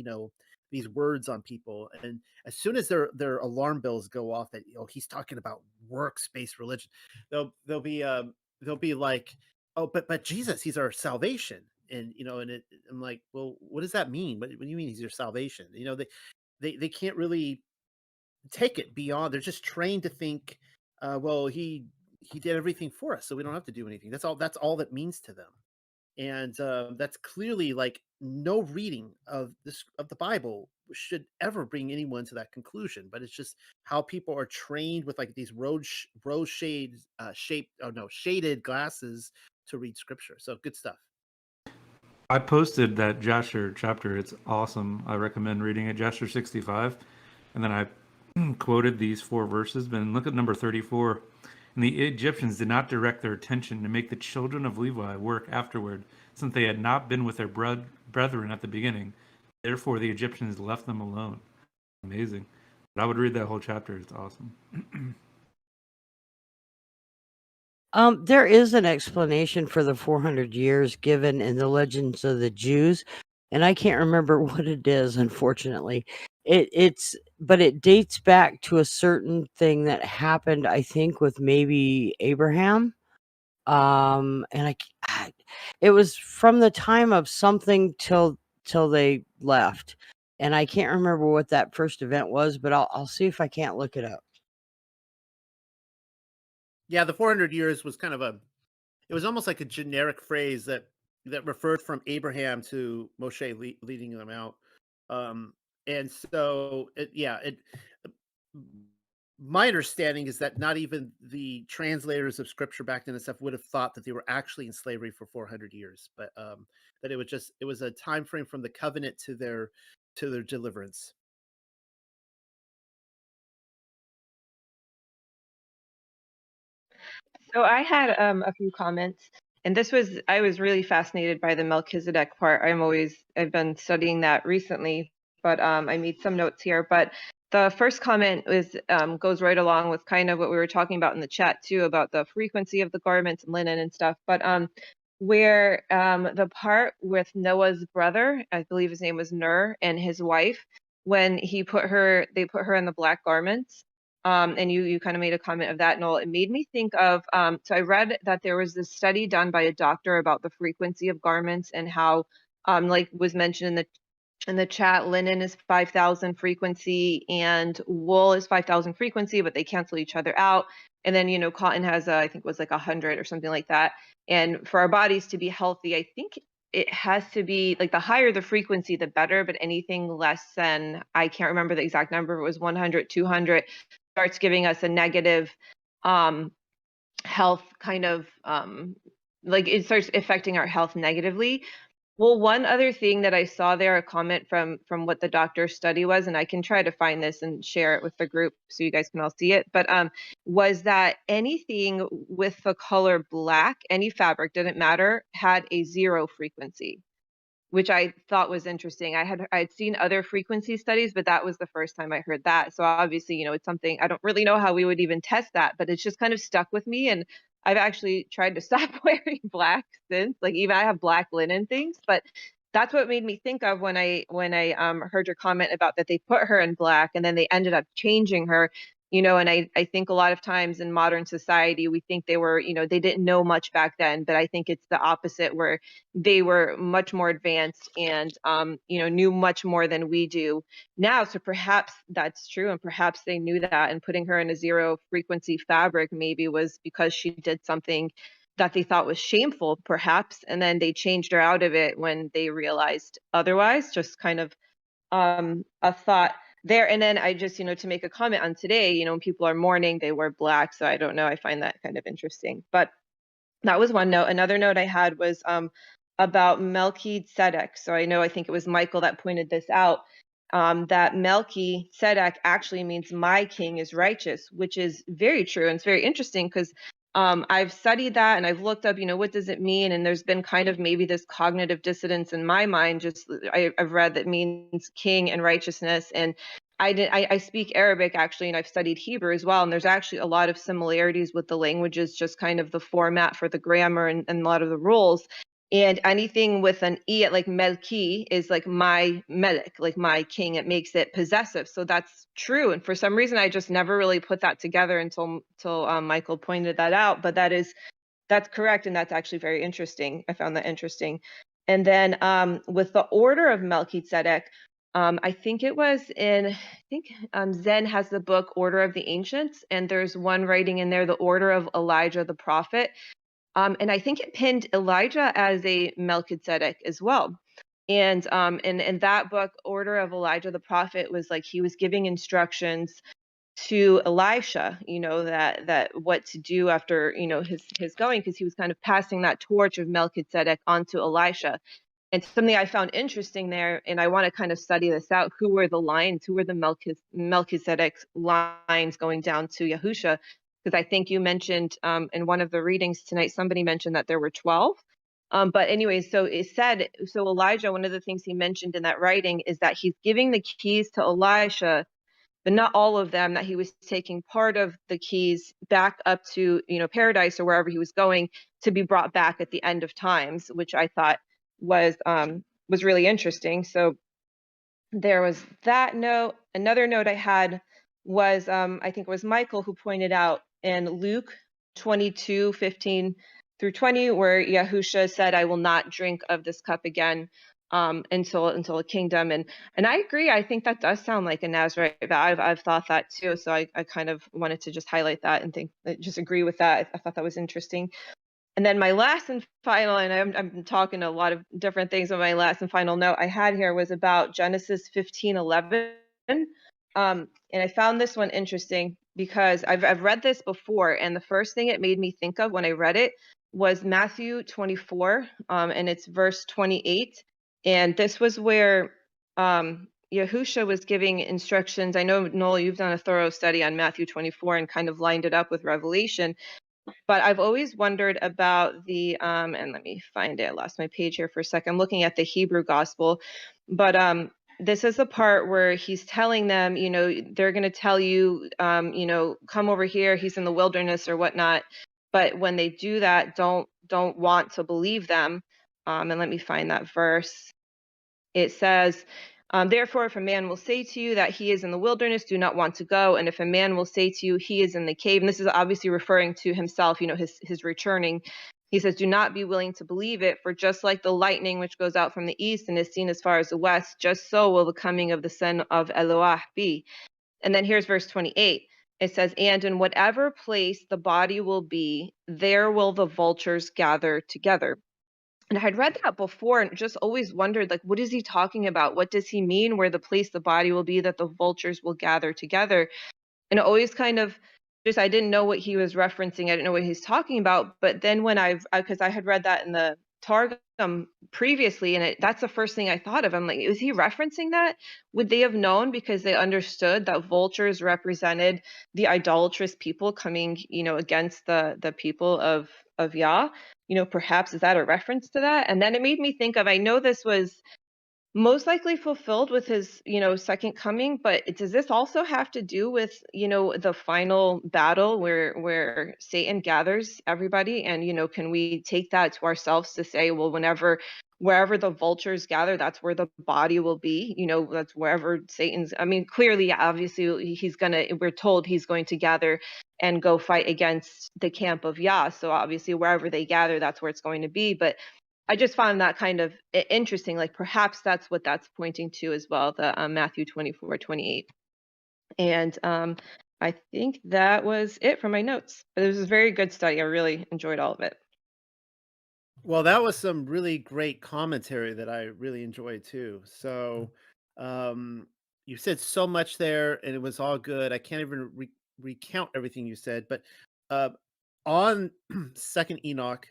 these words on people, and as soon as their alarm bells go off that he's talking about works-based religion, they'll be like, oh, but Jesus, he's our salvation. And I'm like, well, what does that mean? What do you mean he's your salvation? They can't really take it beyond. They're just trained to think, well, he did everything for us, so we don't have to do anything. That's all that means to them. And that's clearly like no reading of the Bible should ever bring anyone to that conclusion. But it's just how people are trained with like these rose shaded glasses to read scripture. So good stuff. I posted that Jasher chapter. It's awesome. I recommend reading it, Jasher 65. And then I quoted these 4 verses. But look at number 34. And the Egyptians did not direct their attention to make the children of Levi work afterward, since they had not been with their brethren at the beginning. Therefore, the Egyptians left them alone. Amazing. But I would read that whole chapter. It's awesome. There is an explanation for the 400 years given in the Legends of the Jews, and I can't remember what it is, unfortunately. But it dates back to a certain thing that happened, I think, with maybe Abraham. And it was from the time of something till they left, and I can't remember what that first event was, but I'll see if I can't look it up. Yeah, the 400 years was kind of it was almost like a generic phrase that referred from Abraham to Moshe leading them out. And so my understanding is that not even the translators of scripture back then and stuff would have thought that they were actually in slavery for 400 years, but that it was a time frame from the covenant to their deliverance. So I had a few comments, and I was really fascinated by the Melchizedek part. I've been studying that recently, but I made some notes here. But the first comment goes right along with kind of what we were talking about in the chat too, about the frequency of the garments and linen and stuff. But where the part with Noah's brother, I believe his name was Ner, and his wife, when they put her in the black garments. And you kind of made a comment of that, Noel. It made me think of, so I read that there was this study done by a doctor about the frequency of garments and how, like was mentioned in the chat, linen is 5,000 frequency and wool is 5,000 frequency, but they cancel each other out. And then, cotton has, I think it was like 100 or something like that. And for our bodies to be healthy, I think it has to be like the higher the frequency, the better, but anything less than, I can't remember the exact number, it was 100, 200, starts giving us a negative health kind of like it starts affecting our health negatively. Well, one other thing that I saw there, a comment from what the doctor's study was, and I can try to find this and share it with the group so you guys can all see it, but was that anything with the color black, any fabric, didn't matter, had a 0 frequency, which I thought was interesting. I'd seen other frequency studies, but that was the first time I heard that. So obviously, it's something, I don't really know how we would even test that, but it's just kind of stuck with me. And I've actually tried to stop wearing black since, like even I have black linen things, but that's what made me think of when I heard your comment about that they put her in black and then they ended up changing her. And I think a lot of times in modern society, we think they were, they didn't know much back then, but I think it's the opposite, where they were much more advanced and, knew much more than we do now. So perhaps that's true. And perhaps they knew that, and putting her in a 0 frequency fabric maybe was because she did something that they thought was shameful, perhaps. And then they changed her out of it when they realized otherwise. Just kind of a thought. there. And then I just, to make a comment on today, when people are mourning, they wear black. So I don't know. I find that kind of interesting. But that was one note. Another note I had was about Melchizedek. So I think it was Michael that pointed this out. That Melchizedek actually means my king is righteous, which is very true. And it's very interesting because I've studied that and I've looked up, what does it mean? And there's been kind of maybe this cognitive dissonance in my mind. I've read that means king and righteousness. And I speak Arabic actually, and I've studied Hebrew as well. And there's actually a lot of similarities with the languages, just kind of the format for the grammar and a lot of the rules. And anything with an E at like Melki is like my Melek, like my king. It makes it possessive. So that's true. And for some reason, I just never really put that together until Michael pointed that out. But that's correct. And that's actually very interesting. I found that interesting. And then with the order of Melchizedek, I think Zen has the book Order of the Ancients, and there's one writing in there, the Order of Elijah the Prophet. And I think it pinned Elijah as a Melchizedek as well. And in that book, Order of Elijah the Prophet, was like he was giving instructions to Elisha, that what to do after, his going, because he was kind of passing that torch of Melchizedek onto Elisha. And something I found interesting there, and I want to kind of study this out, who were the Melchizedek lines going down to Yahusha? Because I think you mentioned in one of the readings tonight, somebody mentioned that there were 12. But anyway, so Elijah, one of the things he mentioned in that writing is that he's giving the keys to Elisha, but not all of them, that he was taking part of the keys back up to, paradise or wherever he was going to be brought back at the end of times, which I thought was really interesting. So there was that note. Another note I had was I think it was Michael who pointed out in Luke 22:15 through 20, where Yahusha said, "I will not drink of this cup again until a kingdom." And I agree. I think that does sound like a Nazarite vow. I've thought that too. So I kind of wanted to just highlight that and just agree with that. I thought that was interesting. And then my last and final, and I'm talking a lot of different things, but my last and final note I had here was about Genesis 15:11. And I found this one interesting because I've read this before, and the first thing it made me think of when I read it was Matthew 24, and it's verse 28. And this was where Yahusha was giving instructions. I know, Noel, you've done a thorough study on Matthew 24 and kind of lined it up with Revelation. But I've always wondered about the and let me find it. I lost my page here for a second. I'm looking at the Hebrew gospel, but this is the part where he's telling them, they're going to tell you, come over here. He's in the wilderness or whatnot. But when they do that, don't want to believe them. And let me find that verse. It says, therefore, if a man will say to you that he is in the wilderness, do not want to go. And if a man will say to you, he is in the cave, and this is obviously referring to himself, his returning. He says, do not be willing to believe it, for just like the lightning which goes out from the east and is seen as far as the west, just so will the coming of the Son of Eloah be. And then here's verse 28. It says, and in whatever place the body will be, there will the vultures gather together. And I had read that before and just always wondered, like, what is he talking about? What does he mean where the place the body will be, that the vultures will gather together? And it always kind of I didn't know what he was referencing. I didn't know what he's talking about. But then when because I had read that in the Targum previously, and that's the first thing I thought of. I'm like, is he referencing that? Would they have known because they understood that vultures represented the idolatrous people coming, against the people of Yah? Perhaps is that a reference to that? And then it made me think of, I know this was most likely fulfilled with his, second coming, but does this also have to do with, the final battle where Satan gathers everybody? And, can we take that to ourselves to say, well, wherever the vultures gather, that's where the body will be, that's wherever Satan's, clearly, obviously we're told he's going to gather and go fight against the camp of Yah. So obviously wherever they gather, that's where it's going to be. But I just found that kind of interesting. Like perhaps that's what that's pointing to as well, the Matthew 24:28. And I think that was it for my notes. But it was a very good study. I really enjoyed all of it. Well, that was some really great commentary that I really enjoyed too. So, you said so much there, and it was all good. I can't even recount everything you said, but uh, on Second Enoch,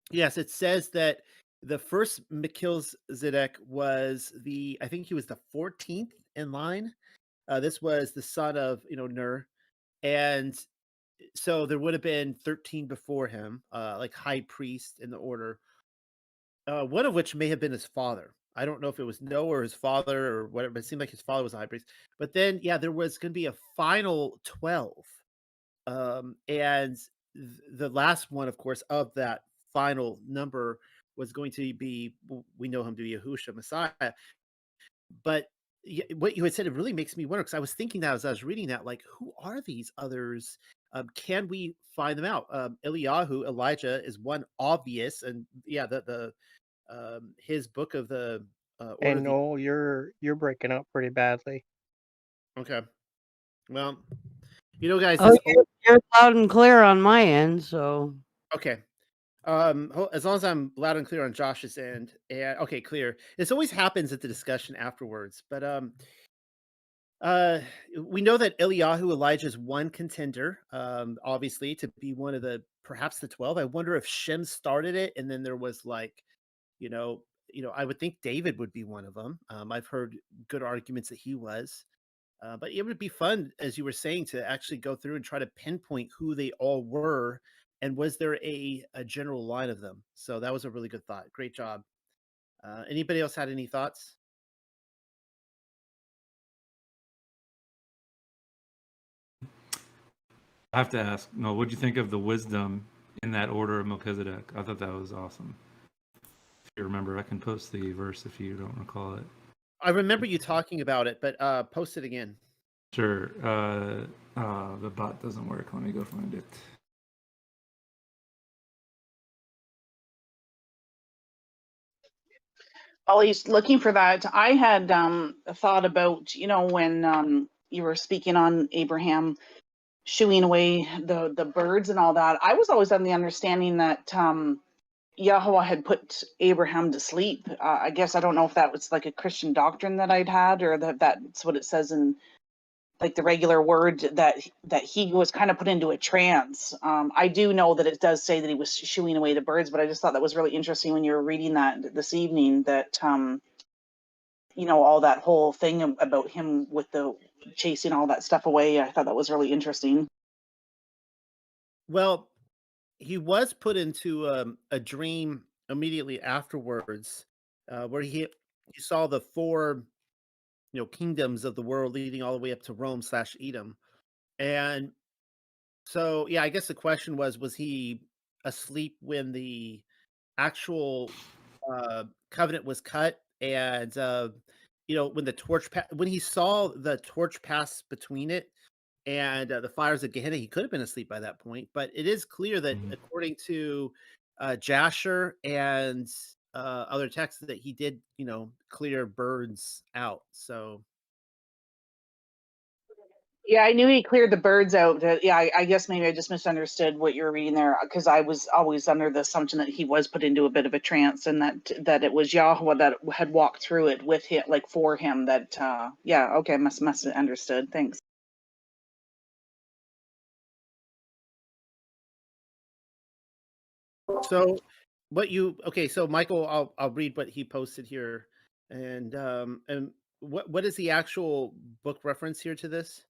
yes, it says that the first Melchizedek was I think he was the 14th in line. This was the son of Ner, and so there would have been 13 before him, like high priest in the order. One of which may have been his father. I don't know if it was Noah or his father or whatever, but it seemed like his father was a high priest. But then, yeah, there was going to be a final 12. And the last one, of course, of that final number was going to be, we know him to be Yahushua, Messiah. But what you had said, it really makes me wonder, because I was thinking that as I was reading that, like, who are these others? Can we find them out? Eliyahu, Elijah is one obvious, and yeah, his book of the order And of the Noel, you're breaking up pretty badly. okay. Well, guys, Oh, this you're loud and clear on my end, so okay. As long as I'm loud and clear on Josh's end, and okay, clear. This always happens at the discussion afterwards, but uh, we know that Eliyahu, Elijah's one contender, obviously to be one of perhaps the 12. I wonder if Shem started it, and then there was like, you know, I would think David would be one of them. I've heard good arguments that he was. But it would be fun, as you were saying, to actually go through and try to pinpoint who they all were, and was there a general line of them. So that was a really good thought. Great job. Anybody else had any thoughts? I have to ask, no, what'd you think of the wisdom in that order of Melchizedek? I thought that was awesome. If you remember, I can post the verse if you don't recall it. I remember you talking about it, but post it again. Sure. The bot doesn't work. Let me go find it. While he's looking for that, I had thought about, when you were speaking on Abraham shooing away the birds and all that. I was always on the understanding that Yahweh had put Abraham to sleep. I guess I don't know if that was like a Christian doctrine that I'd had, or that's what it says in like the regular word, that he was kind of put into a trance. I do know that it does say that he was shooing away the birds, but I just thought that was really interesting when you were reading that this evening, that all that whole thing about him with the chasing all that stuff away. I thought that was really interesting. Well, he was put into a dream immediately afterwards, where he saw the four kingdoms of the world leading all the way up to Rome/Edom. And so, yeah, I guess the question was he asleep when the actual covenant was cut? And when when he saw the torch pass between it and the fires of Gehenna, he could have been asleep by that point. But it is clear that according to Jasher and other texts, that he did clear birds out. So Yeah, I knew he cleared the birds out. Yeah, I guess maybe I just misunderstood what you were reading there, because I was always under the assumption that he was put into a bit of a trance, and that it was Yahweh that had walked through it with him, like for him. That yeah, okay, must have understood. Thanks. So so Michael, I'll read what he posted here. And what is the actual book reference here to this?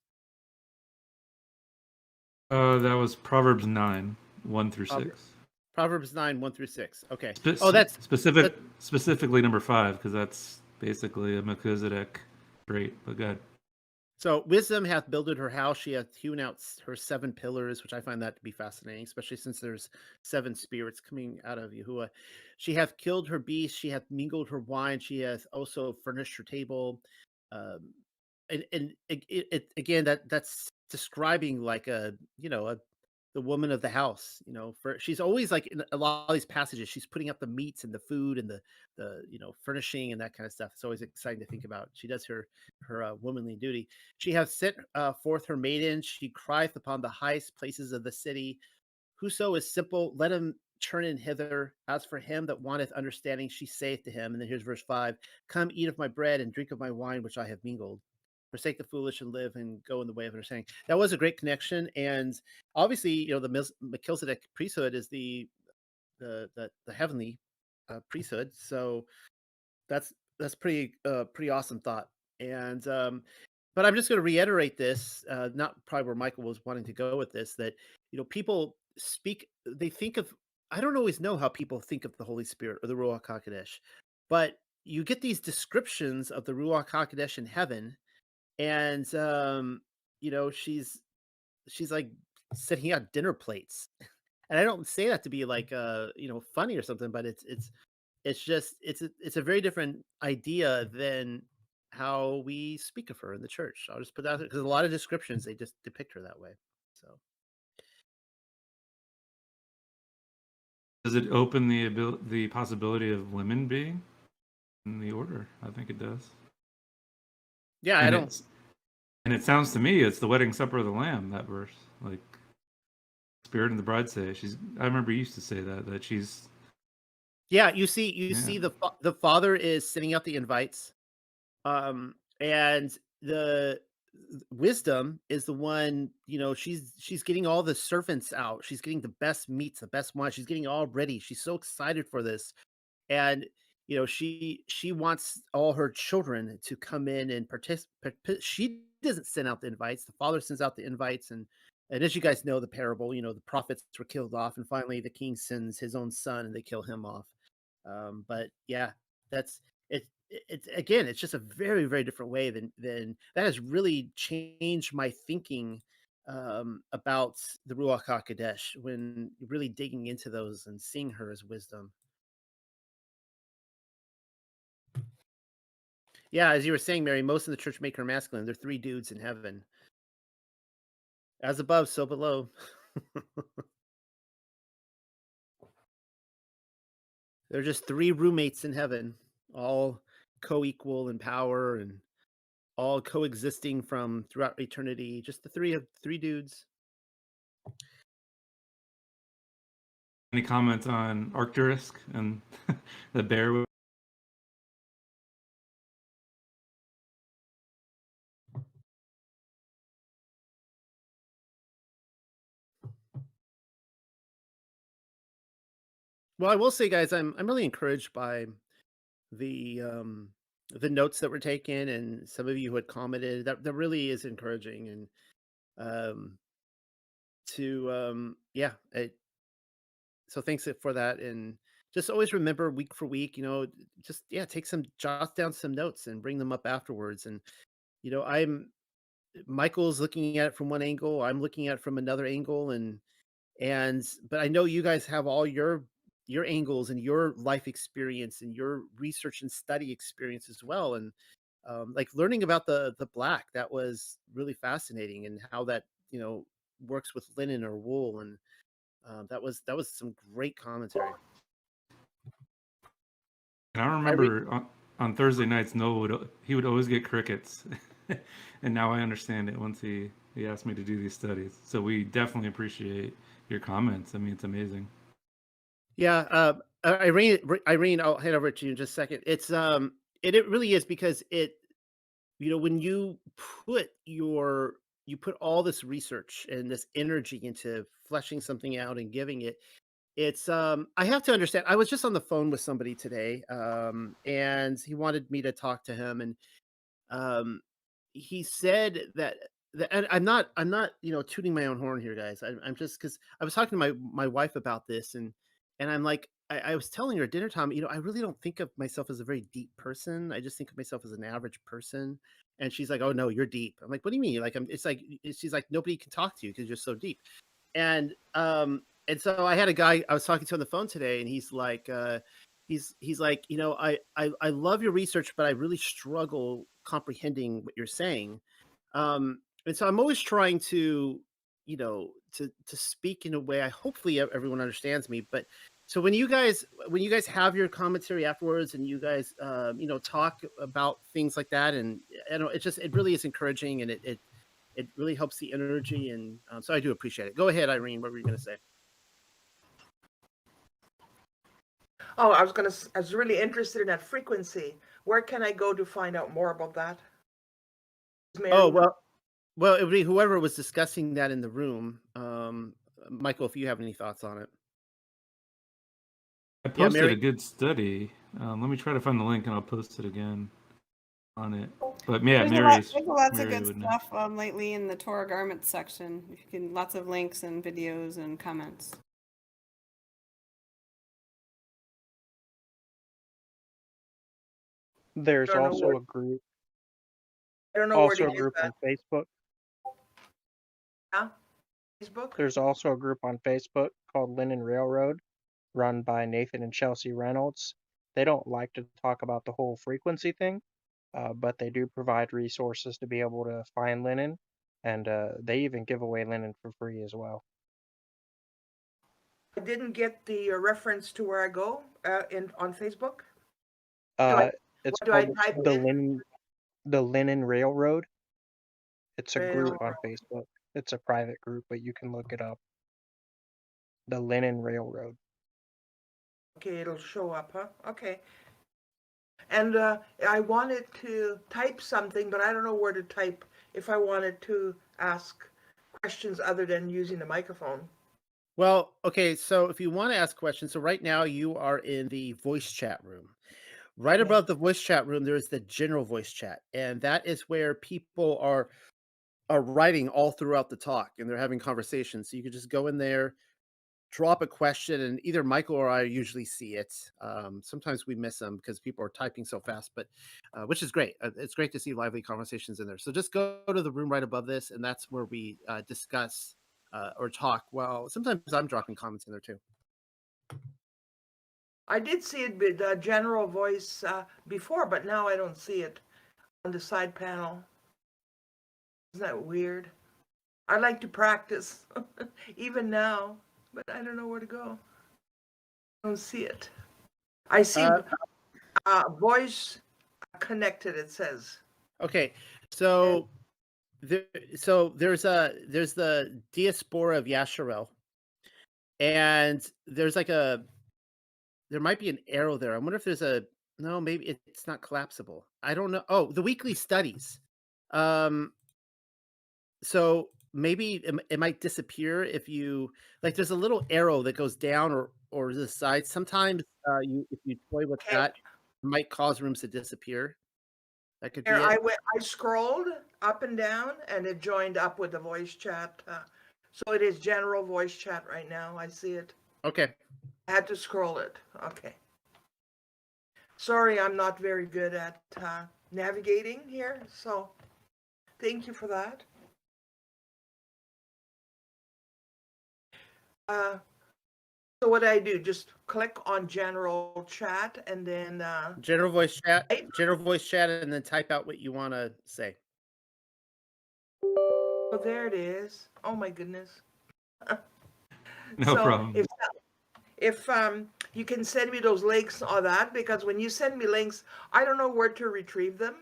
That was Proverbs 9, 1 through Prover- 6. Proverbs 9, 1 through 6. Okay. Spe- Oh, that's specifically number 5, because that's basically a Melchizedek trait. But good. so wisdom hath builded her house, she hath hewn out her 7 pillars, which I find that to be fascinating, especially since there's 7 spirits coming out of Yahuwah. She hath killed her beast, she hath mingled her wine, she hath also furnished her table. Um, and again, that's describing like the woman of the house. For she's always like in a lot of these passages, she's putting up the meats and the food and the furnishing and that kind of stuff. It's always exciting to think about. She does her womanly duty. She hath sent forth her maidens. She crieth upon the highest places of the city. Whoso is simple, let him turn in hither. As for him that wanteth understanding, she saith to him, and then here's verse 5, come eat of my bread and drink of my wine, which I have mingled. Forsake the foolish and live and go in the way of understanding. That was a great connection. And obviously, the Melchizedek priesthood is the heavenly priesthood. So that's pretty awesome thought. And but I'm just going to reiterate this, not probably where Michael was wanting to go with this, that people speak, they think of, I don't always know how people think of the Holy Spirit or the Ruach HaKodesh, but you get these descriptions of the Ruach HaKodesh in heaven, and she's like setting out dinner plates. And I don't say that to be like funny or something, but it's just it's a very different idea than how we speak of her in the church. I'll just put that because a lot of descriptions they just depict her that way. So Does it open the possibility of women being in the order? I think it does. yeah, And I don't. And it sounds to me it's the wedding supper of the Lamb, that verse. Like Spirit and the bride say. I remember you used to say that she's. Yeah, you see the father is sending out the invites, and the wisdom is the one. She's getting all the servants out. She's getting the best meats, the best wine. She's getting all ready. She's so excited for this, and she wants all her children to come in and participate. She doesn't send out the invites. The father sends out the invites, and as you guys know the parable, the prophets were killed off, and finally the king sends his own son and they kill him off. But yeah, that's it. It's again, it's just a very, very different way than that has really changed my thinking about the Ruach HaKodesh when really digging into those and seeing her as wisdom. Yeah, as you were saying, Mary, most of the church make her masculine. They're three dudes in heaven. As above, so below. They're just three roommates in heaven, all co-equal in power and all coexisting from throughout eternity. Just the three dudes. Any comments on Arcturus and the bear? Well, I will say, guys, I'm really encouraged by the notes that were taken, and some of you who had commented. That really is encouraging, and yeah. So thanks for that, and just always remember week for week. Just jot down some notes and bring them up afterwards. And Michael's looking at it from one angle, I'm looking at it from another angle, but I know you guys have all your angles and your life experience and your research and study experience as well. And like learning about the black, that was really fascinating, and how that works with linen or wool, and that was some great commentary. And I remember on Thursday nights, Noah would always get crickets, and now I understand it once he asked me to do these studies. So we definitely appreciate your comments. I mean, it's amazing. Yeah, Irene, I'll hand over to you in just a second. It's it really is, because when you put all this research and this energy into fleshing something out and giving it, it's I have to understand. I was just on the phone with somebody today, and he wanted me to talk to him, and he said that and I'm not tooting my own horn here, guys. I'm just, because I was talking to my wife about this, and I'm like, I was telling her at dinner time, I really don't think of myself as a very deep person. I just think of myself as an average person. And she's like, oh no, you're deep. I'm like, what do you mean? Like, she's like, nobody can talk to you because you're so deep. And so I had a guy I was talking to on the phone today, and he's like, he's like, I love your research, but I really struggle comprehending what you're saying. And so I'm always trying to, to speak in a way hopefully everyone understands me. But so when you guys have your commentary afterwards, and you guys talk about things like that, and it really is encouraging, and it really helps the energy, and so I do appreciate it. Go ahead, Irene. What were you going to say? Oh, I was really interested in that frequency. Where can I go to find out more about that? Does Mary Oh, know? well, it would be whoever was discussing that in the room. Michael, if you have any thoughts on it. I Yeah, posted Mary. a good study. Let me try to find the link and I'll post it again on it. But yeah, There's lots of Mary good would know. stuff lately in the Torah garments section. You can lots of links and videos and comments. There's I don't know also where, a group, I don't know where to get that. on Facebook. Yeah? Facebook? There's also a group on Facebook called Linen Railroad, run by Nathan and Chelsea Reynolds. They don't like to talk about the whole frequency thing, but they do provide resources to be able to find linen, and they even give away linen for free as well. I didn't get the reference to where I go on Facebook. It's What do I called type the Linen Railroad. It's a group on Railroad. Facebook. It's a private group, but you can look it up. The Linen Railroad. Okay, it'll show up, huh? Okay. And I wanted to type something, but I don't know where to type if I wanted to ask questions other than using the microphone. Well, okay, so if you want to ask questions, so right now you are in the voice chat room. Right Okay. above the voice chat room, there is the general voice chat, and that is where people are writing all throughout the talk, and they're having conversations. So you can just go in there, drop a question, and either Michael or I usually see it. Sometimes we miss them because people are typing so fast, but which is great. It's great to see lively conversations in there. So just go to the room right above this, and that's where we discuss or talk. Well, sometimes I'm dropping comments in there too. I did see it with the general voice before, but now I don't see it on the side panel. Isn't that weird? I like to practice even now, but I don't know where to go. I don't see it. I see voice connected, it says. Okay, so there's the diaspora of Yasharel, and there might be an arrow there. I wonder if there's a no, maybe it's not collapsible. I don't know. Oh, the weekly studies. Um, so maybe it might disappear if you like. There's a little arrow that goes down or the side. Sometimes if you toy with Okay. that, it might cause rooms to disappear. That could be Here, it. I scrolled up and down, and it joined up with the voice chat. So it is general voice chat right now. I see it. Okay. I had to scroll it. Okay. Sorry, I'm not very good at navigating here, so thank you for that. So what I do, just click on general chat and then General voice chat, and then type out what you want to say. oh, there it is. Oh my goodness. No problem. If you can send me those links or that, because when you send me links, I don't know where to retrieve them.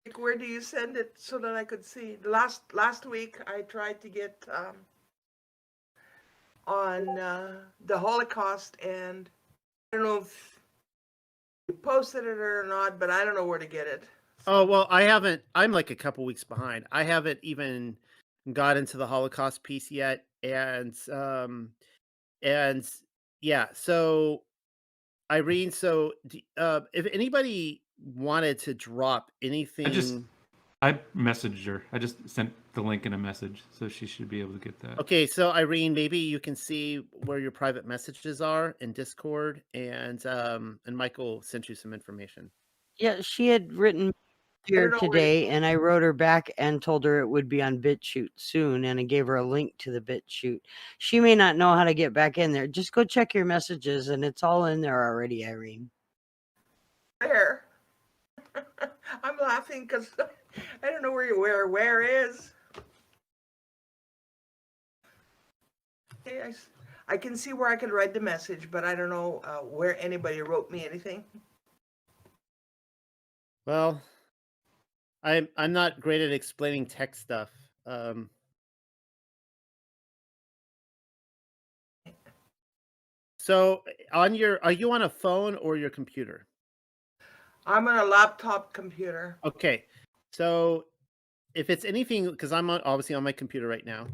Like, where do you send it so that I could see? Last week I tried to get on the Holocaust, and I don't know if you posted it or not, but I don't know where to get it. Oh, well, I haven't. I'm like a couple weeks behind. I haven't even got into the Holocaust piece yet, and yeah. So Irene, so if anybody wanted to drop anything, I messaged her. I just sent the link in a message, so she should be able to get that. okay. So Irene, maybe you can see where your private messages are in Discord, and Michael sent you some information. Yeah, she had written here know where to today, and I wrote her back and told her it would be on BitChute soon, and I gave her a link to the BitChute. She may not know how to get back in there. Just go check your messages, and it's all in there already, Irene. There. I'm laughing because I don't know where is. Okay, I can see where I can write the message, but I don't know where anybody wrote me anything. Well, I'm not great at explaining tech stuff. So are you on a phone or your computer? I'm on a laptop computer. Okay. So if it's anything, because I'm obviously on my computer right now.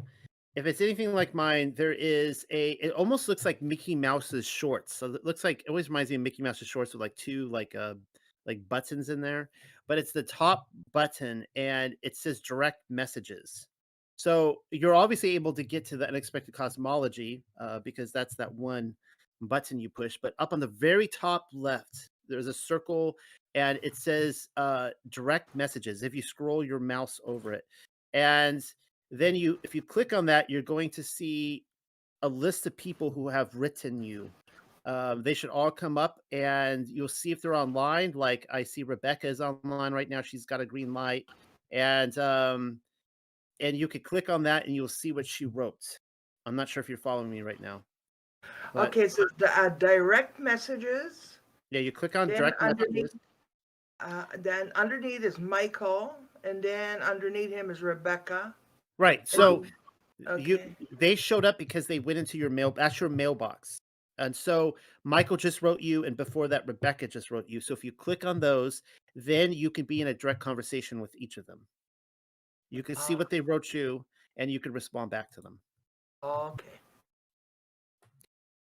If it's anything like mine, there is it almost looks like Mickey Mouse's shorts. So it looks like, it always reminds me of Mickey Mouse's shorts with like two like buttons in there. But it's the top button and it says direct messages. So you're obviously able to get to the unexpected cosmology because that's that one button you push. But up on the very top left, there's a circle and it says direct messages if you scroll your mouse over it. And then if you click on that, you're going to see a list of people who have written you. They should all come up and you'll see if they're online. Like I see Rebecca is online right now. She's got a green light. And you could click on that and you'll see what she wrote. I'm not sure if you're following me right now. But Okay, so the direct messages. yeah, you click on Then direct underneath, messages. then underneath is Michael, and then underneath him is Rebecca. Right. So Okay. they showed up because they went into your that's your mailbox. And so Michael just wrote you, and before that, Rebecca just wrote you. So if you click on those, then you can be in a direct conversation with each of them. You can see what they wrote you, and you can respond back to them. Okay.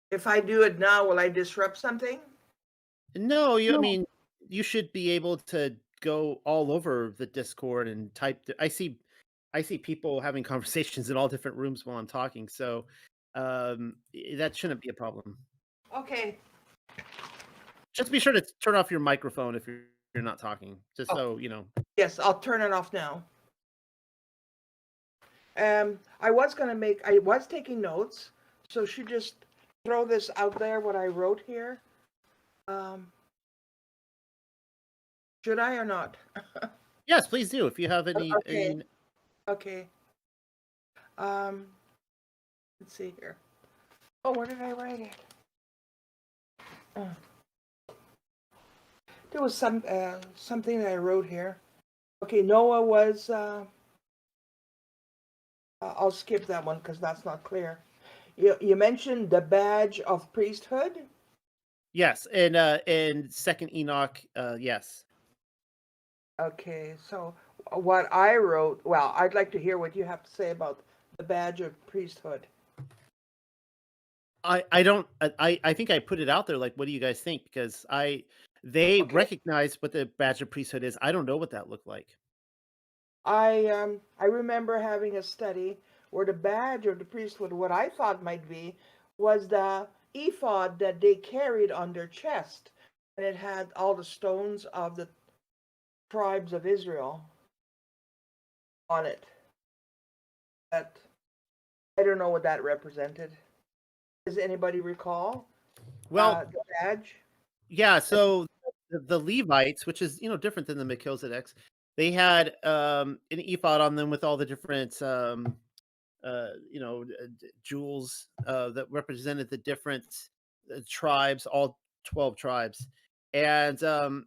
If I do it now, will I disrupt something? No, I No. mean, you should be able to go all over the Discord and type. I see people having conversations in all different rooms while I'm talking, so that shouldn't be a problem. Okay. Just be sure to turn off your microphone if you're not talking, just Oh. so you know. Yes, I'll turn it off now. I was taking notes, so should just throw this out there, what I wrote here. Should I or not? Yes, please do. If you have any, Okay. Okay. Let's see here. Oh, where did I write it? There was something that I wrote here. Okay, Noah was. I'll skip that one because that's not clear. You mentioned the badge of priesthood. yes, and Second Enoch, yes. Okay, so what I wrote. Well, I'd like to hear what you have to say about the badge of priesthood. I don't. I think I put it out there. Like, what do you guys think? Because they Okay. recognize what the badge of priesthood is. I don't know what that looked like. I remember having a study where the badge of the priesthood, what I thought might be, was the ephod that they carried on their chest, and it had all the stones of the tribes of Israel on it. That I don't know what that represented. Does anybody recall? Well, The badge. yeah. So the Levites, which is different than the Melchizedeks, they had an ephod on them with all the different jewels that represented the different tribes, all 12 tribes, and so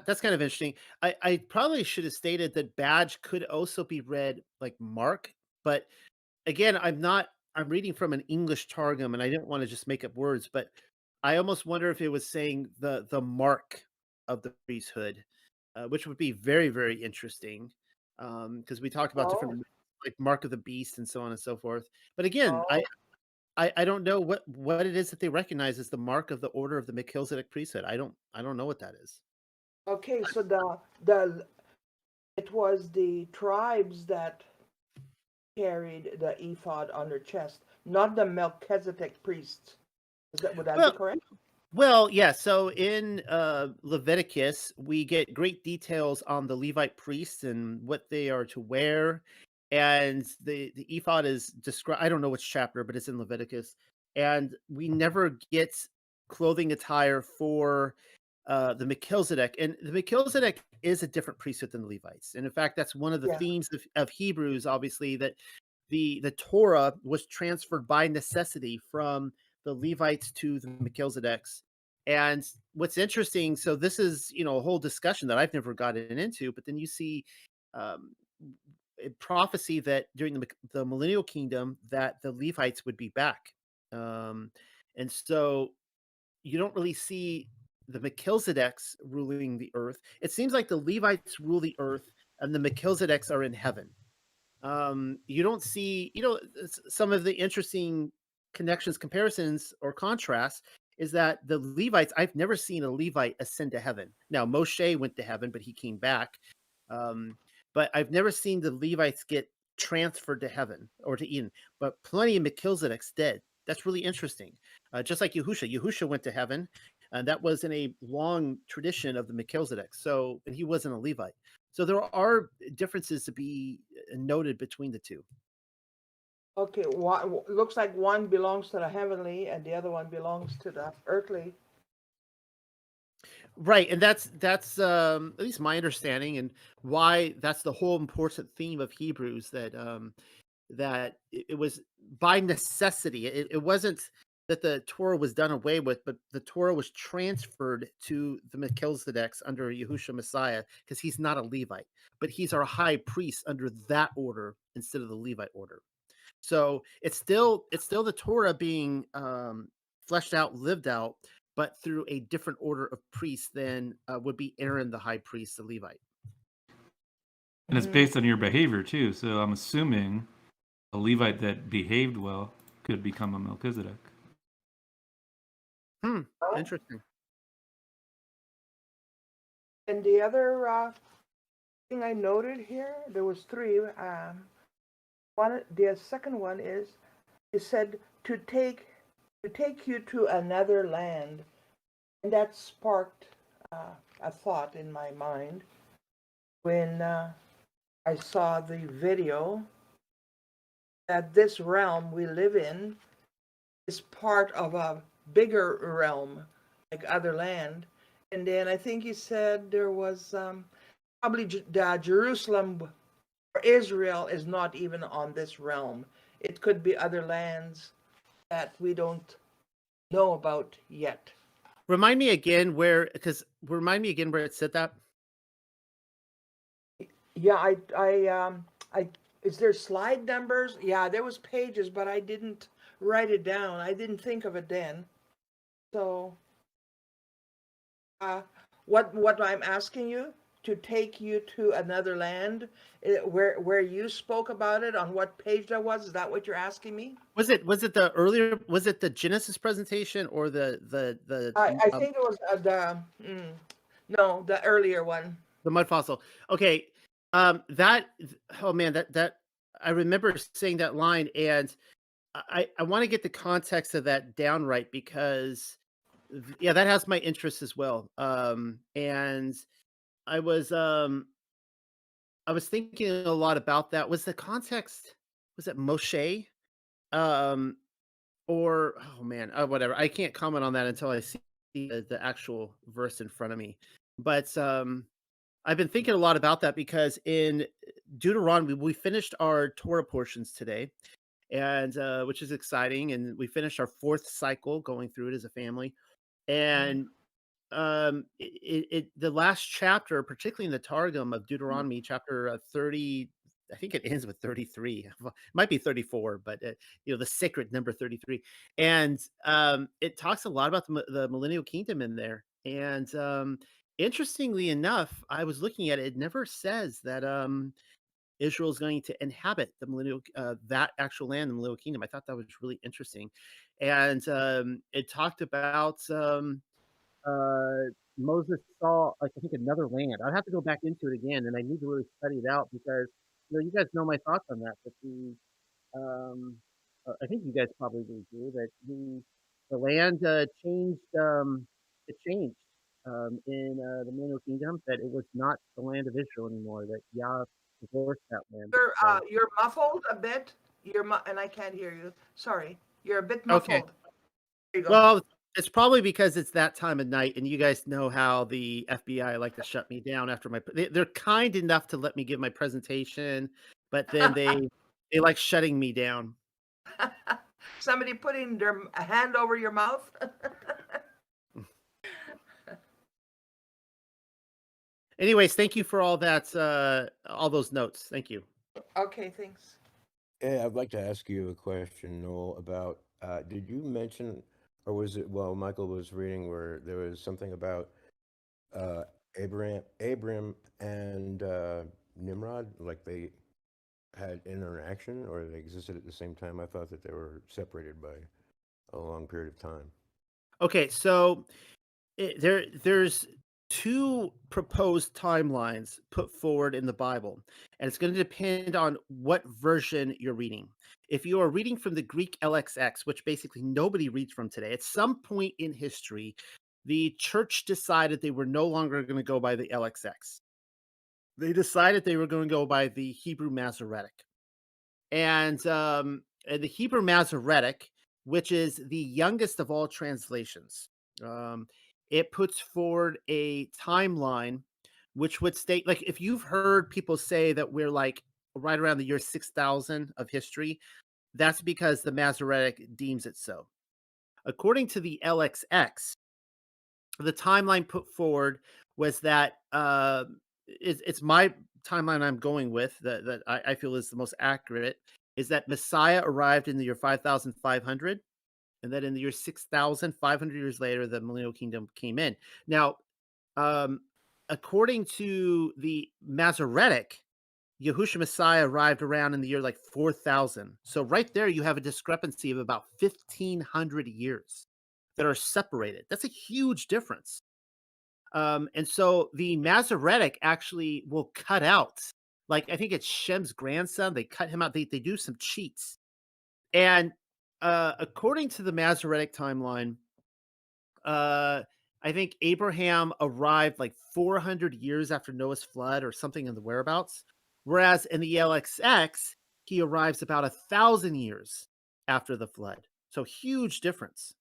that's kind of interesting. I probably should have stated that badge could also be read like mark, but again, I'm reading from an English Targum, and I didn't want to just make up words, but I almost wonder if it was saying the mark of the priesthood, which would be very, very interesting, because we talked about different like mark of the beast and so on and so forth. But again, Oh. I don't know what it is that they recognize as the mark of the order of the Melchizedek priesthood. I don't know what that is. Okay, so it was the tribes that carried the ephod on their chest, not the Melchizedek priests. Would that Well, be correct? Well, yeah. So in Leviticus, we get great details on the Levite priests and what they are to wear, and the ephod is described. I don't know which chapter, but it's in Leviticus, and we never get clothing attire for the Melchizedek. And the Melchizedek is a different priesthood than the Levites, and in fact, that's one of the Yeah. themes of Hebrews. Obviously, that the Torah was transferred by necessity from the Levites to the Melchizedeks. And what's interesting, so this is a whole discussion that I've never gotten into, but then you see um, a prophecy that during the millennial kingdom that the Levites would be back. Um, And so you don't really see the Melchizedeks ruling the earth. It seems like the Levites rule the earth and the Melchizedeks are in heaven. You don't see, some of the interesting connections, comparisons, or contrasts is that the Levites, I've never seen a Levite ascend to heaven. Now, Moshe went to heaven, but he came back. Um, but I've never seen the Levites get transferred to heaven or to Eden, but plenty of Melchizedek's did. That's really interesting. Just like Yahusha went to heaven, and that was in a long tradition of the Melchizedek. So, and he wasn't a Levite. So there are differences to be noted between the two. Okay, looks like one belongs to the heavenly and the other one belongs to the earthly. Right, and that's at least my understanding, and why that's the whole important theme of Hebrews, that it was by necessity. It wasn't that the Torah was done away with, but the Torah was transferred to the Melchizedeks under Yahushua Messiah, because he's not a Levite, but he's our high priest under that order instead of the Levite order. So it's still the Torah being fleshed out, lived out, but through a different order of priests than would be Aaron, the high priest, the Levite. And it's based on your behavior too. So I'm assuming a Levite that behaved well could become a Melchizedek. Interesting. And the other thing I noted here, there was three. The second one is, it said to take you to another land, and that sparked a thought in my mind when I saw the video that this realm we live in is part of a bigger realm, like other land. And then I think you said there was probably Jerusalem or Israel is not even on this realm. It could be other lands that we don't know about yet. Remind me again where it said that. Yeah, I is there slide numbers? Yeah, there was pages, but I didn't write it down. I didn't think of it then. So, what I'm asking you to take you to another land, where you spoke about it, on what page that was? Is that what you're asking me? Was it the Genesis presentation or the I think it was no, the earlier one. the mud fossil? Okay, that oh man, that I remember saying that line, and I want to get the context of that down right, because yeah, that has my interest as well. And I was thinking a lot about that. Was the context, was it Moshe? Or oh man, whatever. I can't comment on that until I see the actual verse in front of me. But I've been thinking a lot about that, because in Deuteronomy we finished our Torah portions today, and which is exciting, and we finished our fourth cycle going through it as a family. And the last chapter, particularly in the Targum of Deuteronomy, chapter 30, I think it ends with 33. Well, it might be 34, but the sacred number 33. And it talks a lot about the millennial kingdom in there. And interestingly enough, I was looking at it, it never says that Israel is going to inhabit the millennial, that actual land, the millennial kingdom. I thought that was really interesting. And it talked about Moses saw, like, I think, another land. I'd have to go back into it again, and I need to really study it out, because you guys know my thoughts on that. But I think you guys probably do that. The land changed. It changed in the Millennial Kingdom, that it was not the land of Israel anymore. That Yah divorced that land. So, You're muffled a bit. And I can't hear you. Sorry, you're a bit okay. muffled. There you go. Well, it's probably because it's that time of night, and you guys know how the FBI like to shut me down after they're kind enough to let me give my presentation, but then they like shutting me down. Somebody putting their hand over your mouth. Anyways, thank you for all that, all those notes. Thank you. Okay, thanks. Hey, I'd like to ask you a question, Noel, about did you mention Or was it, well, Michael was reading where there was something about uh, Abram and Nimrod, like they had interaction or they existed at the same time? I thought that they were separated by a long period of time. Okay, so there's two proposed timelines put forward in the Bible, and it's going to depend on what version you're reading. If you are reading from the Greek LXX, which basically nobody reads from today, at some point in history, the church decided they were no longer going to go by the LXX. They decided they were going to go by the Hebrew Masoretic. And the Hebrew Masoretic, which is the youngest of all translations, um, it puts forward a timeline which would state, like, if you've heard people say that we're like right around the year 6000 of history, that's because the Masoretic deems it so. According to the LXX, the timeline put forward was that it's my timeline I'm going with that I feel is the most accurate, is that Messiah arrived in the year 5500, and that in the year 6500 years later the millennial kingdom came in. Now, um, according to the Masoretic, Yahushua Messiah arrived around in the year like 4000. So right there you have a discrepancy of about 1500 years that are separated. That's a huge difference. And so the Masoretic actually will cut out, like, I think it's Shem's grandson. They cut him out. They do some cheats. And according to the Masoretic timeline, I think Abraham arrived like 400 years after Noah's flood or something in the whereabouts. Whereas in the LXX, he arrives about 1,000 years after the flood. So huge difference.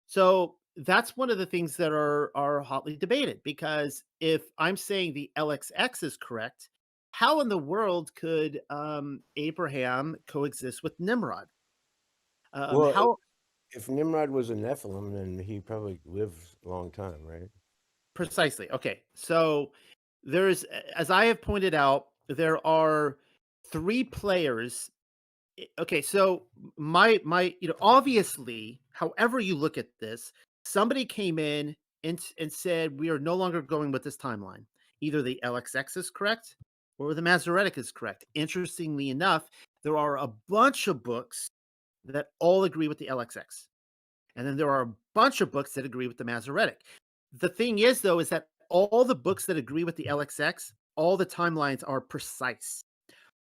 So that's one of the things that are hotly debated, because if I'm saying the LXX is correct, how in the world could Abraham coexist with Nimrod? Well, How if Nimrod was a Nephilim, then he probably lived a long time, right? precisely? Okay, so there's, as I have pointed out, there are three players. Okay, so my obviously, however you look at this, somebody came in and said we are no longer going with this timeline. Either the LXX is correct or the Masoretic is correct. Interestingly enough, there are a bunch of books that all agree with the LXX, and then there are a bunch of books that agree with the Masoretic. The thing is, though, is that all the books that agree with the LXX, all the timelines are precise.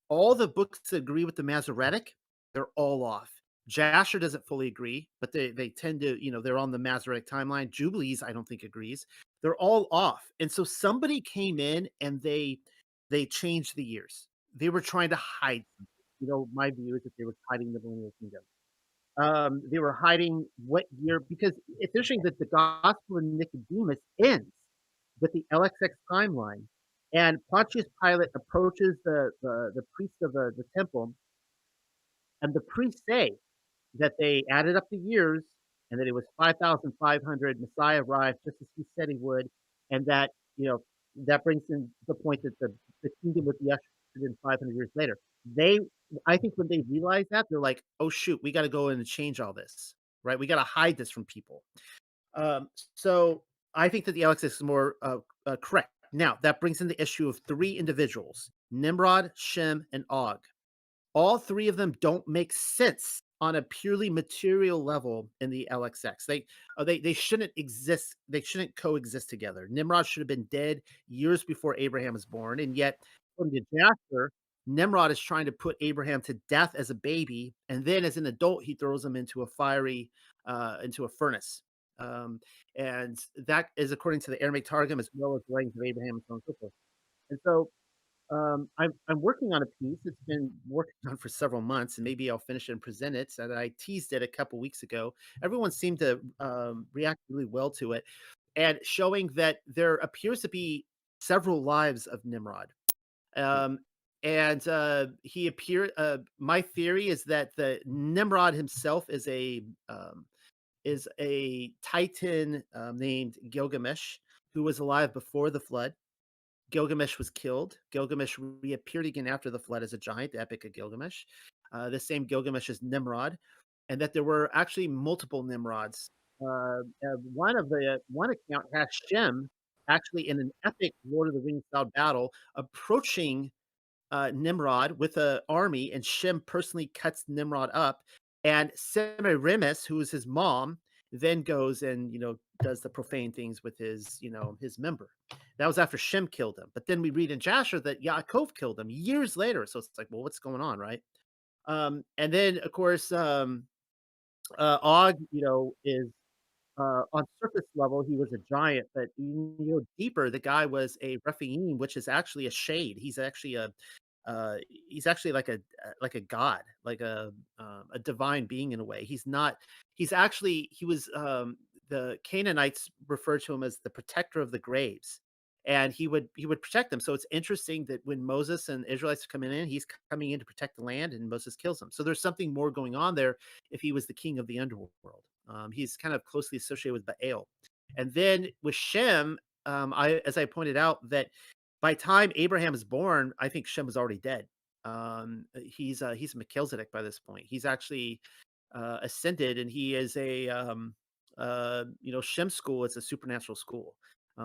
All the books that agree with the Masoretic, they're all off. Jasher doesn't fully agree, but they tend to, they're on the Masoretic timeline. Jubilees, I don't think agrees. They're all off. And so somebody came in and they changed the years. They were trying to hide something. My view is that they were hiding the millennial kingdom. They were hiding what year, because it's interesting that the Gospel of Nicodemus ends with the LXX timeline, and Pontius Pilate approaches the priest of the temple, and the priests say that they added up the years and that it was 5,500. Messiah arrived just as he said he would, and that that brings in the point that the kingdom would be ushered in 500 years later. They, I think, when they realize that, they're like, "Oh shoot, we got to go in and change all this, right? We got to hide this from people." So I think that the LXX is more correct. Now that brings in the issue of three individuals: Nimrod, Shem, and Og. All three of them don't make sense on a purely material level in the LXX. They shouldn't exist. They shouldn't coexist together. Nimrod should have been dead years before Abraham was born, and yet, according to Jasper, Nimrod is trying to put Abraham to death as a baby, and then as an adult, he throws him into into a furnace. Um, and that is according to the Aramaic Targum, as well as the writings of Abraham and so on and so forth. And so I'm working on a piece. It's been working on for several months, and maybe I'll finish it and present it. And I teased it a couple weeks ago. Everyone seemed to react really well to it, and showing that there appears to be several lives of Nimrod. Um, and he appeared. My theory is that the Nimrod himself is a titan named Gilgamesh, who was alive before the flood. Gilgamesh was killed. Gilgamesh reappeared again after the flood as a giant, the Epic of Gilgamesh. The same Gilgamesh as Nimrod. and that there were actually multiple Nimrods. One account has Shem actually in an epic Lord of the Rings style battle approaching Nimrod with an army, and Shem personally cuts Nimrod up. And Semiramis, who is his mom, then goes and does the profane things with his member. That was after Shem killed him. But then we read in Jasher that Yaakov killed him years later. So it's like, well, what's going on, right? And then of course, Og, is on surface level, he was a giant, but deeper, the guy was a Rephaim, which is actually a shade. He's actually like a god, like a divine being in a way. He's not. He's actually he was the Canaanites referred to him as the protector of the graves, and he would protect them. So it's interesting that when Moses and Israelites come in, he's coming in to protect the land, and Moses kills him. So there's something more going on there. If he was the king of the underworld, he's kind of closely associated with Baal, and then with Shem, as I pointed out that by time Abraham is born, I think Shem was already dead. He's a Melchizedek by this point. He's actually ascended, and he is Shem school. It's a supernatural school.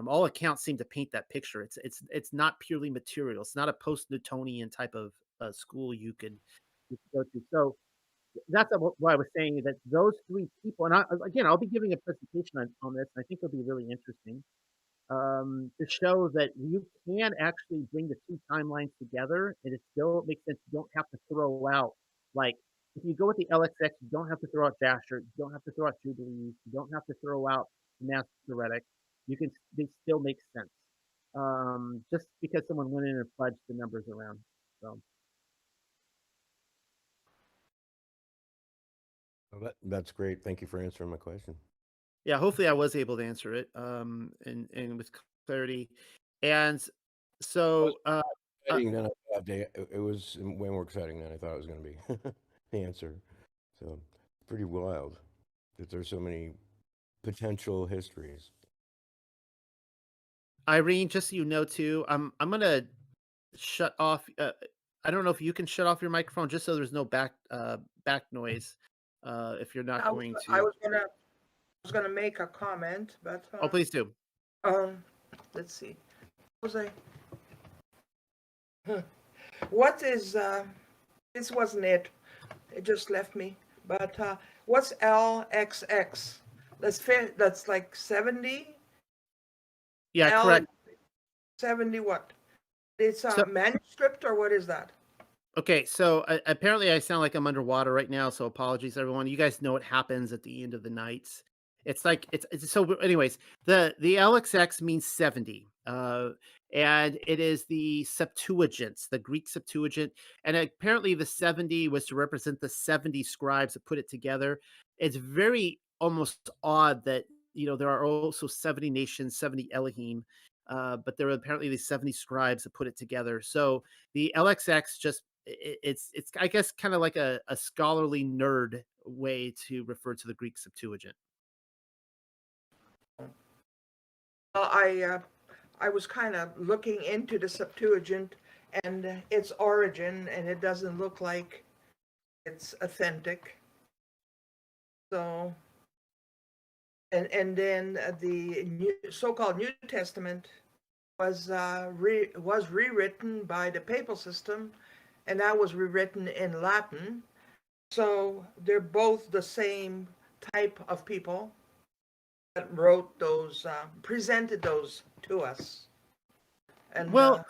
All accounts seem to paint that picture. It's not purely material. It's not a post-Newtonian type of school you could go to. So that's why I was saying that those three people, and again, I'll be giving a presentation on this, and I think it'll be really interesting to show that you can actually bring the two timelines together, and it still makes sense. You don't have to throw out, like, if you go with the LXX, you don't have to throw out Jasher, you don't have to throw out Jubilees, you don't have to throw out the Masoretic. They still make sense. Just because someone went in and fudged the numbers around. So Well, that's great. Thank you for answering my question. yeah, hopefully I was able to answer it and with clarity. And so Exciting than I thought. It was way more exciting than I thought it was going to be. The answer. So pretty wild that there's so many potential histories. Irene, just so you know too, I'm gonna shut off. I don't know if you can shut off your microphone just so there's no back noise. If you're not going I to. was gonna make a comment, but Oh, please do. let's see. What is this wasn't it. It just left me. But what's LXX? That's like 70? Yeah, correct. 70 what? It's a So- manuscript or what is that? Okay, so apparently I sound like I'm underwater right now, so apologies everyone. You guys know what happens at the end of the nights. It's like it's so anyways, the LXX means 70. And it is the Septuagint, the Greek Septuagint, and apparently the 70 was to represent the 70 scribes that put it together. It's very almost odd that there are also 70 nations, 70 Elohim, but there are apparently these 70 scribes that put it together. So the LXX just it's I guess kind of like a scholarly nerd way to refer to the Greek Septuagint. I was kind of looking into the Septuagint and its origin, and it doesn't look like it's authentic. So, and then the so-called New Testament was rewritten by the papal system, and that was rewritten in Latin. So they're both the same type of people that wrote those, presented those to us. And Well,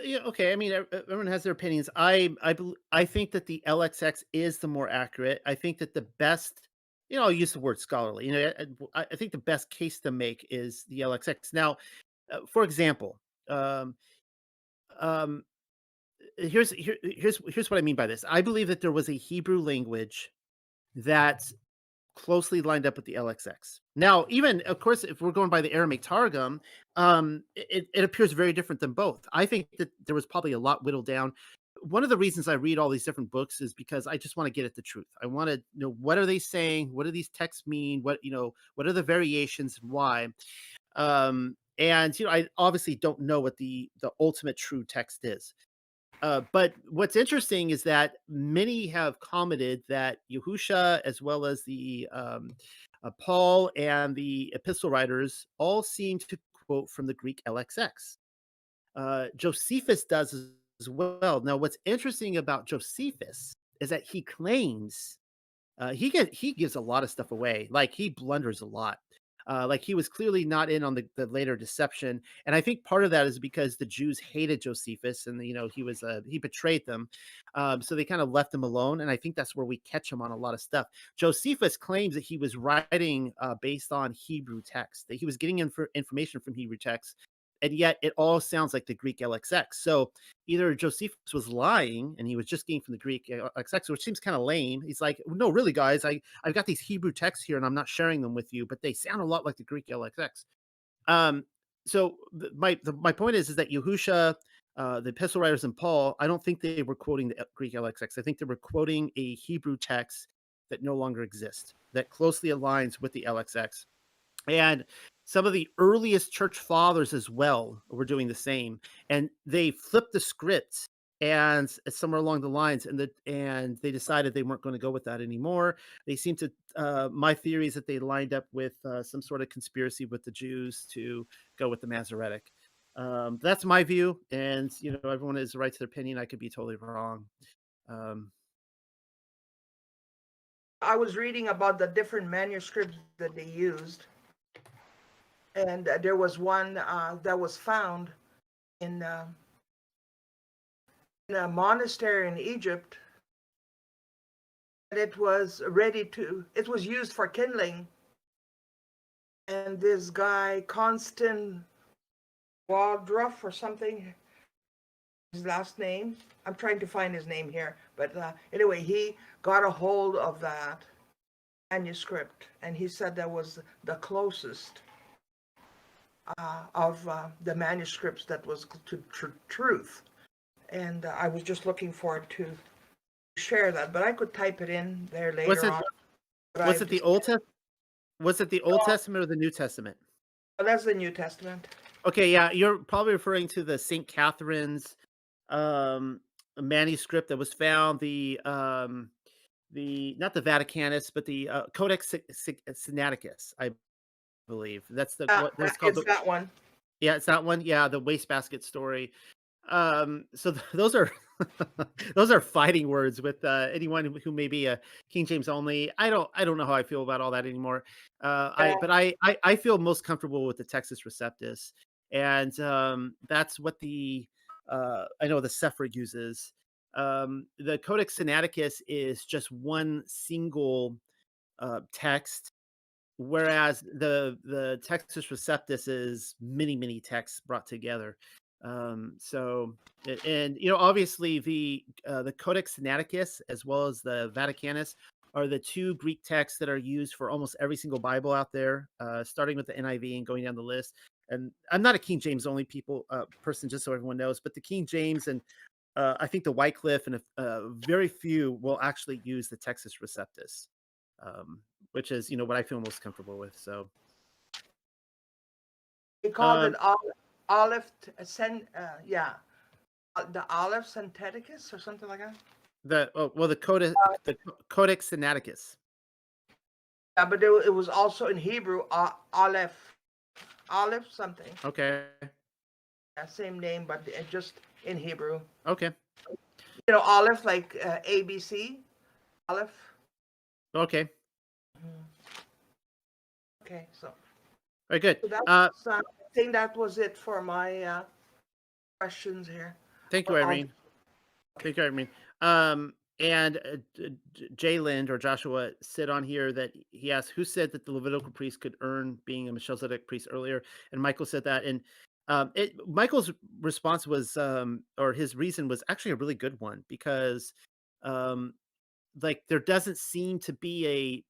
yeah, okay. I mean, everyone has their opinions. I think that the LXX is the more accurate. I think that the best, I'll use the word scholarly. I think the best case to make is the LXX. Now, for example, here's what I mean by this. I believe that there was a Hebrew language that closely lined up with the LXX. Now, even of course, if we're going by the Aramaic Targum, it appears very different than both. I think that there was probably a lot whittled down. One of the reasons I read all these different books is because I just want to get at the truth. I want to know, what are they saying? What do these texts mean? What are the variations and why? And I obviously don't know what the ultimate true text is. But what's interesting is that many have commented that Yahusha, as well as the Paul and the epistle writers, all seem to quote from the Greek LXX. Josephus does as well. Now, what's interesting about Josephus is that he claims he gives a lot of stuff away. Like he blunders a lot. Like he was clearly not in on the later deception, and I think part of that is because the Jews hated Josephus, and he betrayed them, so they kind of left him alone. And I think that's where we catch him on a lot of stuff. Josephus claims that he was writing based on Hebrew text, that he was getting information from Hebrew text, and yet it all sounds like the Greek LXX. So either Josephus was lying and he was just getting from the Greek LXX, which seems kind of lame. He's like, no, really, guys, I've got these Hebrew texts here and I'm not sharing them with you, but they sound a lot like the Greek LXX. So my point is that Yahusha, the epistle writers, and Paul, I don't think they were quoting the Greek LXX. I think they were quoting a Hebrew text that no longer exists, that closely aligns with the LXX. And some of the earliest church fathers as well were doing the same, and they flipped the script and somewhere along the lines, and they decided they weren't going to go with that anymore. They seem to my theory is that they lined up with some sort of conspiracy with the Jews to go with the Masoretic. That's my view, and everyone has the right to their opinion. I could be totally wrong. I was reading about the different manuscripts that they used, and there was one that was found in a monastery in Egypt. And it was used for kindling. And this guy, Constant Waldruff or something, his last name, I'm trying to find his name here, but anyway, he got a hold of that manuscript, and he said that was the closest of the manuscripts that was to truth. And I was just looking forward to share that, but I could type it in there later on. Was it the Old Testament? Was it the Old Testament or the New Testament? Oh, that's the New Testament. Okay, yeah, you're probably referring to the St. Catherine's manuscript that was found, the not the Vaticanus, but the Codex Sinaiticus, I believe. That's that's called. It's that one. Yeah, it's that one. Yeah, the wastebasket story. So those are those are fighting words with anyone who may be a King James only. I don't know how I feel about all that anymore. I feel most comfortable with the Textus Receptus, and that's what I know the Sephra uses. The Codex Sinaiticus is just one single text, whereas the Textus Receptus is many texts brought together. Obviously the Codex Sinaiticus as well as the Vaticanus are the two Greek texts that are used for almost every single Bible out there, starting with the NIV and going down the list. And I'm not a King James only person, just so everyone knows, but the King James and I think the Wycliffe and very few will actually use the Textus Receptus, which is what I feel most comfortable with. So he called it Olive, the Olive Sinaiticus or something like that. The Codex Sinaiticus. Yeah, but it was also in Hebrew, Olive something. Okay. Yeah, same name, but just in Hebrew. Okay. Olive like ABC, Olive. Okay. Okay, so. Very good. So I think that was it for my questions here. Thank you, Irene. Thank you, Irene. And Jayland or Joshua said on here that he asked who said that the Levitical priest could earn being a Melchizedek priest earlier, and Michael said that, and Michael's response was, or his reason was actually a really good one, because there doesn't seem to be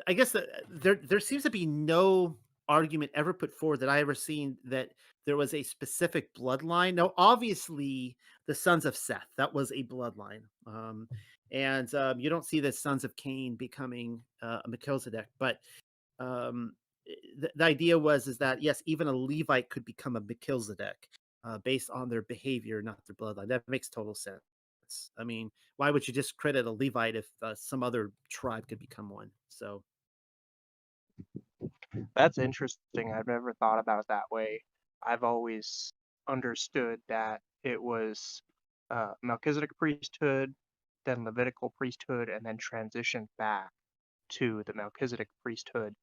I guess there seems to be no argument ever put forward that I ever seen that there was a specific bloodline. Now, obviously, the sons of Seth, that was a bloodline, and you don't see the sons of Cain becoming a Melchizedek, but the idea is that yes, even a Levite could become a Melchizedek. based on their behavior, not their bloodline. That makes total sense. I mean, why would you discredit a Levite if some other tribe could become one? So That's interesting. I've never thought about it that way. I've always understood that it was Melchizedek priesthood, then Levitical priesthood, and then transitioned back to the Melchizedek priesthood.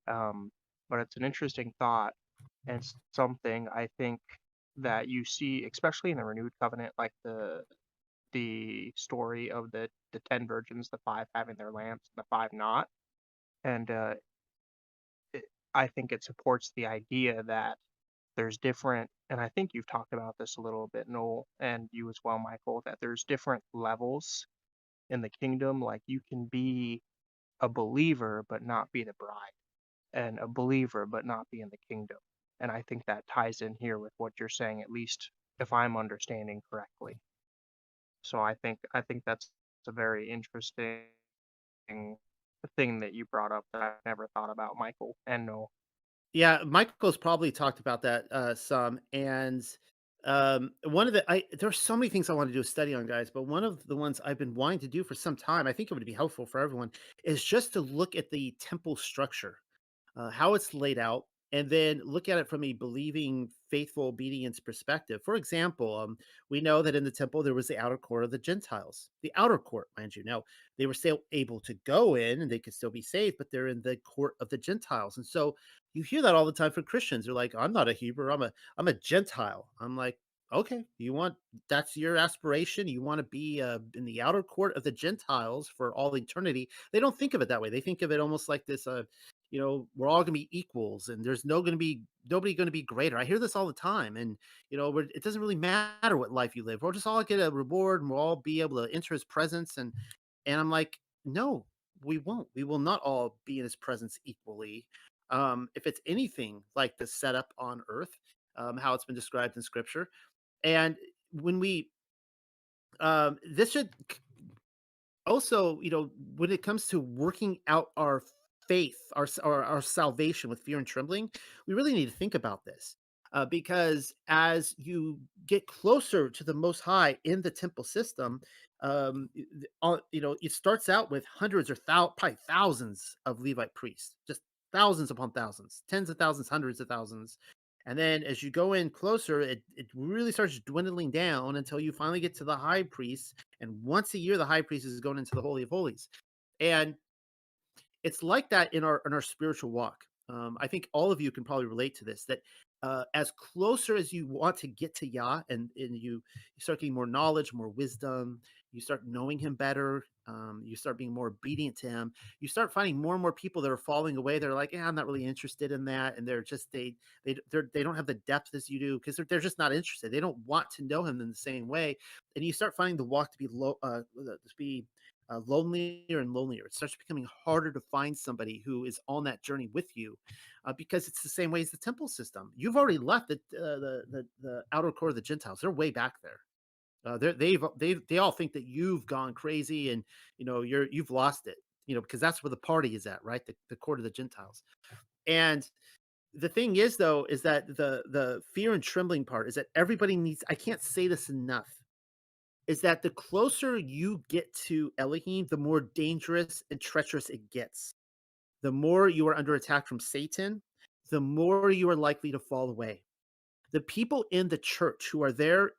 But it's an interesting thought, and something I think that you see, especially in the renewed covenant, like the story of the 10 virgins, the 5 having their lamps, and the 5 not. And it, I think it supports the idea that there's different, and I think you've talked about this a little bit, Noel, and you as well, Michael, that there's different levels in the kingdom. Like you can be a believer but not be the bride, and a believer but not be in the kingdom. And I think that ties in here with what you're saying, at least if I'm understanding correctly. So I think that's a very interesting thing that you brought up that I've never thought about, Michael and Noel. yeah, Michael's probably talked about that some, and one of the I there's so many things I want to do a study on, guys, but one of the ones I've been wanting to do for some time, I think it would be helpful for everyone, is just to look at the temple structure, how it's laid out, and then look at it from a believing, faithful obedience perspective. For example, we know that in the temple there was the outer court of the Gentiles. The outer court, mind you. Now, they were still able to go in and they could still be saved, but they're in the court of the Gentiles. And so you hear that all the time from Christians. They're like, I'm not a Hebrew, I'm a Gentile. I'm like, okay, that's your aspiration. You want to be in the outer court of the Gentiles for all eternity. They don't think of it that way. They think of it almost like this we're all gonna be equals and there's nobody gonna be greater. I hear this all the time. And it doesn't really matter what life you live. We'll just all get a reward and we'll all be able to enter his presence. And I'm like, no, we won't. We will not all be in his presence equally. If it's anything like the setup on earth, how it's been described in scripture. And when we this should also, when it comes to working out our faith, our salvation with fear and trembling, we really need to think about this. Because as you get closer to the Most High in the temple system, it starts out with hundreds or probably thousands of Levite priests, just thousands upon thousands, tens of thousands, hundreds of thousands. And then as you go in closer, it really starts dwindling down until you finally get to the high priest. And once a year, the high priest is going into the Holy of Holies. And it's like that in our spiritual walk. I think all of you can probably relate to this. That as closer as you want to get to Yah, and you start getting more knowledge, more wisdom, you start knowing Him better. You start being more obedient to Him. You start finding more and more people that are falling away. They're like, yeah, I'm not really interested in that, and they're just they don't have the depth as you do because they're just not interested. They don't want to know Him in the same way, and you start finding the walk to be lonelier and lonelier. It starts becoming harder to find somebody who is on that journey with you, because it's the same way as the temple system. You've already left the outer court of the Gentiles. They're way back there. They all think that you've gone crazy and you've lost it. Because that's where the party is at, right? The court of the Gentiles. And the thing is, though, is that the fear and trembling part is that everybody needs. I can't say this enough. Is that the closer you get to Elohim, the more dangerous and treacherous it gets. The more you are under attack from Satan, the more you are likely to fall away. The people in the church who are there,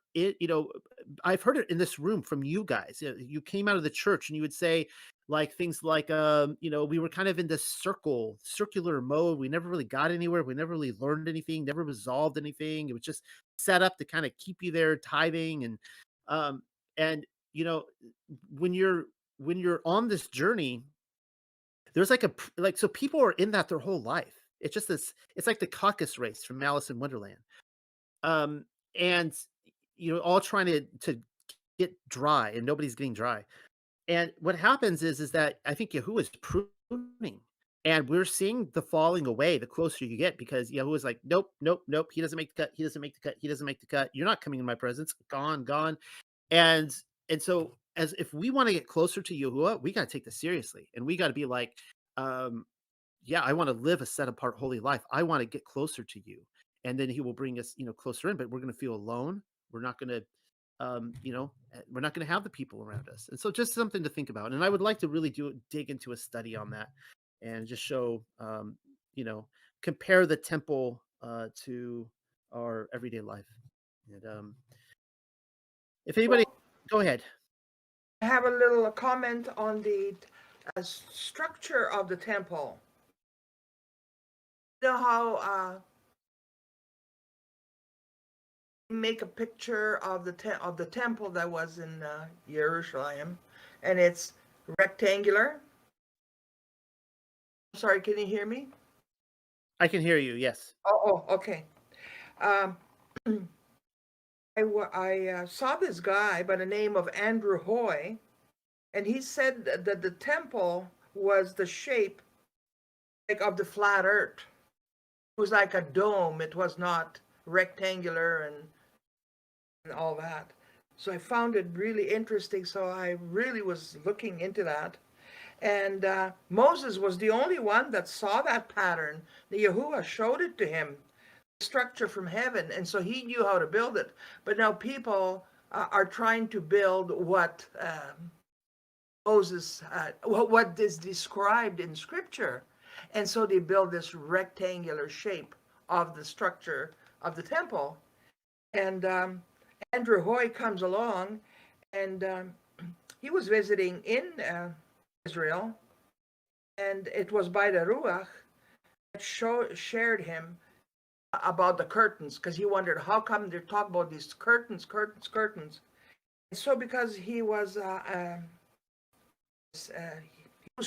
I've heard it in this room from you guys. You came out of the church and you would say like things like, we were kind of in this circular mode. We never really got anywhere. We never really learned anything, never resolved anything. It was just set up to kind of keep you there tithing. Um, and you know, when you're on this journey, there's so people are in that their whole life. It's just this, it's like the caucus race from Alice in Wonderland. And all trying to get dry and nobody's getting dry. And what happens is that I think Yahuwah is pruning, and we're seeing the falling away the closer you get, because Yahuwah is like, nope, nope, nope. He doesn't make the cut. He doesn't make the cut. He doesn't make the cut. You're not coming in my presence. Gone, gone. And so as if we want to get closer to Yahuwah, we got to take this seriously, and we got to be like, yeah, I want to live a set apart holy life. I want to get closer to you. and then he will bring us, closer in. But we're going to feel alone. We're not going to, we're not going to have the people around us. And so, just something to think about. And I would like to really dig into a study on that, and just show, compare the temple to our everyday life. And if anybody, Well, go ahead. I have a little comment on the structure of the temple. You know how make a picture of the temple that was in Jerusalem, and it's rectangular. Sorry, can you hear me? I can hear you. Yes. Oh, okay. Um, I saw this guy by the name of Andrew Hoy, and he said that the temple was the shape like of the flat earth. It was like a dome. It was not rectangular and all that. So I found it really interesting. So I really was looking into that. And Moses was the only one that saw that pattern. The Yahuwah showed it to him, the structure from heaven, and so he knew how to build it. But now people are trying to build what Moses, what is described in Scripture, and so they build this rectangular shape of the structure of the temple. And Andrew Hoy comes along, and he was visiting in Israel, and it was by the Ruach that shared him about the curtains, because he wondered how come they're talking about these curtains. And so because he was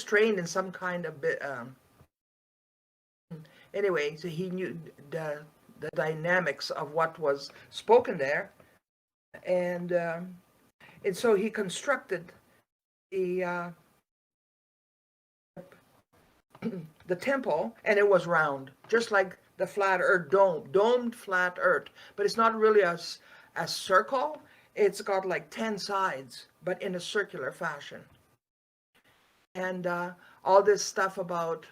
trained in some kind of anyway, so he knew the dynamics of what was spoken there, and so he constructed the the temple, and it was round, just like the flat earth, domed flat earth. But it's not really a circle. It's got like 10 sides, but in a circular fashion. And all this stuff about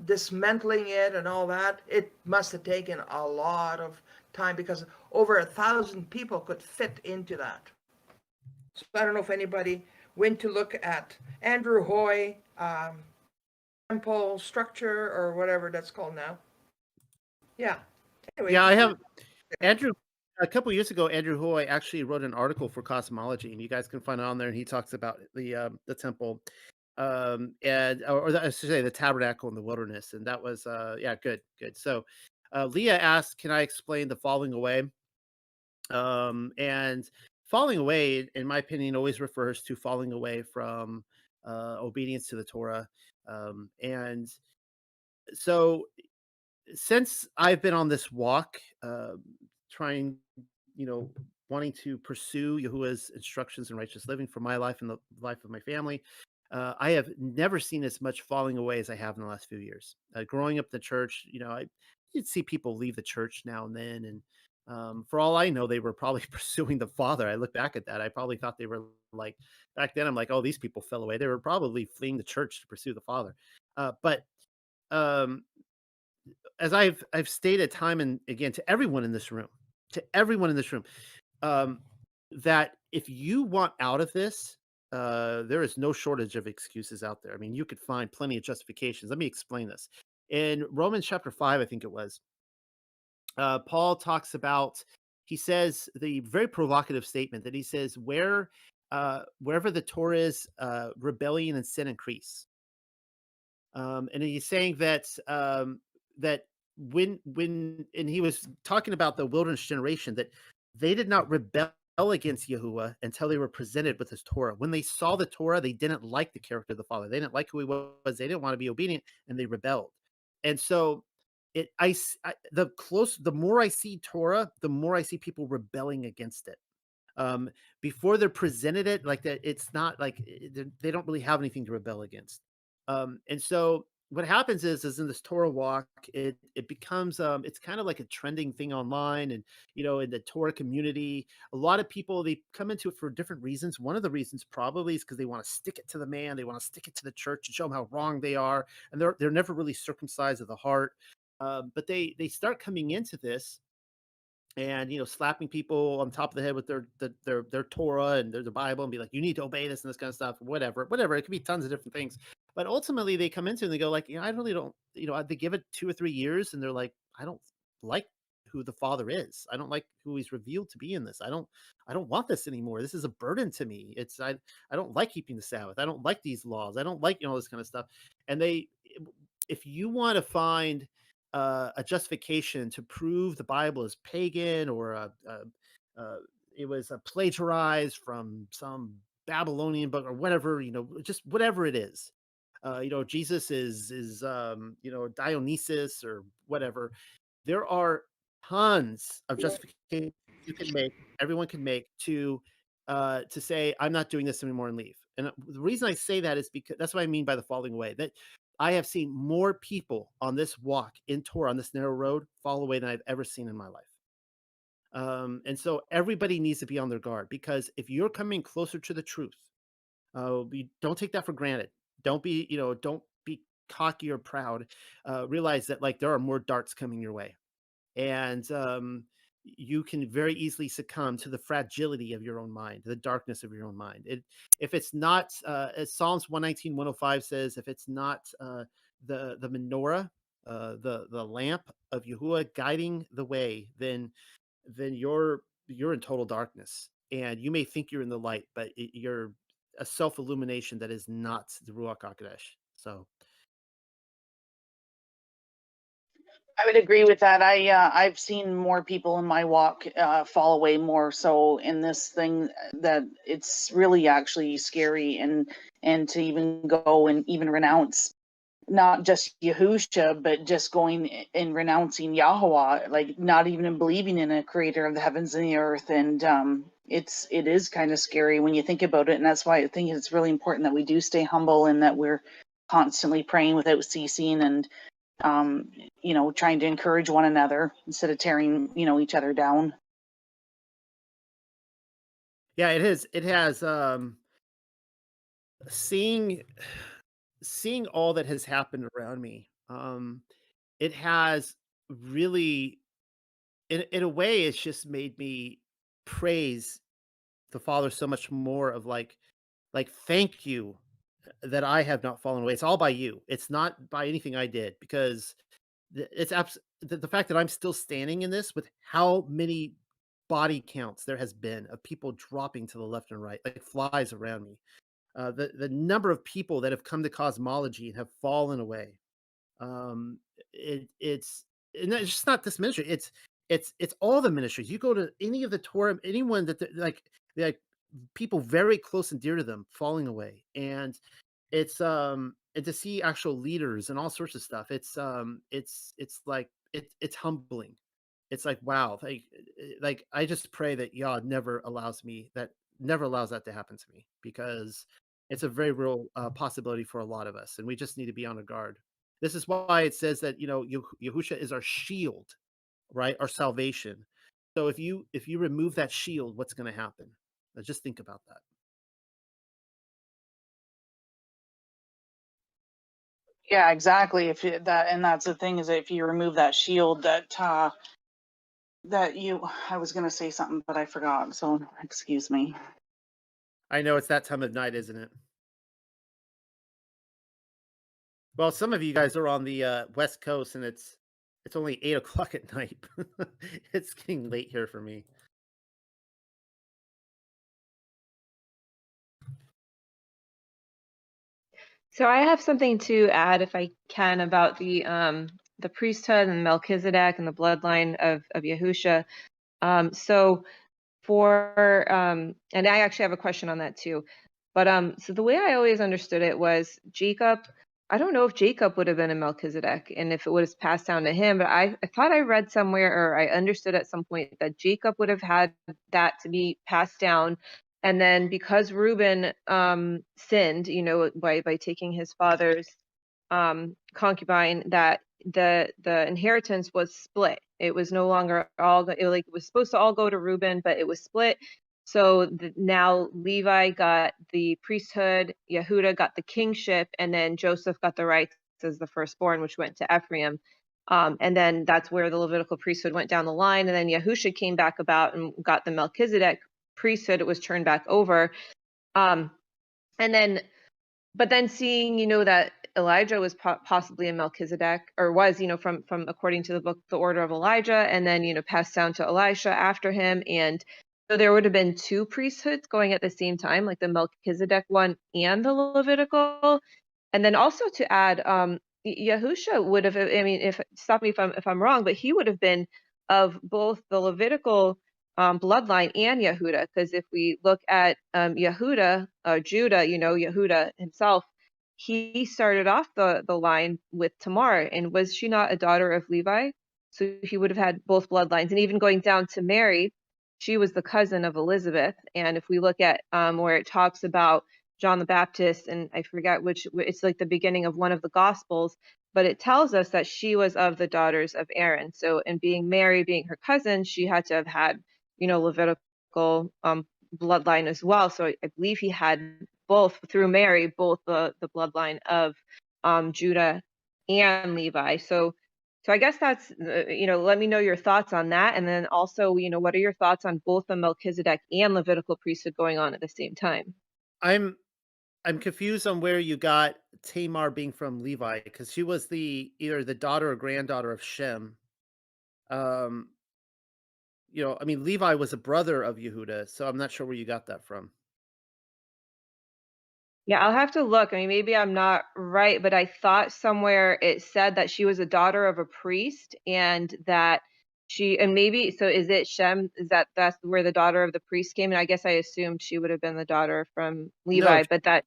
dismantling it and all that, it must have taken a lot of time, because over 1,000 people could fit into that. So I don't know if anybody went to look at Andrew Hoy temple structure or whatever that's called now. Yeah. Anyway, Yeah, I have Andrew. A couple years ago, Andrew Hoy actually wrote an article for Cosmology, and you guys can find it on there. And he talks about the temple, and I should say the tabernacle in the wilderness, and that was good. So, Leah asked, "Can I explain the falling away?" And falling away, in my opinion, always refers to falling away from obedience to the Torah, and so since I've been on this walk, trying, wanting to pursue Yahuwah's instructions and righteous living for my life and the life of my family, I have never seen as much falling away as I have in the last few years. Growing up in the church, you'd see people leave the church now and then, and for all I know, they were probably pursuing the Father. I look back at that, I probably thought they were like, back then. I'm like, oh, these people fell away. They were probably fleeing the church to pursue the Father, but. Um, as I've stated time and again to everyone in this room, um, that if you want out of this, there is no shortage of excuses out there. I mean, you could find plenty of justifications. Let me explain this. In Romans chapter 5, I think it was, Paul talks about, he says the very provocative statement that he says, wherever the Torah is, rebellion and sin increase. And he's saying that that when and he was talking about the wilderness generation, that they did not rebel against Yahuwah until they were presented with his Torah. When they saw the Torah, they didn't like the character of the Father. They didn't like who he was. They didn't want to be obedient, and they rebelled. And so the more I see Torah, the more I see people rebelling against it. Before they're presented it like that, it's not like they don't really have anything to rebel against. And so what happens is in this Torah walk, it becomes it's kind of like a trending thing online, and in the Torah community, a lot of people, they come into it for different reasons. One of the reasons probably is because they want to stick it to the man, they want to stick it to the church and show them how wrong they are, and they're never really circumcised of the heart. But they start coming into this and slapping people on top of the head with their Torah and their Bible and be like, you need to obey this and this kind of stuff, whatever. It could be tons of different things. But ultimately they come into it and they go like, I really don't, they give it 2 or 3 years and they're like, I don't like who the Father is. I don't like who he's revealed to be in this. I don't want this anymore. This is a burden to me. I don't like keeping the Sabbath. I don't like these laws. I don't like all this kind of stuff. And if you want to find a justification to prove the Bible is pagan or it was plagiarized from some Babylonian book or whatever, just whatever it is. Jesus is Dionysus or whatever. There are tons of justifications you can make, everyone can make to say I'm not doing this anymore and leave. And the reason I say that is because that's what I mean by the falling away. That I have seen more people on this walk in Torah on this narrow road fall away than I've ever seen in my life. And so everybody needs to be on their guard, because if you're coming closer to the truth, don't take that for granted. Don't be cocky or proud. Realize that like there are more darts coming your way, and you can very easily succumb to the fragility of your own mind, the darkness of your own mind. If it's not, as Psalms 119, 105 says, if it's not the menorah, the lamp of Yahuwah guiding the way, then you're in total darkness, and you may think you're in the light, but you're a self illumination that is not the Ruach Hakodesh. So I would agree with that. I've seen more people in my walk fall away more so in this thing, that it's really actually scary, and to even go and even renounce not just Yahusha, but just going and renouncing Yahweh, like not even believing in a creator of the heavens and the earth. And it is kind of scary when you think about it. And that's why I think it's really important that we do stay humble and that we're constantly praying without ceasing, and trying to encourage one another instead of tearing, each other down. yeah, it has seeing all that has happened around me. It has really, in a way, it's just made me praise the Father so much more, of like thank you that I have not fallen away. It's all by you. It's not by anything I did, because the fact that I'm still standing in this, with how many body counts there has been of people dropping to the left and right like flies around me. The number of people that have come to cosmology and have fallen away. Um, it's and it's just not this ministry. It's all the ministries. You go to any of the Torah, anyone that like people very close and dear to them falling away, and and to see actual leaders and all sorts of stuff. It's like it's humbling. It's like, wow, like I just pray that Yah never allows that to happen to me, because it's a very real possibility for a lot of us, and we just need to be on our guard. This is why it says that Yahusha is our shield, right? Our salvation. So if you remove that shield, what's going to happen? Just think about that. Yeah, exactly. And that's the thing, is that if you remove that shield, I was going to say something, but I forgot. So excuse me. I know it's that time of night, isn't it? Well, some of you guys are on the West Coast, and it's only 8 o'clock at night. It's getting late here for me. So I have something to add, if I can, about the priesthood and Melchizedek and the bloodline of Yahusha. So and I actually have a question on that too. But so the way I always understood it was Jacob. I don't know if Jacob would have been a Melchizedek and if it would have passed down to him, but I thought I read somewhere, or I understood at some point, that Jacob would have had that to be passed down. And then because Reuben sinned, by taking his father's concubine, that the inheritance was split. It was no longer it was supposed to all go to Reuben, but it was split. So now Levi got the priesthood, Yehuda got the kingship, and then Joseph got the rights as the firstborn, which went to Ephraim. And then that's where the Levitical priesthood went down the line. And then Yahusha came back about and got the Melchizedek priesthood. It was turned back over. And then, but then seeing, that Elijah was possibly a Melchizedek, or was, from according to the book, the order of Elijah, and then, passed down to Elisha after him. And so there would have been two priesthoods going at the same time, like the Melchizedek one and the Levitical. And then also to add, Yahusha would have, I mean, if stop me if I'm wrong, but he would have been of both the Levitical bloodline and Yehuda, because if we look at Yehuda, Judah, Yehuda himself, he started off the line with Tamar, and was she not a daughter of Levi? So he would have had both bloodlines, and even going down to Mary, she was the cousin of Elizabeth. And if we look at where it talks about John the Baptist, and I forget it's like the beginning of one of the Gospels, but it tells us that she was of the daughters of Aaron. So, and being Mary, being her cousin, she had to have had, Levitical bloodline as well. So I believe he had both through Mary, both the bloodline of Judah and Levi. So I guess that's, let me know your thoughts on that. And then also, what are your thoughts on both the Melchizedek and Levitical priesthood going on at the same time? I'm confused on where you got Tamar being from Levi, because she was either the daughter or granddaughter of Shem. I mean, Levi was a brother of Yehuda, so I'm not sure where you got that from. Yeah, I'll have to look. I mean, maybe I'm not right, but I thought somewhere it said that she was a daughter of a priest, and that and maybe, so is it Shem? That's where the daughter of the priest came? And I guess I assumed she would have been the daughter from Levi, No, but that,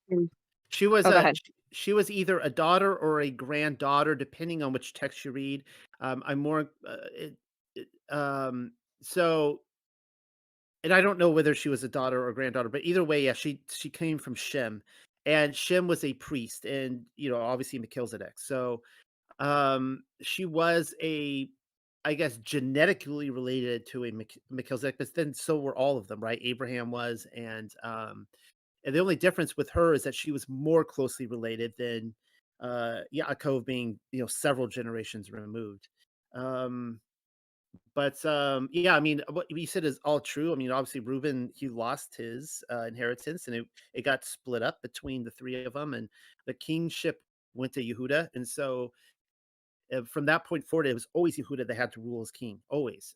she was oh, go ahead. she was either a daughter or a granddaughter, depending on which text you read. I'm more so, and I don't know whether she was a daughter or granddaughter, but either way, yeah, she came from Shem, and Shem was a priest, and obviously Melchizedek. So she was I guess, genetically related to a Melchizedek, but then so were all of them, right? Abraham was, and the only difference with her is that she was more closely related than Yaakov, being several generations removed. Um, yeah, I mean, what you said is all true. I mean, obviously Reuben, he lost his inheritance, and it got split up between the three of them, and the kingship went to Yehuda, and so from that point forward, it was always Yehuda that had to rule as king, always.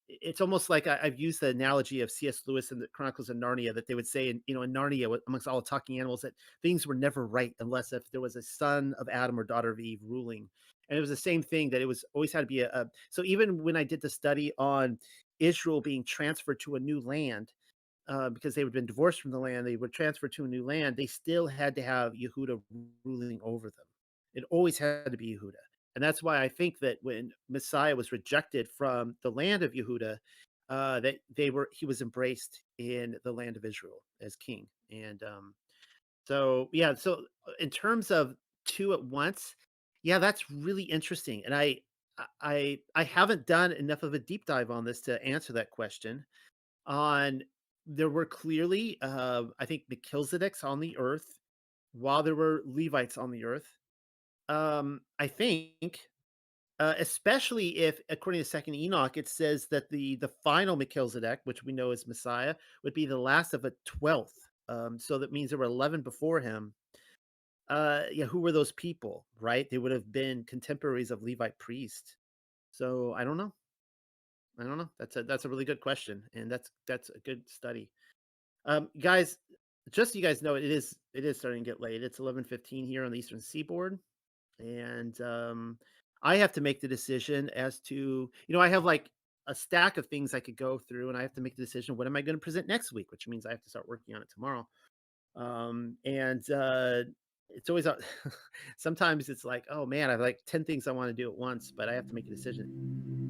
It's almost like I've used the analogy of C.S. Lewis in the Chronicles of Narnia, that they would say in Narnia, amongst all the talking animals, that things were never right unless if there was a son of Adam or daughter of Eve ruling. And it was the same thing, that it was always had to be so even when I did the study on Israel being transferred to a new land, because they had been divorced from the land, they were transferred to a new land, they still had to have Yehuda ruling over them. It always had to be Yehuda. And that's why I think that when Messiah was rejected from the land of Yehuda, that he was embraced in the land of Israel as king. And so yeah, so in terms of two at once, yeah, that's really interesting. And I haven't done enough of a deep dive on this to answer that question. On There were clearly, I think, Melchizedek's on the earth while there were Levites on the earth. I think, especially if, according to Second Enoch, it says that the final Melchizedek, which we know as Messiah, would be the last of a 12th. So that means there were 11 before him. Yeah, who were those people? Right? They would have been contemporaries of Levite priests. So I don't know. I don't know. That's a really good question, and that's a good study. Guys, just so you guys know, it is starting to get late. It's 11:15 here on the Eastern Seaboard, and I have to make the decision as to, I have like a stack of things I could go through, and I have to make the decision, what am I going to present next week, which means I have to start working on it tomorrow. And it's always sometimes it's like, oh man, I have like 10 things I want to do at once, but I have to make a decision.